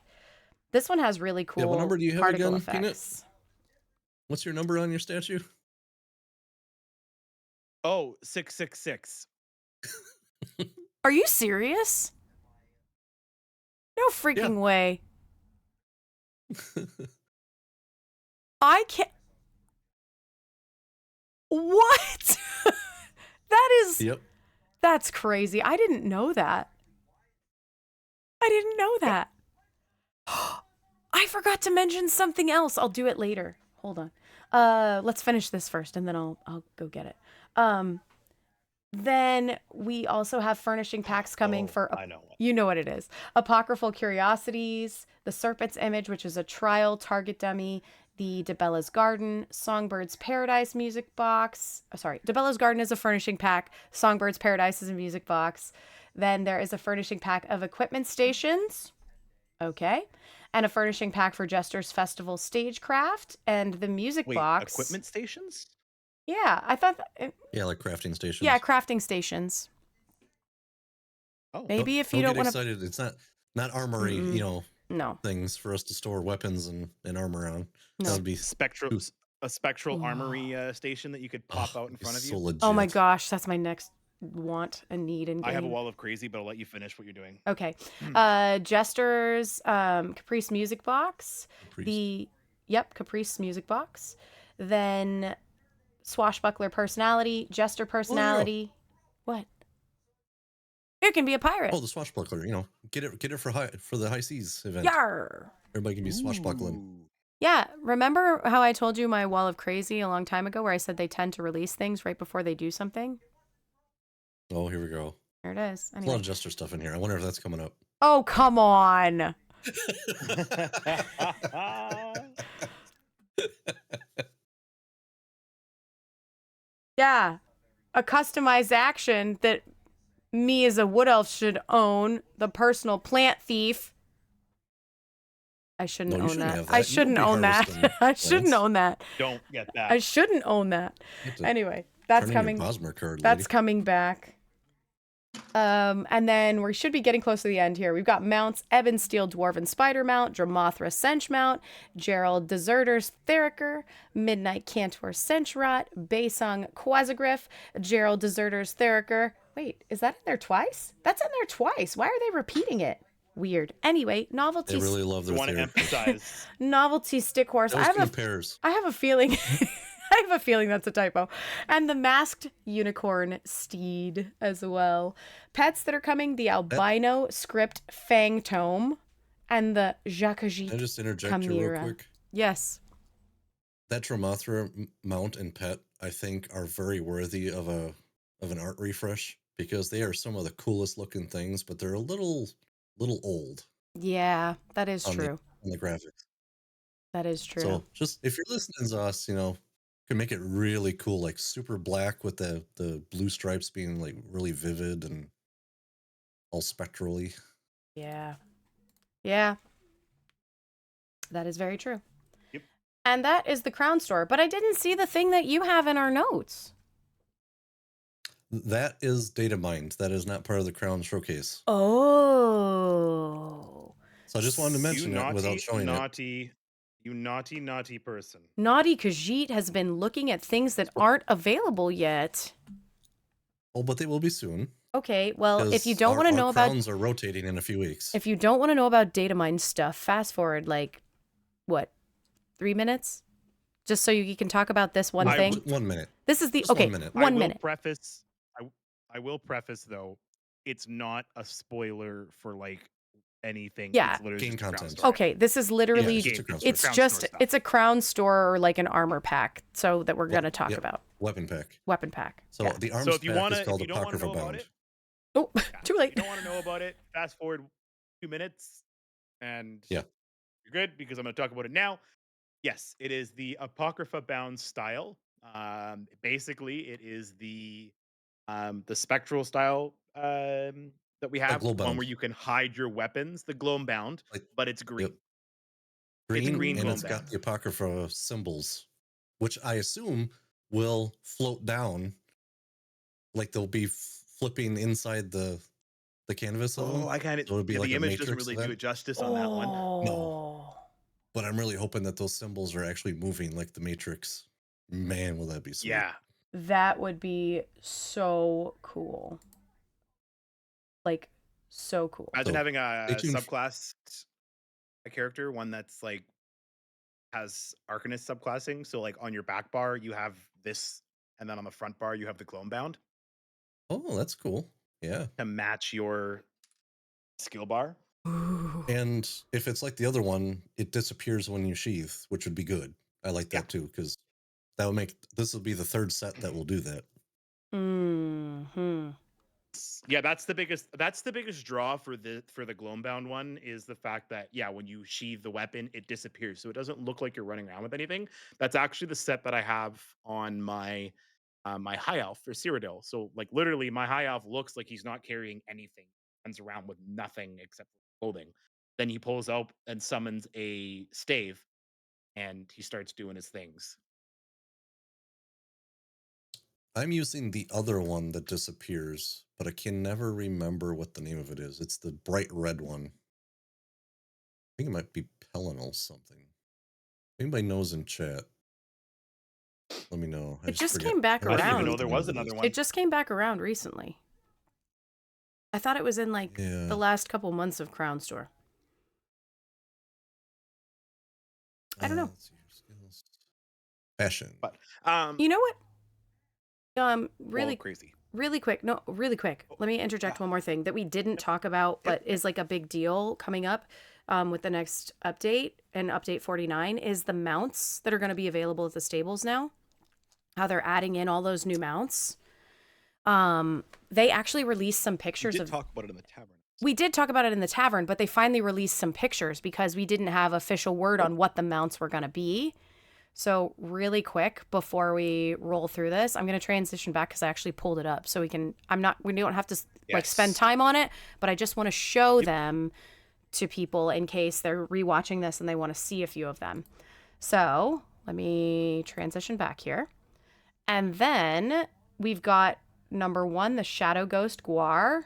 This one has really cool what number do you have particle again, effects. Peanut? What's your number on your statue? Oh, 666. Are you serious? No freaking way. I can't. What? That is. Yep. That's crazy. I didn't know that. I didn't know Yep. that. I forgot to mention something else. I'll do it later. Hold on. Let's finish this first, and then I'll go get it. Then we also have furnishing packs coming Oh, for I know what. you know what it is. Apocryphal Curiosities, the Serpent's Image, which is a trial target dummy, the DeBella's Garden, Songbird's Paradise music box. DeBella's Garden is a furnishing pack. Songbird's Paradise is a music box. Then there is a furnishing pack of equipment stations. Okay. And a furnishing pack for Jester's Festival Stagecraft and the music Wait, box. equipment stations? Yeah, I thought. Yeah, like crafting stations. Yeah, crafting stations. Oh, Maybe if you don't get want to. excited. It's not armory, you know, No. things for us to store weapons and armor on. No. That would be a spectral armory station that you could pop out in front of so you. legit. Oh my gosh, that's my next want and need in game. I have a wall of crazy, but I'll let you finish what you're doing. Okay. Jester's Caprice music box. Caprice. Caprice music box. Then Swashbuckler personality, Jester personality. What? You can be a pirate. Oh, the swashbuckler. You know, get it for the high seas event. Yar. Everybody can be swashbuckling. Ooh. Yeah, remember how I told you my wall of crazy a long time ago where I said they tend to release things right before they do something? Oh, here we go. There it is. There's a Anyway. lot of Jester stuff in here. I wonder if that's coming up. Oh, come on. Yeah. A customized action that me as a wood elf should own. The personal plant thief. I shouldn't No, you own shouldn't that. have I that. You shouldn't don't be own that. harvesting I shouldn't plants. own that. Don't get that. I shouldn't own that. You have to Anyway, that's turn in coming. your Bosmer card, That's lady. coming back. And then we should be getting close to the end here. We've got mounts: Ebon Steel Dwarven Spider Mount, Dramothra Cinch Mount, Gerald Deserter's Theriker, Midnight Cantor Cinch Rot, Baesong Quasagriff, Gerald Deserter's Theriker. Wait, is that in there twice? That's in there twice. Why are they repeating it? Weird. Anyway, They novelty really love I their want to therapy. emphasize. novelty stick horse. Those two pairs. I have a feeling I have a feeling that's a typo. And the masked unicorn steed as well. Pets that are coming: the albino script Fang Tome and the Can I Jacquegie. just interject you real Chimera. quick? Yes. That Dramothra mount and pet, I think, are very worthy of an art refresh because they are some of the coolest looking things, but they're a little old Yeah, that is on true. the graphics. That is true. So just if you're listening to us, you know, can make it really cool, like super black with the blue stripes being like really vivid and all spectrally. Yeah. Yeah. That is very true. Yep. And that is the Crown Store. But I didn't see the thing that you have in our notes. That is data mined. That is not part of the Crown Showcase. Oh. So I just wanted to mention it without showing it. You naughty person. Naughty Khajiit has been looking at things that aren't available yet. Oh, but they will be soon. Okay, well, if you 'cause don't want to our know about crowns are rotating in a few weeks. if you don't want to know about data mine stuff, fast forward like what? 3 minutes? Just so you can talk about this one thing. 1 minute. This is the Just okay, 1 minute. 1 minute. I will preface though, it's not a spoiler for like anything. Yeah. It's literally Game just a Crown content. Store. Okay, this is literally Yeah, it's just a Crown it's Store. just Crown Store it's a Crown Store or like an armor pack, so that we're going to talk Yep. about. Weapon pack. Weapon pack. So Yeah. the arms So if you pack wanna- is called if you don't wanna Apocrypha know about Bound. it- Oh, Yeah, too if late. you don't want to know about it, fast forward 2 minutes and Yeah. you're good because I'm going to talk about it now. Yes, it is the Apocrypha Bound style. Basically, it is the spectral style that we have, glow the one bound. where you can hide your weapons, the gloam bound, Like- but it's green. Yep. Green, green and gloam it's got bound. the Apocrypha symbols, which I assume will float down. Like they'll be flipping inside the canvas of them. Oh, I kind of So it'd be the like a image doesn't matrix really of do that? it justice on that one. Oh. But I'm really hoping that those symbols are actually moving like the Matrix. Man, will that be sweet. Yeah. That would be so cool. Like so cool. Imagine So, having a stay tuned. subclass, a character, one that's like has Arcanist subclassing. So like on your back bar, you have this, and then on the front bar, you have the clone bound Oh, that's cool. Yeah. to match your skill bar. Ooh. And if it's like the other one, it disappears when you sheath, which would be good. I like Yeah. that too, because that would make this will be the third set that will do that. Hmm. Yeah, that's the biggest draw for the Gloambound one is the fact that when you sheathe the weapon, it disappears. So it doesn't look like you're running around with anything. That's actually the set that I have on my my high elf for Cyrodiil. So like literally my high elf looks like he's not carrying anything, runs around with nothing except clothing. Then he pulls out and summons a stave and he starts doing his things. I'm using the other one that disappears, but I can never remember what the name of it is. It's the bright red one. I think it might be Pelinal something. Anybody knows in chat? Let me know. It just forget. came back I didn't even around. know there was another one. It just came back around recently. I thought it was in like the last couple months of Crown Store. I don't know. Passion. But You know what? really crazy. Really quick. No, really quick. Let me interject one more thing that we didn't talk about, but is like a big deal coming up with the next update and update 49 is the mounts that are going to be available at the stables now. How they're adding in all those new mounts. They actually released some pictures We did talk about it in the tavern. We did talk about it in the tavern, but they finally released some pictures because we didn't have official word on what the mounts were going to be. So really quick before we roll through this, I'm going to transition back because I actually pulled it up so we don't have to like spend time on it, but I just want to show them to people in case they're rewatching this and they want to see a few of them. So let me transition back here. And then we've got number 1, the Shadow Ghost Guar.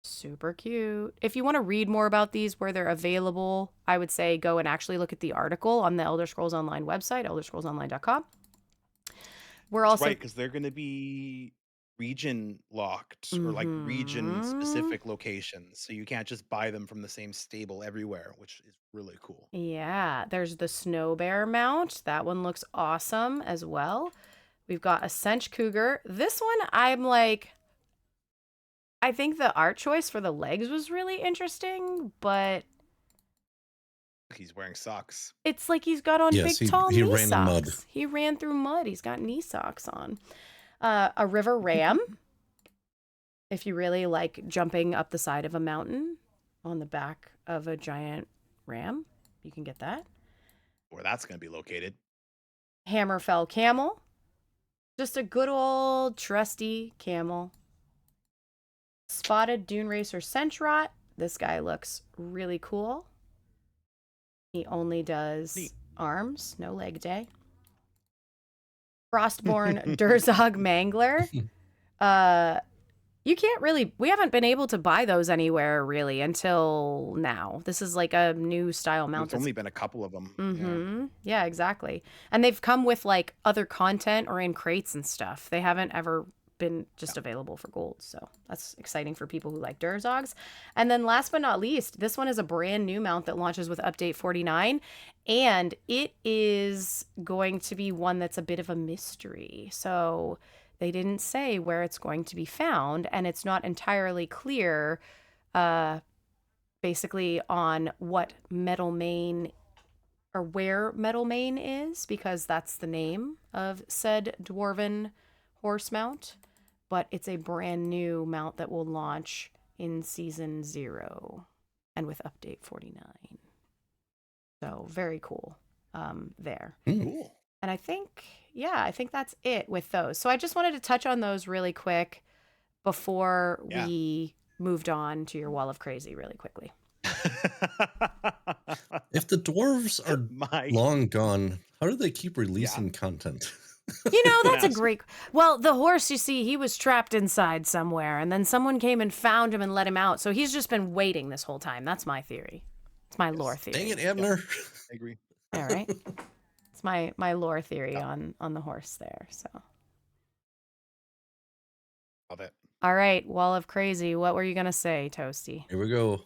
Super cute. If you want to read more about these, where they're available, I would say go and actually look at the article on the Elder Scrolls Online website, ElderScrollsOnline.com. We're also right because they're going to be region locked or like region specific locations, so you can't just buy them from the same stable everywhere, which is really cool. Yeah, there's the Snow Bear mount. That one looks awesome as well. We've got a Cinch Cougar. This one, I'm like, I think the art choice for the legs was really interesting, but He's wearing socks. it's like he's got on big, tall he knee ran in mud. socks. He ran through mud. He's got knee socks on. A river ram. If you really like jumping up the side of a mountain on the back of a giant ram, you can get that. Where that's going to be located. Hammerfell camel. Just a good old trusty camel. Spotted Dune Racer Centrot. This guy looks really cool. He only does arms, no leg day. Frostborn Durzog Mangler. You can't really, we haven't been able to buy those anywhere really until now. This is like a new style mount. There's only been a couple of them. Mm-hmm. Yeah, exactly. And they've come with like other content or in crates and stuff. They haven't ever been just available for gold. So that's exciting for people who like Durzogs. And then last but not least, this one is a brand new mount that launches with update 49. And it is going to be one that's a bit of a mystery. So they didn't say where it's going to be found, and it's not entirely clear basically on what Metal Mane or where Metal Mane is, because that's the name of said dwarven horse mount. But it's a brand new mount that will launch in Season 0 and with update 49. So very cool there. Cool. And I think that's it with those. So I just wanted to touch on those really quick before we moved on to your Wall of Crazy really quickly. If the dwarves are long gone, how do they keep releasing content? You know, that's a great... Well, the horse, you see, he was trapped inside somewhere, and then someone came and found him and let him out. So he's just been waiting this whole time. That's my theory. It's my lore theory. Dang it, Abner. I agree. All right. It's my lore theory on the horse there. So. Love it. All right, Wall of Crazy. What were you going to say, Toasty? Here we go.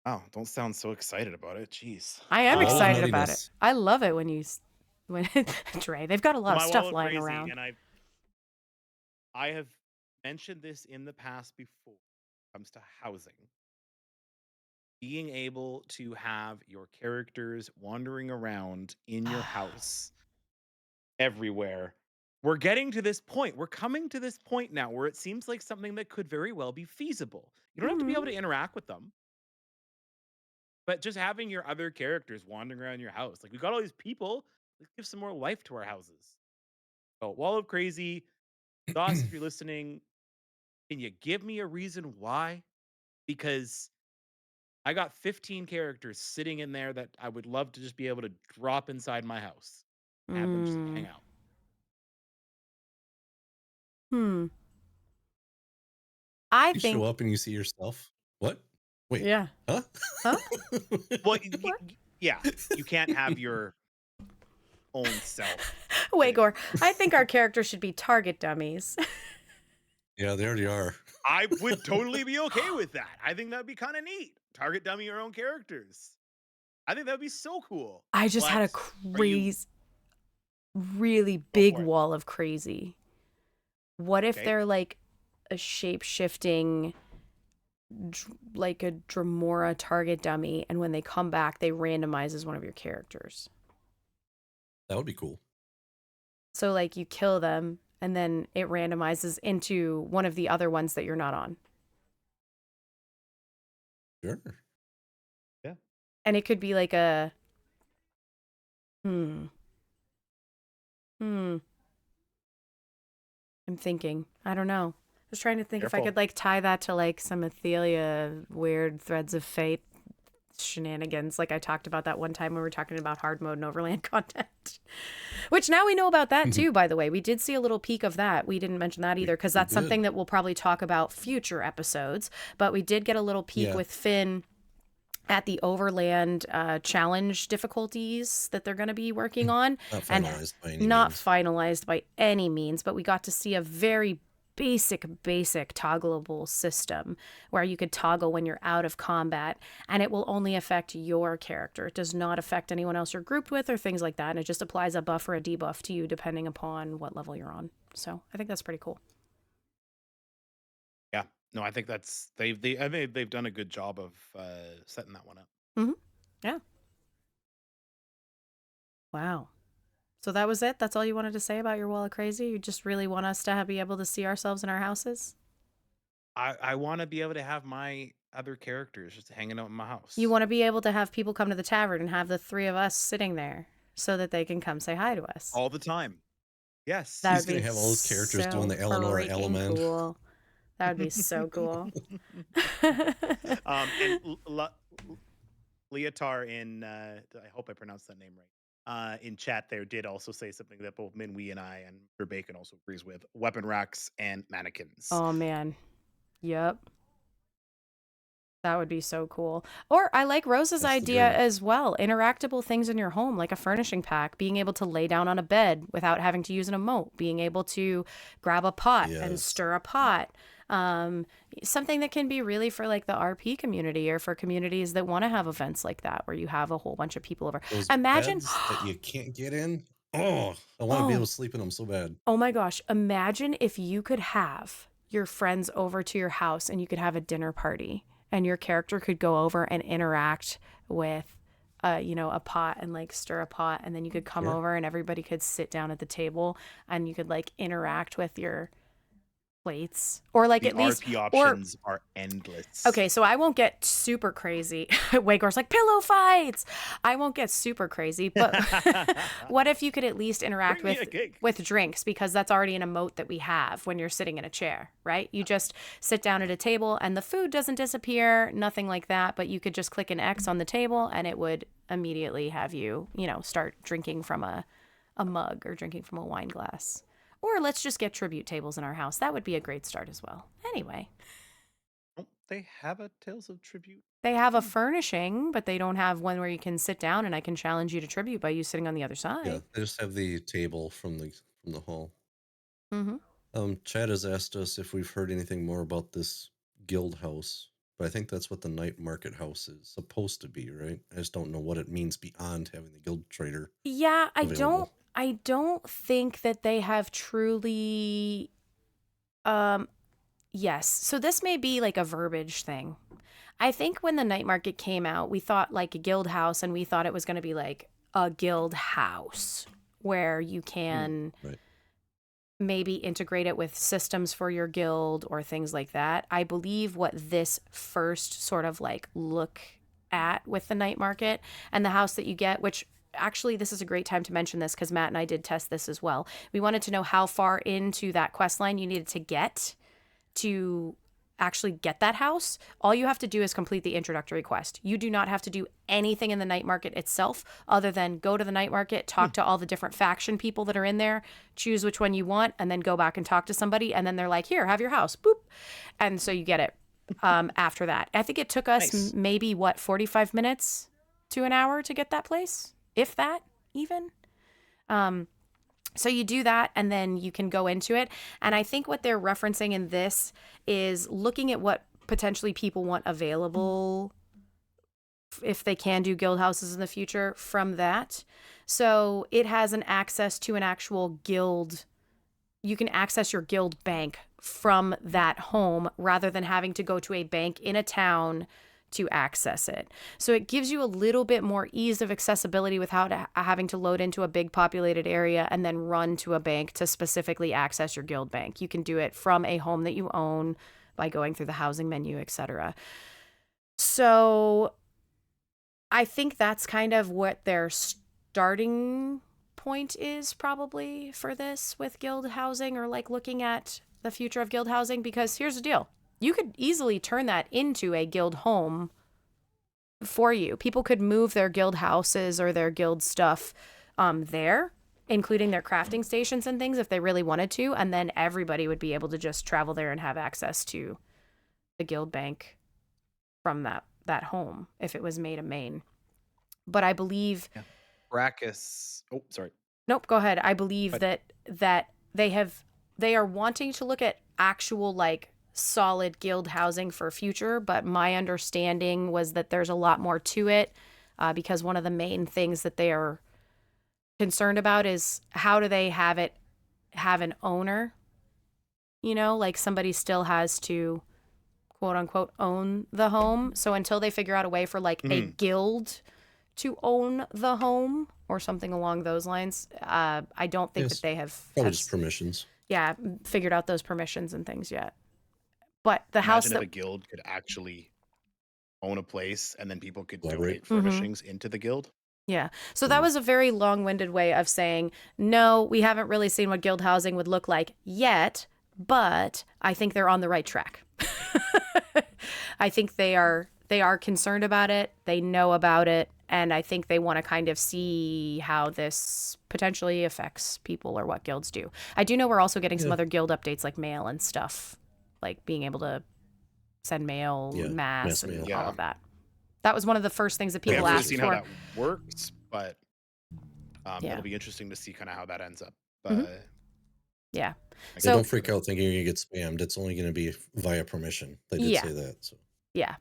Oh, don't sound so excited about it. Jeez. I am excited about it. I love it when Dre, they've got a lot of stuff lying around. And I have mentioned this in the past before when it comes to housing. being able to have your characters wandering around in your house everywhere. We're getting to this point. We're coming to this point now where it seems like something that could very well be feasible. You don't have to be able Mhm. to interact with them, but just having your other characters wandering around your house. Like we got all these people, let's give some more life to our houses. So, Wall of Crazy, Doss, if you're listening, can you give me a reason why? Because I got 15 characters sitting in there that I would love to just be able to drop inside my house and have them just hang Mm. out. Hmm. I You show think, up and you see yourself. What? Wait, yeah. huh? Huh? Well, What? yeah, you can't have your own self sitting Wagor, there. I think our characters should be target dummies. Yeah, they already are. I would totally be okay with that. I think that'd be kind of neat. Target dummy your own characters. I think that'd be so cool. I just had a But are you crazy, really go big for it? wall of crazy. What if Okay. they're like a shape-shifting, like a Dremora target dummy, and when they come back, they randomize as one of your characters? That would be cool. So, like, you kill them, and then it randomizes into one of the other ones that you're not on. Sure. Yeah. And it could be like a... Hmm. I'm thinking. I don't know. I was trying to think if I Careful. could, like, tie that to, like, some Athelia weird threads of fate shenanigans, like I talked about that one time when we were talking about hard mode and overland content. Which now we know about that too, by the way. We did see a little peek of that. We didn't mention that either, because We that's something did. that we'll probably talk about future episodes. But we did get a little peek Yeah. with Finn at the overland challenge difficulties that they're going to be working on. Not And finalized by any not means. finalized by any means, but we got to see a very basic toggleable system where you could toggle when you're out of combat, and it will only affect your character. It does not affect anyone else you're grouped with or things like that, and it just applies a buff or a debuff to you depending upon what level you're on. So I think that's pretty cool. Yeah. No, I think that's I think they've done a good job of setting that one up. Yeah. Wow. So that was it? That's all you wanted to say about your wall of crazy? You just really want us to be able to see ourselves in our houses? I want to be able to have my other characters just hanging out in my house. You want to be able to have people come to the tavern and have the three of us sitting there so that they can come say hi to us. all the time. Yes. That He's would be gonna have all those characters doing the so Eleanor freaking Element. cool. That would be so cool. And Leotar in I hope I pronounced that name right. In chat there did also say something that both Minwee and I and Mr. Bacon also agrees with: weapon racks and mannequins. Oh man. Yep. That would be so cool. Or I like Rose's That's the idea dream. as well. Interactable things in your home, like a furnishing pack, being able to lay down on a bed without having to use an emote, being able to grab a pot and Yes. stir a pot. Something that can be really for like the RP community or for communities that want to have events like that where you have a whole bunch of people over. Those Imagine beds that you can't get in. Oh, I want to be able to sleep in them so bad. Oh my gosh, imagine if you could have your friends over to your house and you could have a dinner party and your character could go over and interact with a pot and like stir a pot, and then you could come Sure. over and everybody could sit down at the table and you could like interact with your plates, or like The at least RP options are endless. Okay, so I won't get super crazy. Wagor's like, pillow fights. I won't get super crazy, but what if you could at least interact Bring me a cake. with drinks, because that's already an emote that we have when you're sitting in a chair, right? You just sit down at a table and the food doesn't disappear, nothing like that, but you could just click an X on the table and it would immediately have you, start drinking from a mug or drinking from a wine glass. Or let's just get tribute tables in our house. That would be a great start as well. Anyway. Don't they have a Tales of Tribute? They have a furnishing, but they don't have one where you can sit down and I can challenge you to tribute by you sitting on the other side. Yeah, they just have the table from the hall. Mm-hmm. Chad has asked us if we've heard anything more about this guild house, but I think that's what the night market house is supposed to be, right? I just don't know what it means beyond having the guild trader. Yeah, available. I don't think that they have truly yes. So this may be like a verbiage thing. I think when the night market came out, we thought like a guild house, and we thought it was going to be like a guild house where you can Right. maybe integrate it with systems for your guild or things like that. I believe what this first sort of like look at with the night market and the house that you get, which actually this is a great time to mention this because Matt and I did test this as well. We wanted to know how far into that quest line you needed to get to actually get that house. All you have to do is complete the introductory quest. You do not have to do anything in the night market itself other than go to the night market, talk to all the different faction people that are in there, choose which one you want, and then go back and talk to somebody. And then they're like, here, have your house. Boop. And so you get it after that. I think it took us Nice. maybe, 45 minutes to an hour to get that place, if that even. So you do that, and then you can go into it. And I think what they're referencing in this is looking at what potentially people want available if they can do guild houses in the future from that. So it has an access to an actual guild. You can access your guild bank from that home rather than having to go to a bank in a town to access it. So it gives you a little bit more ease of accessibility without having to load into a big populated area and then run to a bank to specifically access your guild bank. You can do it from a home that you own by going through the housing menu, etc. So I think that's kind of what their starting point is probably for this with guild housing, or like looking at the future of guild housing, because here's the deal. You could easily turn that into a guild home for you. People could move their guild houses or their guild stuff there, including their crafting stations and things if they really wanted to. And then everybody would be able to just travel there and have access to the guild bank from that home if it was made a main. But I believe... Yeah. Brachus. Oh, sorry. Nope, go ahead. I believe But- that they are wanting to look at actual like solid guild housing for future, but my understanding was that there's a lot more to it because one of the main things that they are concerned about is how do they have an owner, like somebody still has to quote unquote own the home. So until they figure out a way for like a guild to own the home or something along those lines, I don't think Yes. that they have Probably just permissions. figured out those permissions and things yet. But the house Imagine that if a guild could actually own a place and then people could Collaborate. donate furnishings into the guild. Yeah. So that was a very long-winded way of saying, no, we haven't really seen what guild housing would look like yet, but I think they're on the right track. I think they are concerned about it. They know about it. And I think they want to kind of see how this potentially affects people or what guilds do. I do know we're also getting some other guild updates like mail and stuff, like being able to send mail, mass, and mail. all of that. That was one of the first things that We people haven't really asked seen for. how that works, but it'll be interesting to see kind of how that ends up. Yeah. So So don't freak out thinking you're going to get spammed. It's only going to be via permission. They did say that. So yeah.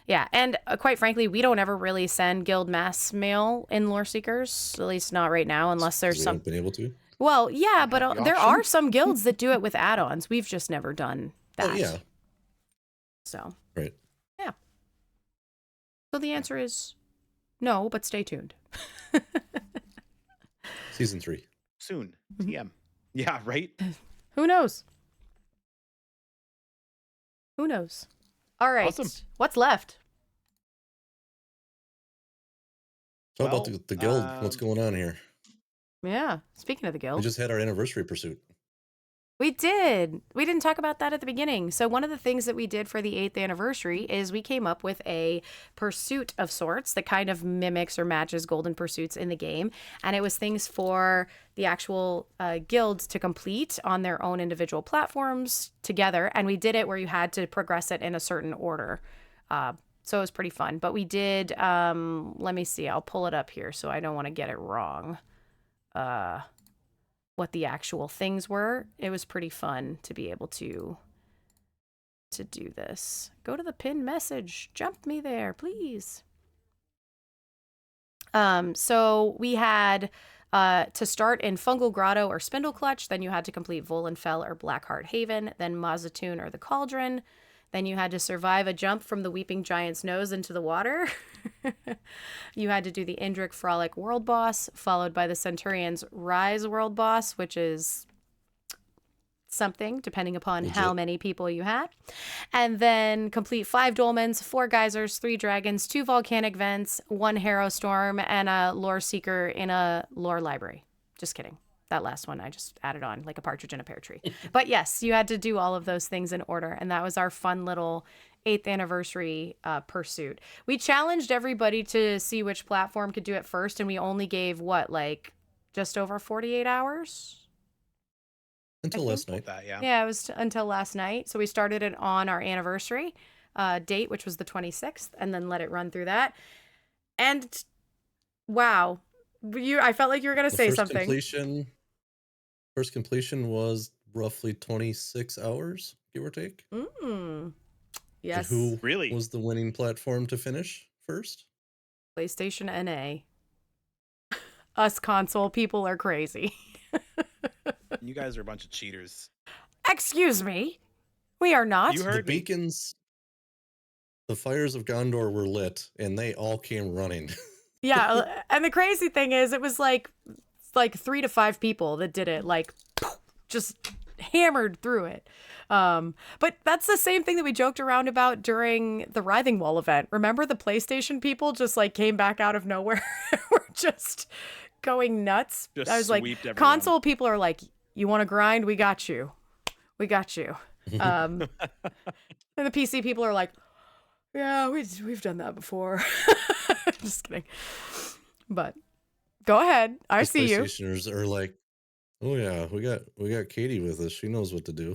Yeah. And quite frankly, we don't ever really send guild mass mail in Loreseekers, at least not right now, unless there's we some. haven't been able to. Well, yeah, but Have the there option. are some guilds that do it with add-ons. We've just never done that. Oh, yeah. So, Right. yeah. So the answer is no, but stay tuned. Season 3. Soon. TM. Yeah, right? Who knows? Who knows? All right. Awesome. What's left? Talk about Well, the guild. What's going on here? Yeah. Speaking of the We guild. just had our anniversary pursuit. We did. We didn't talk about that at the beginning. So one of the things that we did for the 8th anniversary is we came up with a pursuit of sorts that kind of mimics or matches golden pursuits in the game. And it was things for the actual guilds to complete on their own individual platforms together. And we did it where you had to progress it in a certain order. So it was pretty fun. But we did, let me see, I'll pull it up here so I don't want to get it wrong. What the actual things were. It was pretty fun to be able to do this. Go to the pinned message. Jump me there, please. So we had to start in Fungal Grotto or Spindle Clutch. Then you had to complete Volenfell or Blackheart Haven. Then Mazatoon or the Cauldron. Then you had to survive a jump from the Weeping Giant's nose into the water. You had to do the Indrik Frolic world boss, followed by the Centurion's Rise world boss, which is something, depending upon how Legit. many people you had. And then complete 5 dolmens, 4 geysers, 3 dragons, 2 volcanic vents, 1 harrow storm, and a lore seeker in a lore library. Just kidding. That last one I just added on like a partridge in a pear tree. But yes, you had to do all of those things in order. And that was our fun little 8th anniversary pursuit. We challenged everybody to see which platform could do it first. And we only gave like just over 48 hours? Until last night. That, yeah. Yeah, it was until last night. So we started it on our anniversary date, which was the 26th, and then let it run through that. And wow, I felt like you were going to say something. First completion was roughly 26 hours, give or take. Yes. And who Really? was the winning platform to finish first? PlayStation NA. Us console people are crazy. You guys are a bunch of cheaters. Excuse me. We are not. You The heard me. beacons, the fires of Gondor were lit, and they all came running. Yeah, and the crazy thing is, it was like 3 to 5 people that did it, like just hammered through it. But that's the same thing that we joked around about during the Writhing Wall event. Remember the PlayStation people just like came back out of nowhere? We're just going nuts. Just I was like, sweeped everyone. console people are like, you want to grind? We got you. We got you. And the PC people are like, yeah, we've done that before. Just kidding. But go ahead. I These see you. PlayStationers are like, oh yeah, we got Katie with us. She knows what to do.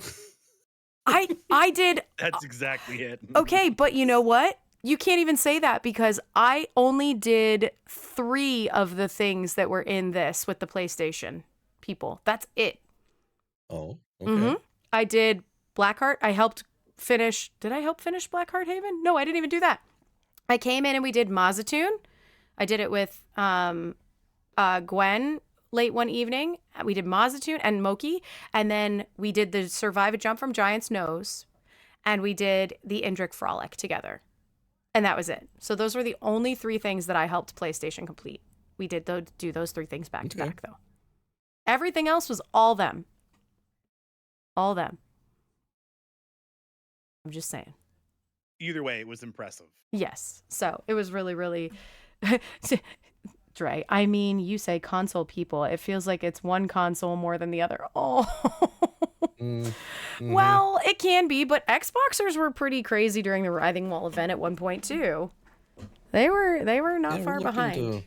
I did. That's exactly it. Okay, but you know what? You can't even say that because I only did 3 of the things that were in this with the PlayStation people. That's it. Oh, okay. I did Blackheart. I helped finish. Did I help finish Blackheart Haven? No, I didn't even do that. I came in and we did Mazatoon. I did it with Gwen late one evening. We did Mazatoon and Moki. And then we did the Survive a Jump from Giant's Nose. And we did the Indrik Frolic together. And that was it. So those were the only 3 things that I helped PlayStation complete. We did do those 3 things back to back, though. Everything else was all them. All them. I'm just saying. Either way, it was impressive. Yes. So it was really, really... Dre, I mean, you say console people. It feels like it's one console more than the other. Oh. Well, it can be, but Xboxers were pretty crazy during the Writhing Wall event at one point, too. They were not far behind.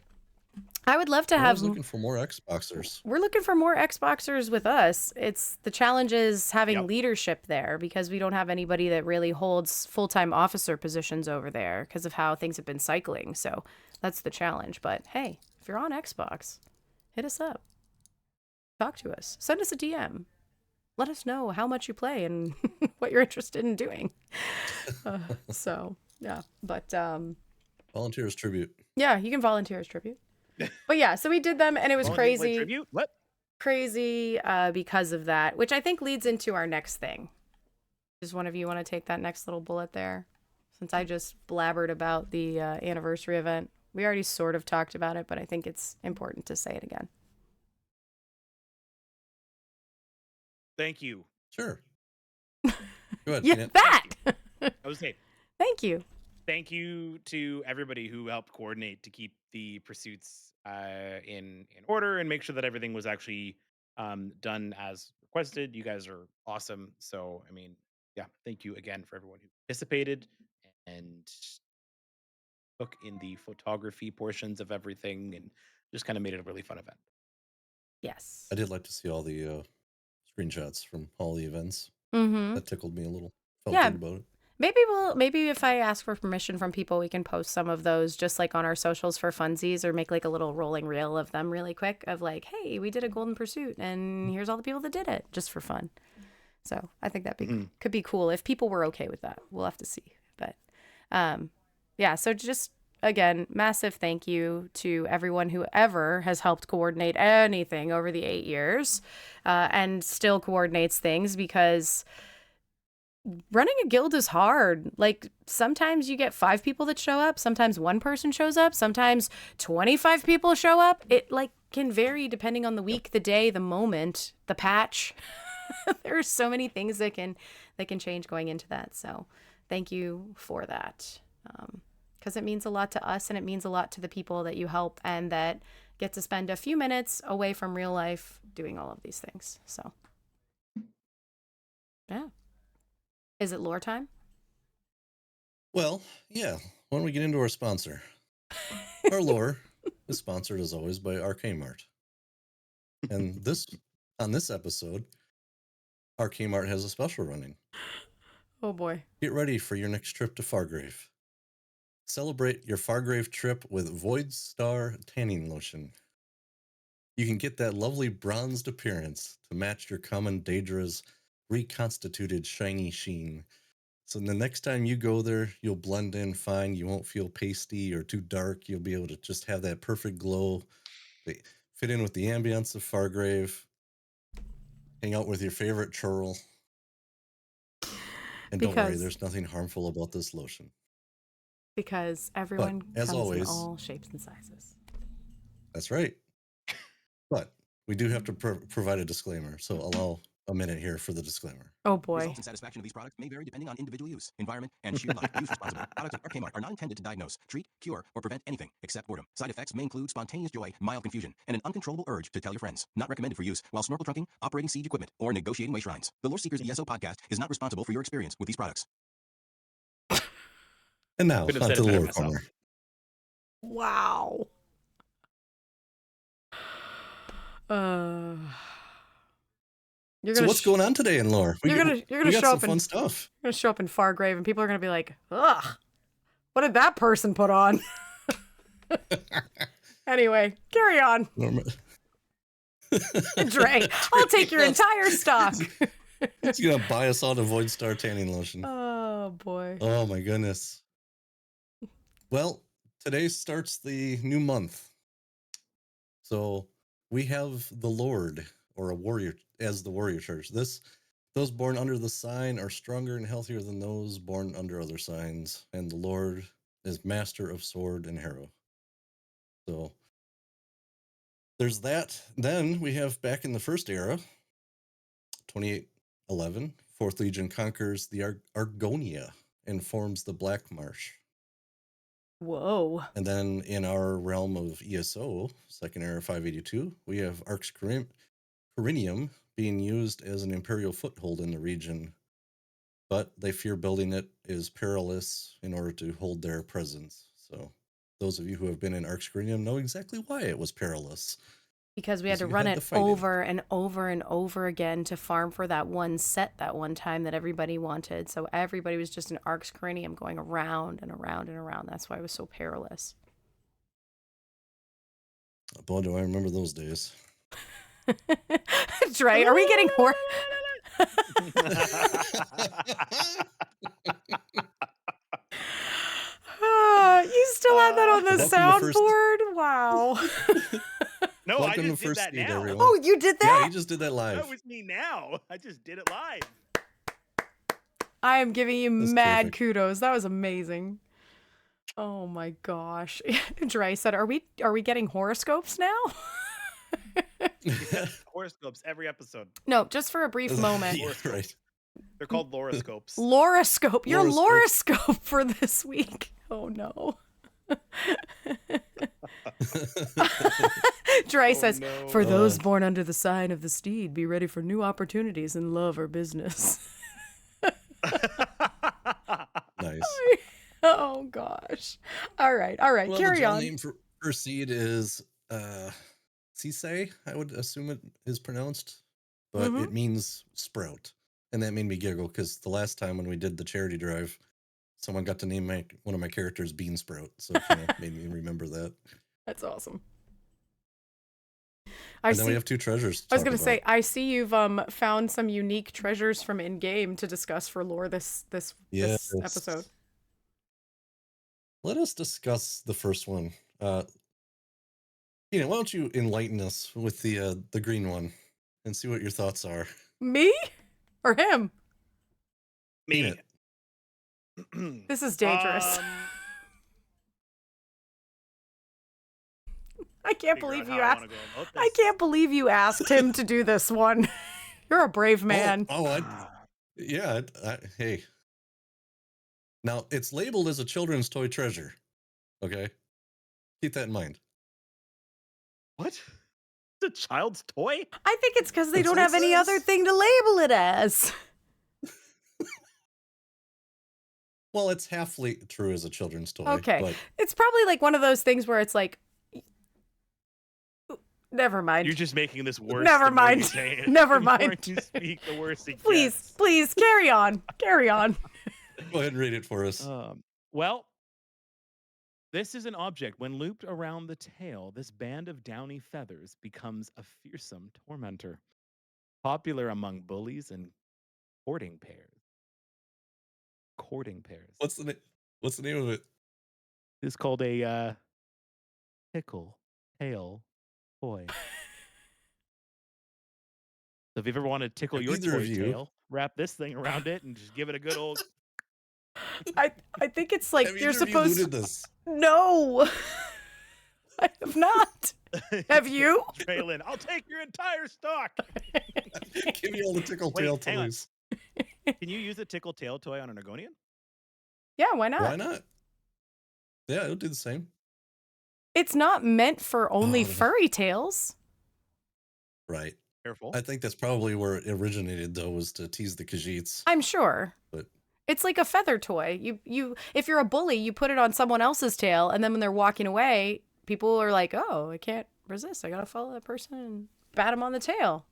I would love to have... I was looking for more Xboxers. We're looking for more Xboxers with us. It's the challenge is having leadership there because we don't have anybody that really holds full-time officer positions over there because of how things have been cycling. So that's the challenge. But hey, if you're on Xbox, hit us up. Talk to us. Send us a DM. Let us know how much you play and what you're interested in doing. So yeah, but Volunteer as tribute. yeah, you can volunteer as tribute. But yeah, so we did them and it was crazy. Tribute? What? Crazy because of that, which I think leads into our next thing. Does one of you want to take that next little bullet there? Since I just blabbered about the anniversary event. We already sort of talked about it, but I think it's important to say it again. Thank you. Sure. Go ahead. Yeah, Peanut. that! I was saying, Thank you. thank you to everybody who helped coordinate to keep the pursuits in order and make sure that everything was actually done as requested. You guys are awesome. So, I mean, yeah, thank you again for everyone who participated and took in the photography portions of everything and just kind of made it a really fun event. Yes. I did like to see all the screenshots from all the events. Mm-hmm. That tickled me a little. Felt Yeah. good about it. Maybe if I ask for permission from people, we can post some of those just like on our socials for funsies or make like a little rolling reel of them really quick of like, hey, we did a golden pursuit and here's all the people that did it just for fun. So I think that could be cool if people were okay with that. We'll have to see. But yeah, so just again, massive thank you to everyone who ever has helped coordinate anything over the 8 years and still coordinates things because running a guild is hard. Like, sometimes you get 5 people that show up, sometimes 1 person shows up, sometimes 25 people show up. It, like, can vary depending on the week, the day, the moment, the patch. There are so many things that can change going into that. So thank you for that. Because it means a lot to us, and it means a lot to the people that you help and that get to spend a few minutes away from real life doing all of these things. So, yeah. Is it lore time? Well, yeah. Why don't we get into our sponsor? Our lore is sponsored as always by Arkay-Mart. And on this episode, Arkay-Mart has a special running. Oh boy. Get ready for your next trip to Fargrave. Celebrate your Fargrave trip with Void Star tanning lotion. You can get that lovely bronzed appearance to match your common Daedra's reconstituted shiny sheen. So the next time you go there, you'll blend in fine. You won't feel pasty or too dark. You'll be able to just have that perfect glow. They fit in with the ambience of Fargrave. Hang out with your favorite churl. And don't worry, there's nothing harmful about this lotion. Because everyone as comes always, in all shapes and sizes. That's right. But we do have to provide a disclaimer. So allow a minute here for the disclaimer. Oh boy. Results and satisfaction of these products may vary depending on individual use, environment, and sheer luck. Use responsibly. Products of Arkay-Mart are not intended to diagnose, treat, cure, or prevent anything except boredom. Side effects may include spontaneous joy, mild confusion, and an uncontrollable urge to tell your friends. Not recommended for use while snorkel trunking, operating siege equipment, or negotiating way shrines. The Loreseekers ESO podcast is not responsible for your experience with these products. And now, Couldn't have onto said it the better lore myself. corner. Wow. So what's going on today in lore? You're gonna show up fun stuff. You're gonna show up in Fargrave, and people are gonna be like, "Ugh, what did that person put on?" Anyway, carry on. Dre, I'll take your entire stock. He's gonna buy us all the Void Star tanning lotion. Oh boy. Oh my goodness. Well, today starts the new month. So we have the Lord, or a warrior, as the warrior church. Those born under the sign are stronger and healthier than those born under other signs, and the Lord is master of sword and arrow. So there's that. Then we have back in the first era, 2811, 4th Legion conquers the Argonia and forms the Black Marsh. Whoa. And then in our realm of ESO, second era 582, we have Arkay-Mart being used as an imperial foothold in the region, but they fear building it is perilous in order to hold their presence. So those of you who have been in Arkay-Mart know exactly why it was perilous. Because we had to run it over and over and over again to farm for that one set that one time that everybody wanted. So everybody was just in Arkay-Mart going around and around and around. That's why it was so perilous. Boy, do I remember those days. Dre, are we getting more? You still have that on the soundboard? Wow. No, Welcome I just to did that First Seed, now. everyone. Oh, you did that? Yeah, he just did that live. That was me now. I just did it live. I am giving you That's mad terrific. kudos. That was amazing. Oh my gosh. Dre said, "Are we getting horoscopes now?" Horoscopes every episode. No, just for a brief moment. Yeah, right. They're called Lorescopes. Loroscope. Your Lorescope. Lorescope for this week. Oh no. Dre says, no. "For those born under the sign of the steed, be ready for new opportunities in love or business." Nice. Oh gosh. All right. Well, Carry the on. name for First Seed is Sisei, I would assume it is pronounced, but it means sprout. And that made me giggle because the last time when we did the charity drive, someone got to name one of my characters Bean Sprout. So it kind of made me remember that. That's awesome. And then we have two treasures. I was going to say, I see you've found some unique treasures from in-game to discuss for lore this episode. Let us discuss the first one. Why don't you enlighten us with the green one and see what your thoughts are? Me or him? Me. This is dangerous. I can't Figure out believe how you I asked. wanna go about I this. can't believe you asked him to do this one. You're a brave man. Yeah. Hey. Now, it's labeled as a children's toy treasure. Okay? Keep that in mind. What? It's a child's toy? I think it's because they That's don't what it have any other says. thing to label it as. Well, it's half true as a children's toy. Okay. But It's probably like one of those things where it's like, never mind. You're just making this worse. Never the more you mind. say it. Never The more mind. you speak, the worse it Please, gets. please, carry on. Carry on. go ahead and read it for us. Well, this is an object. When looped around the tail, this band of downy feathers becomes a fearsome tormentor, popular among bullies and courting pairs. Courting pairs. What's the name of it? This is called a tickle tail toy. So if you ever want to tickle Have your either toy of you- tail, wrap this thing around it and just give it a good old. I think it's like Have you're either of you supposed looted this? No. I have not. Have you? Trail in. I'll take your entire stock. Give me all the tickle Wait, tail hang on. toys. Can you use a tickle tail toy on an Argonian? Yeah, why not? Why not? Yeah, it'll do the same. It's not meant for only Oh. furry tails. Right. Careful. I think that's probably where it originated, though, was to tease the Khajiits. I'm sure. But It's like a feather toy. You if you're a bully, you put it on someone else's tail, and then when they're walking away, people are like, "Oh, I can't resist. I gotta follow that person and bat him on the tail."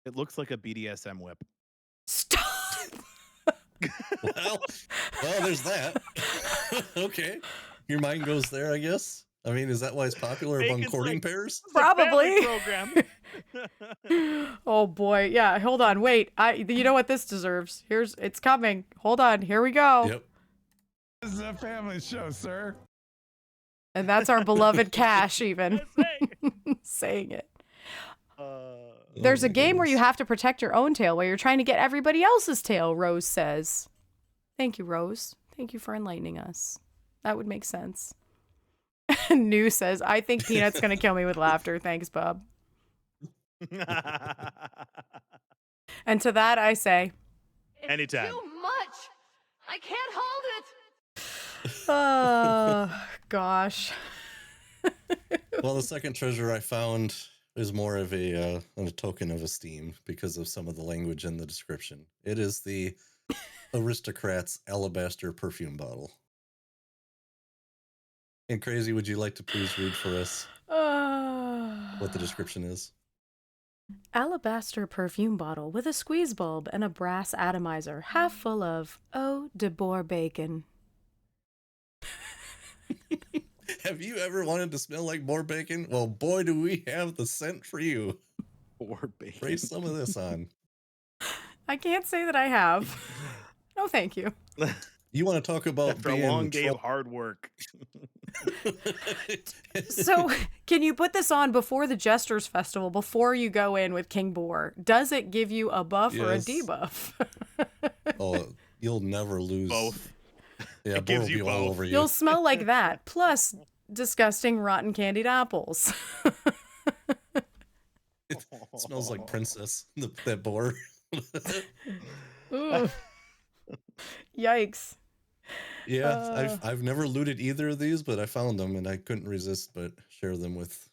It looks like a BDSM whip. Stop. well, there's that. Okay. Your mind goes there, I guess. I mean, is that why it's popular among Bacon's courting like- pairs? It's a family Probably. program. Oh boy, yeah. Hold on, wait. You know what this deserves? It's coming. Hold on, here we go. Yep. This is a family show, sir. And that's our beloved Cash, even Say. saying it. Oh There's a my game where you goodness. have to protect your own tail while you're trying to get everybody else's tail, Rose says. Thank you, Rose. Thank you for enlightening us. That would make sense. New says, I think Peanut's going to kill me with laughter. Thanks, Bob. And to that, I say, It's Anytime. too much. I can't hold it. oh, gosh. Well, the second treasure I found is more of a token of esteem because of some of the language in the description. It is the Aristocrat's alabaster perfume bottle. And Crazy, would you like to please read for us what the description is? Alabaster perfume bottle with a squeeze bulb and a brass atomizer, half full of eau de boar bacon. Have you ever wanted to smell like boar bacon? Well, boy, do we have the scent for you. Or bacon. Spray some of this on. I can't say that I have. No, thank you. You want to talk about After a being long day of hard work. So, can you put this on before the Jesters Festival, before you go in with King Boar? Does it give you a buff or a Yes. debuff? Oh, you'll never lose. Both. Yeah, It boar gives will you be all both. over you. You'll smell like that, plus disgusting rotten candied apples. It smells like princess. That boar. Ooh. Yikes. Yeah, I've never looted either of these, but I found them and I couldn't resist but share them with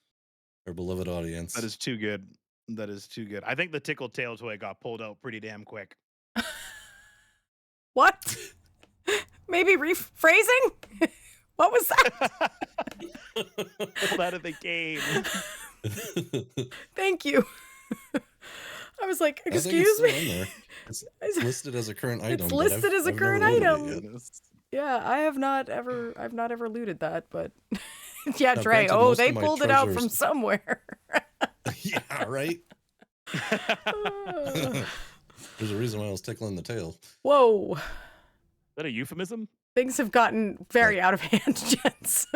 our beloved audience. That is too good. That is too good. I think the tickle tail toy got pulled out pretty damn quick. What? Maybe rephrasing? What was that? Pulled out of the game. Thank you. I was like, I think it's excuse still me. in there. It's listed as a current item. but listed I've- as a I've never current looted it item. yet. Yeah, I've not ever looted that, but yeah, Now, Dre. granted, Oh, most they of my pulled it out from treasures- somewhere. Yeah, right? Uh, There's a reason why I was tickling the tail. Whoa. Is that a euphemism? Things have gotten very out of hand, gents.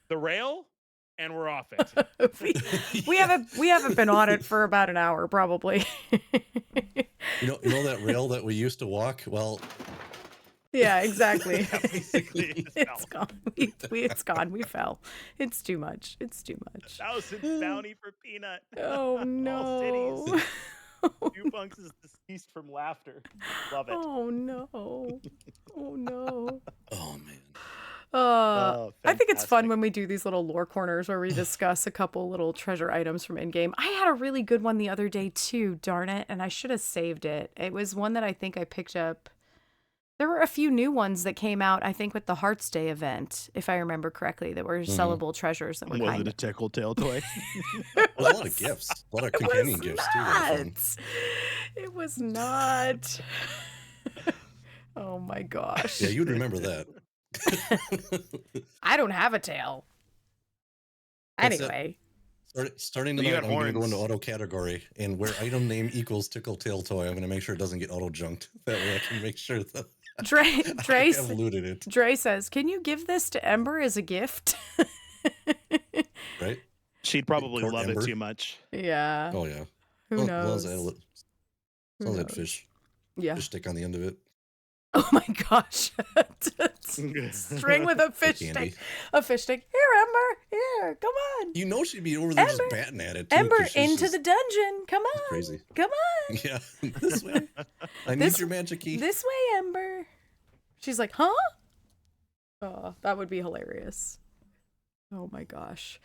The rail? and we're off it. we haven't been on it for about an hour, probably. You know that rail that we used to walk? Well, yeah, exactly. Yeah, basically, it just It's fell. gone. It's gone. We fell. It's too much. It's too much. 1,000 bounty for peanut. Oh All no. cities. Punks is deceased from laughter. Love it. Oh no. Oh no. oh man. Oh, I think it's fun fantastic. when we do these little lore corners where we discuss a couple little treasure items from in-game. I had a really good one the other day too, darn it, and I should have saved it. It was one that I think I picked up. There were a few new ones that came out, I think, with the Hearts Day event, if I remember correctly, that were sellable treasures that were Was kind it a of... tickle tail toy? Well, a lot of gifts. A lot of companion gifts too. That were fun. It was not. Oh my gosh. Yeah, you'd remember that. I don't have a tail. That's it. Anyway. Starting You tonight, got I'm going to go into horns. auto category, and where item name equals tickle tail toy, I'm going to make sure it doesn't get auto junked. That way I can make sure that Dre I have looted it. Dre says, "Can you give this to Ember as a gift?" Right? She'd probably Court love Ember. it too much. Yeah. Oh, yeah. Who As long knows? as Who that knows? fish Yeah. stick on the end of it. Oh my gosh. String with a fish candy. stick. A fish stick. Here, Ember. Here. Come on. You know she'd be over there Ember. just batting at it, too. Ember 'cause she's into just the dungeon. Come on. crazy. Come on. Yeah, this way. I need This- your magic key. This way, Ember. She's like, huh? Oh, that would be hilarious. Oh my gosh.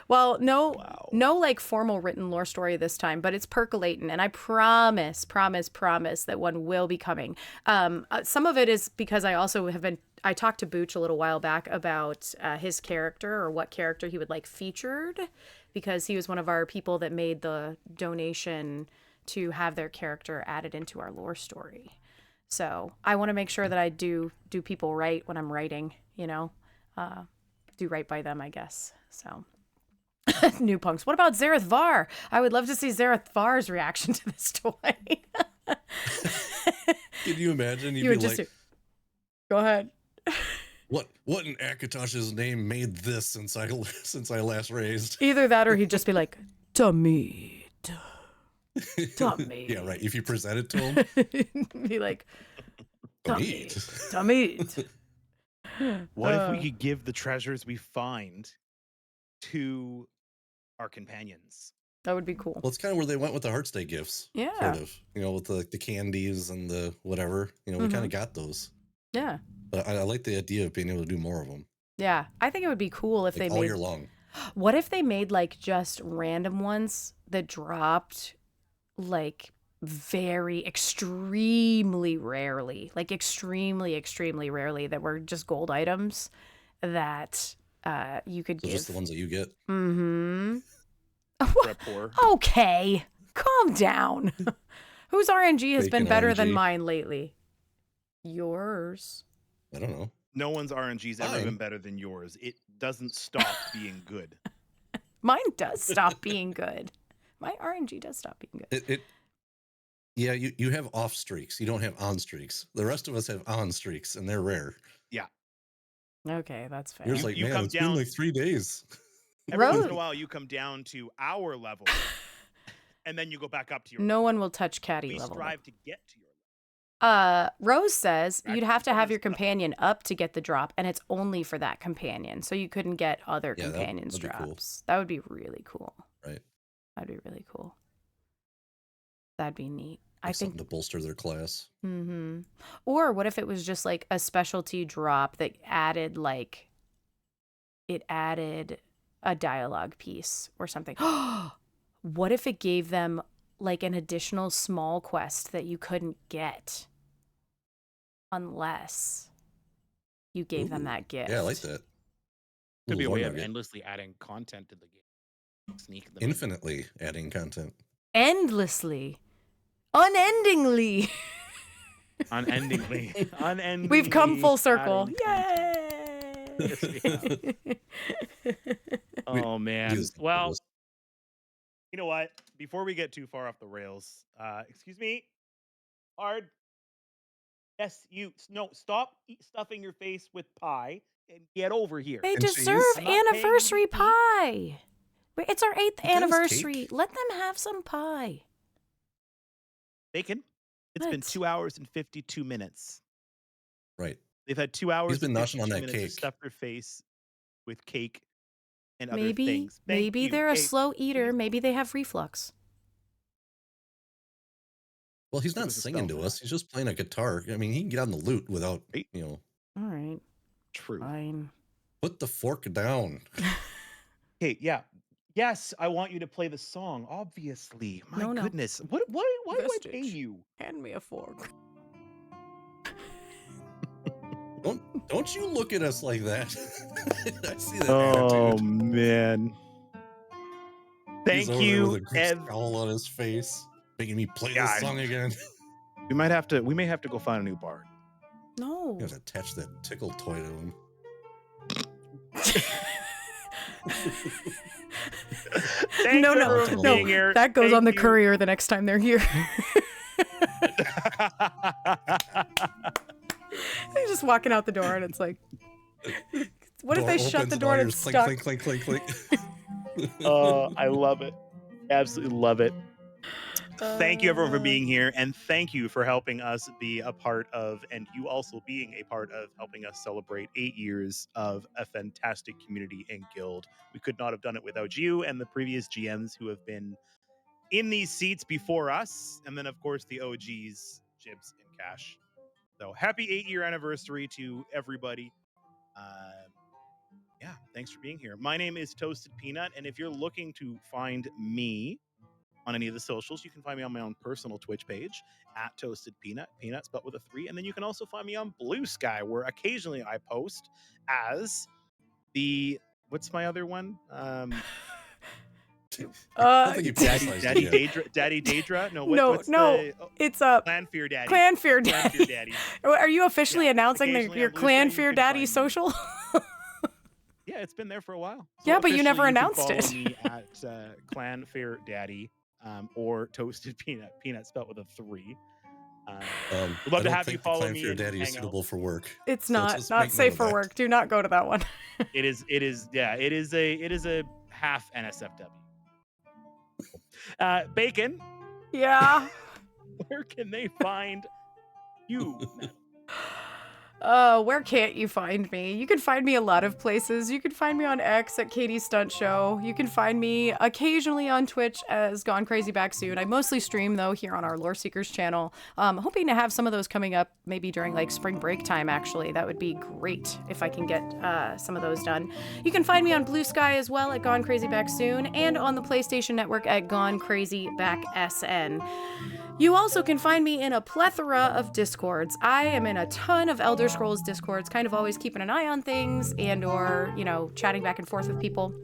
Well, no like formal written lore story this time, but it's percolating, and I promise that one will be coming. Some of it is because I also I talked to Booch a little while back about his character, or what character he would like featured, because he was one of our people that made the donation to have their character added into our lore story. So I want to make sure that I do people right when I'm writing, you know, do right by them, I guess. So new punks. What about Zareth Var? I would love to see Zareth Var's reaction to this toy. Can you imagine? You'd You would be just like, go ahead. what in Akatosh's name made this since I last raised? Either that, or he'd just be like, Tamid. Yeah, right. If you present it to him, Be like, Tamid. Tamid. Tamid. What if we could give the treasures we find to our companions? That would be cool. Well, it's kind of where they went with the Hearts Day gifts. Yeah. Sort of. You know, with the candies and the whatever. You know, we kind of got those. Yeah. But I like the idea of being able to do more of them. Yeah. I think it would be cool if Like they all made year long. What if they made like just random ones that dropped like very extremely rarely, like extremely rarely, that were just gold items that you could So give. just the ones that you get. Mm-hmm. Rep poor. Okay, calm down. Whose RNG has been Bacon better than RNG. mine lately? Yours. I don't know. No one's RNG's ever Mine. been better than yours. It doesn't stop being good. Mine does stop being good. My RNG does stop being good. Yeah, you have off streaks. You don't have on streaks. The rest of us have on streaks, and they're rare. Okay, that's fair. Yours You- like, you man, come it's down- been like 3 days. Every once in Rose- a while, you come down to our level, and then you go back up to your No one will touch Caddy We level. strive to get to your level. Rose says Right, you'd have to have your stuff. companion up to get the drop, and it's only for that companion, so you couldn't get other Yeah, companions' that'd be cool. drops. That would be really cool. Right. That'd be really cool. That'd be neat. I Like think. something to bolster their class. Mm-hmm. Or what if it was just like a specialty drop that added like it added a dialogue piece or something? What if it gave them like an additional small quest that you couldn't get unless you gave them Ooh, that gift? Yeah, I like that. Could be a Lore way of nugget. endlessly adding content to the game. Sneak them in. Infinitely adding content. Endlessly. Unendingly. Unendingly. Unendingly. We've come full circle. adding Yay! Yes, Oh man. Do this. Well, you know what? Before we get too far off the rails, excuse me, Hard. Yes, you. No, stop stuffing your face with pie. and get over here. They And deserve cheese? I'm not paying you anniversary to eat. pie. Wait, it's our 8th Who does anniversary. cake? Let them have some pie. Bacon. It's been What? 2 hours and 52 minutes. Right. They've had 2 hours He's been and noshing on 52 that minutes to cake. stuff their face with cake and other Maybe, things. Thank maybe you. they're a Hey, slow eater. please. Maybe they have reflux. Well, he's not There's a singing spell to for us. He's just playing a guitar. I mean, he can get on the lute without, Right. you know, All right, True. fine. put the fork down. Okay, yeah. Yes, I want you to play the song, obviously. My No. goodness. Why do I pay Vestige. you? Hand me a fork. Don't you look at us like that. I see that Oh, attitude. man. He's Thank over there you, with a great scowl on his face, making me play Yeah, this song again. We may have to go find a new bard. No. You gotta attach that tickle toy to him. Thank No, you no, everyone for no. being here. That goes Thank on the you. courier the next time they're here. They're just walking out the door, and it's like, what if Door they shut opens the and door all and yours it's clink, stuck? clink, clink, clink, clink. Oh, I love it. Absolutely love it. Thank you everyone for being here, and thank you for helping us be a part of, and you also being a part of helping us celebrate 8 years of a fantastic community and guild. We could not have done it without you and the previous GMs who have been in these seats before us, and then of course the OGs, Jibs and Cash. So happy 8-year anniversary to everybody. Yeah, thanks for being here. My name is Toasted Peanut, and if you're looking to find me on any of the socials, you can find me on my own personal Twitch page at Toasted Peanut, peanut spelled with a 3. And then you can also find me on Blue Sky, where occasionally I post as what's my other one? I don't think you Daddy publicized Daddy it yet. Daedra, Daddy Daedra? No, what's no, the it's a Clan Fear Daddy? Clan Fear Clan Fear Daddy. Daddy. Are you officially Yeah, announcing occasionally your on Blue Clan Sky, you Fear can Daddy find me. social? Yeah, it's been there for a while. Yeah, but you officially, never can announced follow it. me at Clan Fair Daddy or Toasted Peanut, peanut spelled with a 3. We'd love to have you follow me Clan Fear and Daddy is hang out. suitable for work. It's So not just make note safe of for that. work. Do not go to that one. It is a half NSFW. Bacon, Yeah. where can they find you? Where can't you find me? You can find me a lot of places. You can find me on X at Katie Stunt Show. You can find me occasionally on Twitch as Gone Crazy Back Soon. I mostly stream though here on our Loreseekers channel. Hoping to have some of those coming up maybe during like spring break time actually. That would be great if I can get some of those done. You can find me on Blue Sky as well at Gone Crazy Back Soon and on the PlayStation Network at Gone Crazy Back SN. You also can find me in a plethora of Discords. I am in a ton of Elder Scrolls Discords, kind of always keeping an eye on things and or, chatting back and forth with people.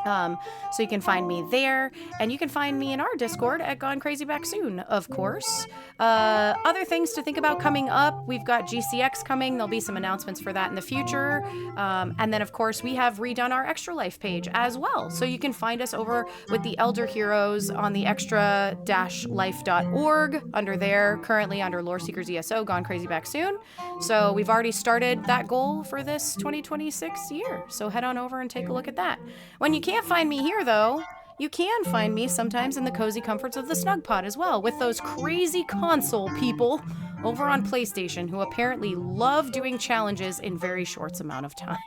So you can find me there, and you can find me in our Discord at Gone Crazy Back Soon, of course. Other things to think about coming up, we've got GCX coming. There'll be some announcements for that in the future. And then, of course, we have redone our Extra Life page as well. So you can find us over with the Elder Heroes on the extra-life.org under there, currently under Loreseekers ESO, Gone Crazy Back Soon. So we've already started that goal for this 2026 year. So head on over and take a look at that. When you can't find me here, though, you can find me sometimes in the cozy comforts of the Snug Pod as well, with those crazy console people over on PlayStation who apparently love doing challenges in very short amount of time.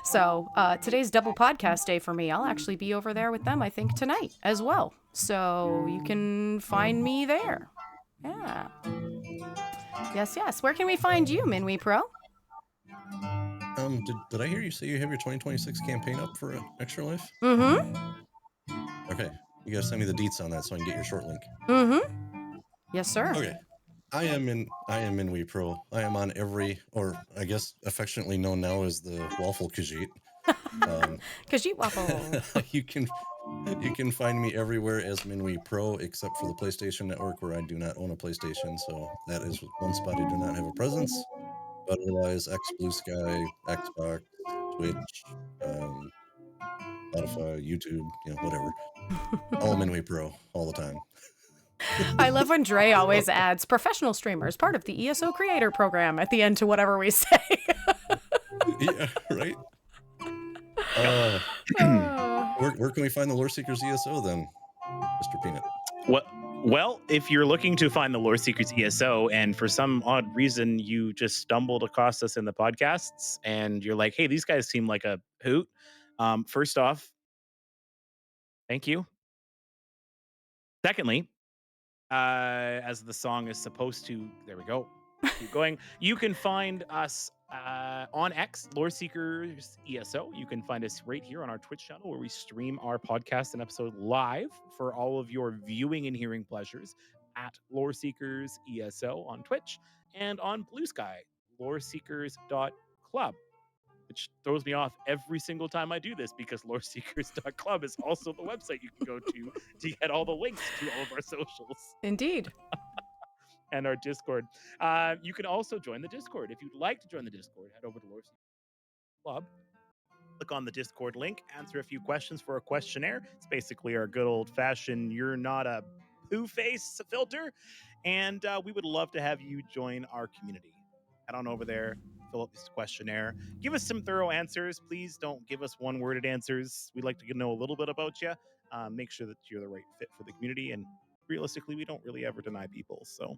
So today's double podcast day for me. I'll actually be over there with them, I think, tonight as well. So you can find me there. Yeah. Yes. Where can we find you, Minwee Pro? Did I hear you say you have your 2026 campaign up for Extra Life? Mm-hmm. Okay. You gotta send me the deets on that so I can get your short link. Mm-hmm. Yes, sir. Okay. I am in Wii Pro. I am on every, or I guess affectionately known now as the Waffle Khajiit. Khajiit Waffle. You can find me everywhere as Minwee Pro, except for the PlayStation Network, where I do not own a PlayStation. So that is one spot I do not have a presence. But otherwise, X Blue Sky, Xbox, Twitch, Spotify, YouTube, whatever. All Minwee Pro all the time. I love when Dre always adds professional streamers, part of the ESO creator program at the end to whatever we say. Yeah, right. Where can we find the Loreseekers ESO then, Mr. Peanut? Well, if you're looking to find the Loreseekers ESO and for some odd reason you just stumbled across us in the podcasts and you're like, hey, these guys seem like a hoot. First off, thank you. Secondly, as the song is supposed to, there we go. Keep going. You can find us on X, Loreseekers ESO. You can find us right here on our Twitch channel where we stream our podcast and episode live for all of your viewing and hearing pleasures at Loreseekers ESO on Twitch and on Blue Sky, loreseekers.club. Which throws me off every single time I do this because loreseekers.club is also the website you can go to get all the links to all of our socials Indeed. and our Discord. You can also join the Discord. If you'd like to join the Discord, head over to Loreseekers Club. Click on the Discord link, answer a few questions for a questionnaire. It's basically our good old-fashioned "you're not a poo face" filter, and we would love to have you join our community. Head on over there, fill out this questionnaire, give us some thorough answers. Please don't give us one-worded answers. We'd like to know a little bit about you. Make sure that you're the right fit for the community, and realistically, we don't really ever deny people. So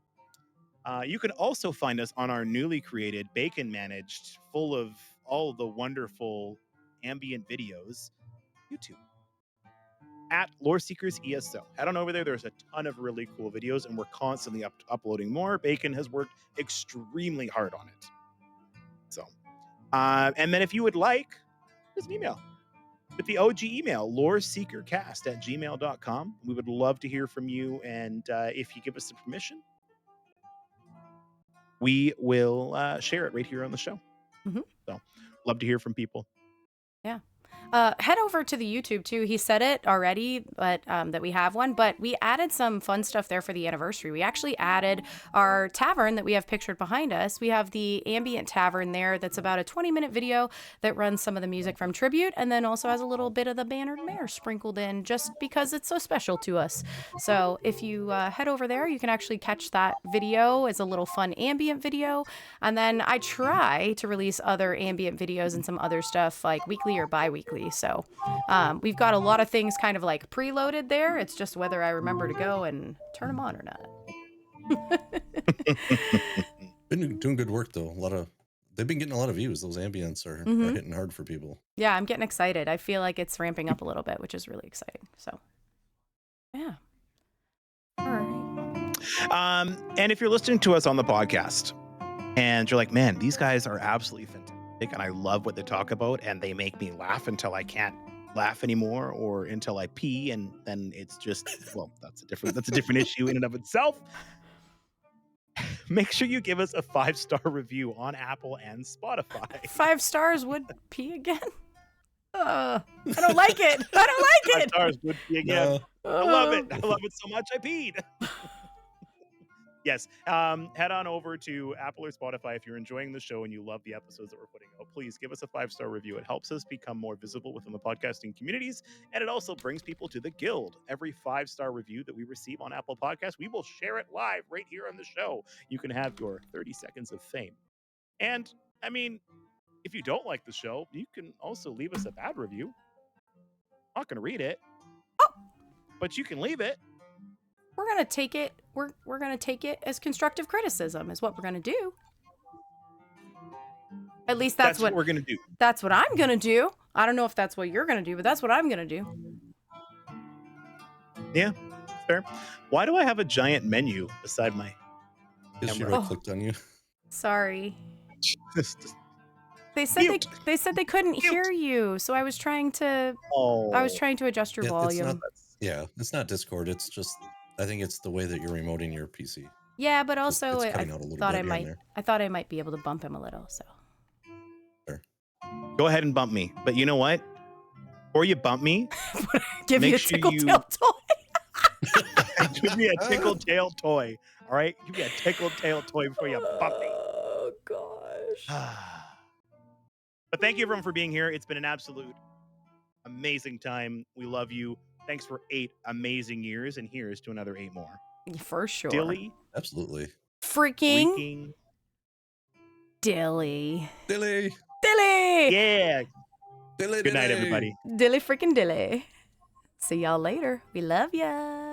you can also find us on our newly created, bacon-managed, full of all the wonderful ambient videos, YouTube at Loreseekers ESO. Head on over there. There's a ton of really cool videos, and we're constantly uploading more. Bacon has worked extremely hard on it. So, and then if you would like, just an email with the OG email, loreseekercast@gmail.com. We would love to hear from you, and if you give us the permission, we will share it right here on the show. Mhm. So, love to hear from people. Yeah. Head over to the YouTube too. He said it already, but that we have one. But we added some fun stuff there for the anniversary. We actually added our tavern that we have pictured behind us. We have the ambient tavern there. That's about a 20-minute video that runs some of the music from Tribute, and then also has a little bit of the Bannered Mare sprinkled in, just because it's so special to us. So if you head over there, you can actually catch that video as a little fun ambient video. And then I try to release other ambient videos and some other stuff like weekly or bi-weekly. So we've got a lot of things kind of like preloaded there. It's just whether I remember to go and turn them on or not. Been doing good work though. They've been getting a lot of views. Those ambients are hitting hard for people. Yeah, I'm getting excited. I feel like it's ramping up a little bit, which is really exciting. So yeah. All right. And if you're listening to us on the podcast and you're like, man, these guys are absolutely fantastic and I love what they talk about and they make me laugh until I can't laugh anymore or until I pee, and then it's just, well, that's a different issue in and of itself. Make sure you give us a 5-star review on Apple and Spotify. 5 stars would pee again? I don't like it. I don't like 5 it. stars would pee again. I love it. I love it so much I peed. Yes. Head on over to Apple or Spotify if you're enjoying the show and you love the episodes that we're putting out. Please give us a 5-star review. It helps us become more visible within the podcasting communities, and it also brings people to the guild. Every 5-star review that we receive on Apple Podcasts, we will share it live right here on the show. You can have your 30 seconds of fame. And, I mean, if you don't like the show, you can also leave us a bad review. I'm not going to read it, but you can leave it. We're gonna take it. We're gonna take it as constructive criticism. Is what we're gonna do. At least that's what we're gonna do. That's what I'm gonna do. I don't know if that's what you're gonna do, but that's what I'm gonna do. Yeah, fair. Why do I have a giant menu beside my Because she camera? right-clicked on you. Sorry. Just They said mute. they said they couldn't Mute. hear you, so I was trying to adjust your Yeah, volume. It's not Discord. It's just, I think it's the way that you're remoting your PC. Yeah, but also it's cutting out a little thought bit I here and might there. I thought I might be able to bump him a little. So Sure. Go ahead and bump me. But you know what? Before you bump me, give make you a sure tickle you- tail toy. give me a tickle tail toy. All right, give me a tickle tail toy before you bump me. Oh gosh. But thank you everyone for being here. It's been an absolute amazing time. We love you. Thanks for 8 amazing years, and here's to another 8 more. For sure. Dilly, Absolutely. Freaking freaking Dilly. Dilly. Dilly. Yeah. Dilly, Good night, dilly. everybody. Dilly freaking Dilly. See y'all later. We love ya.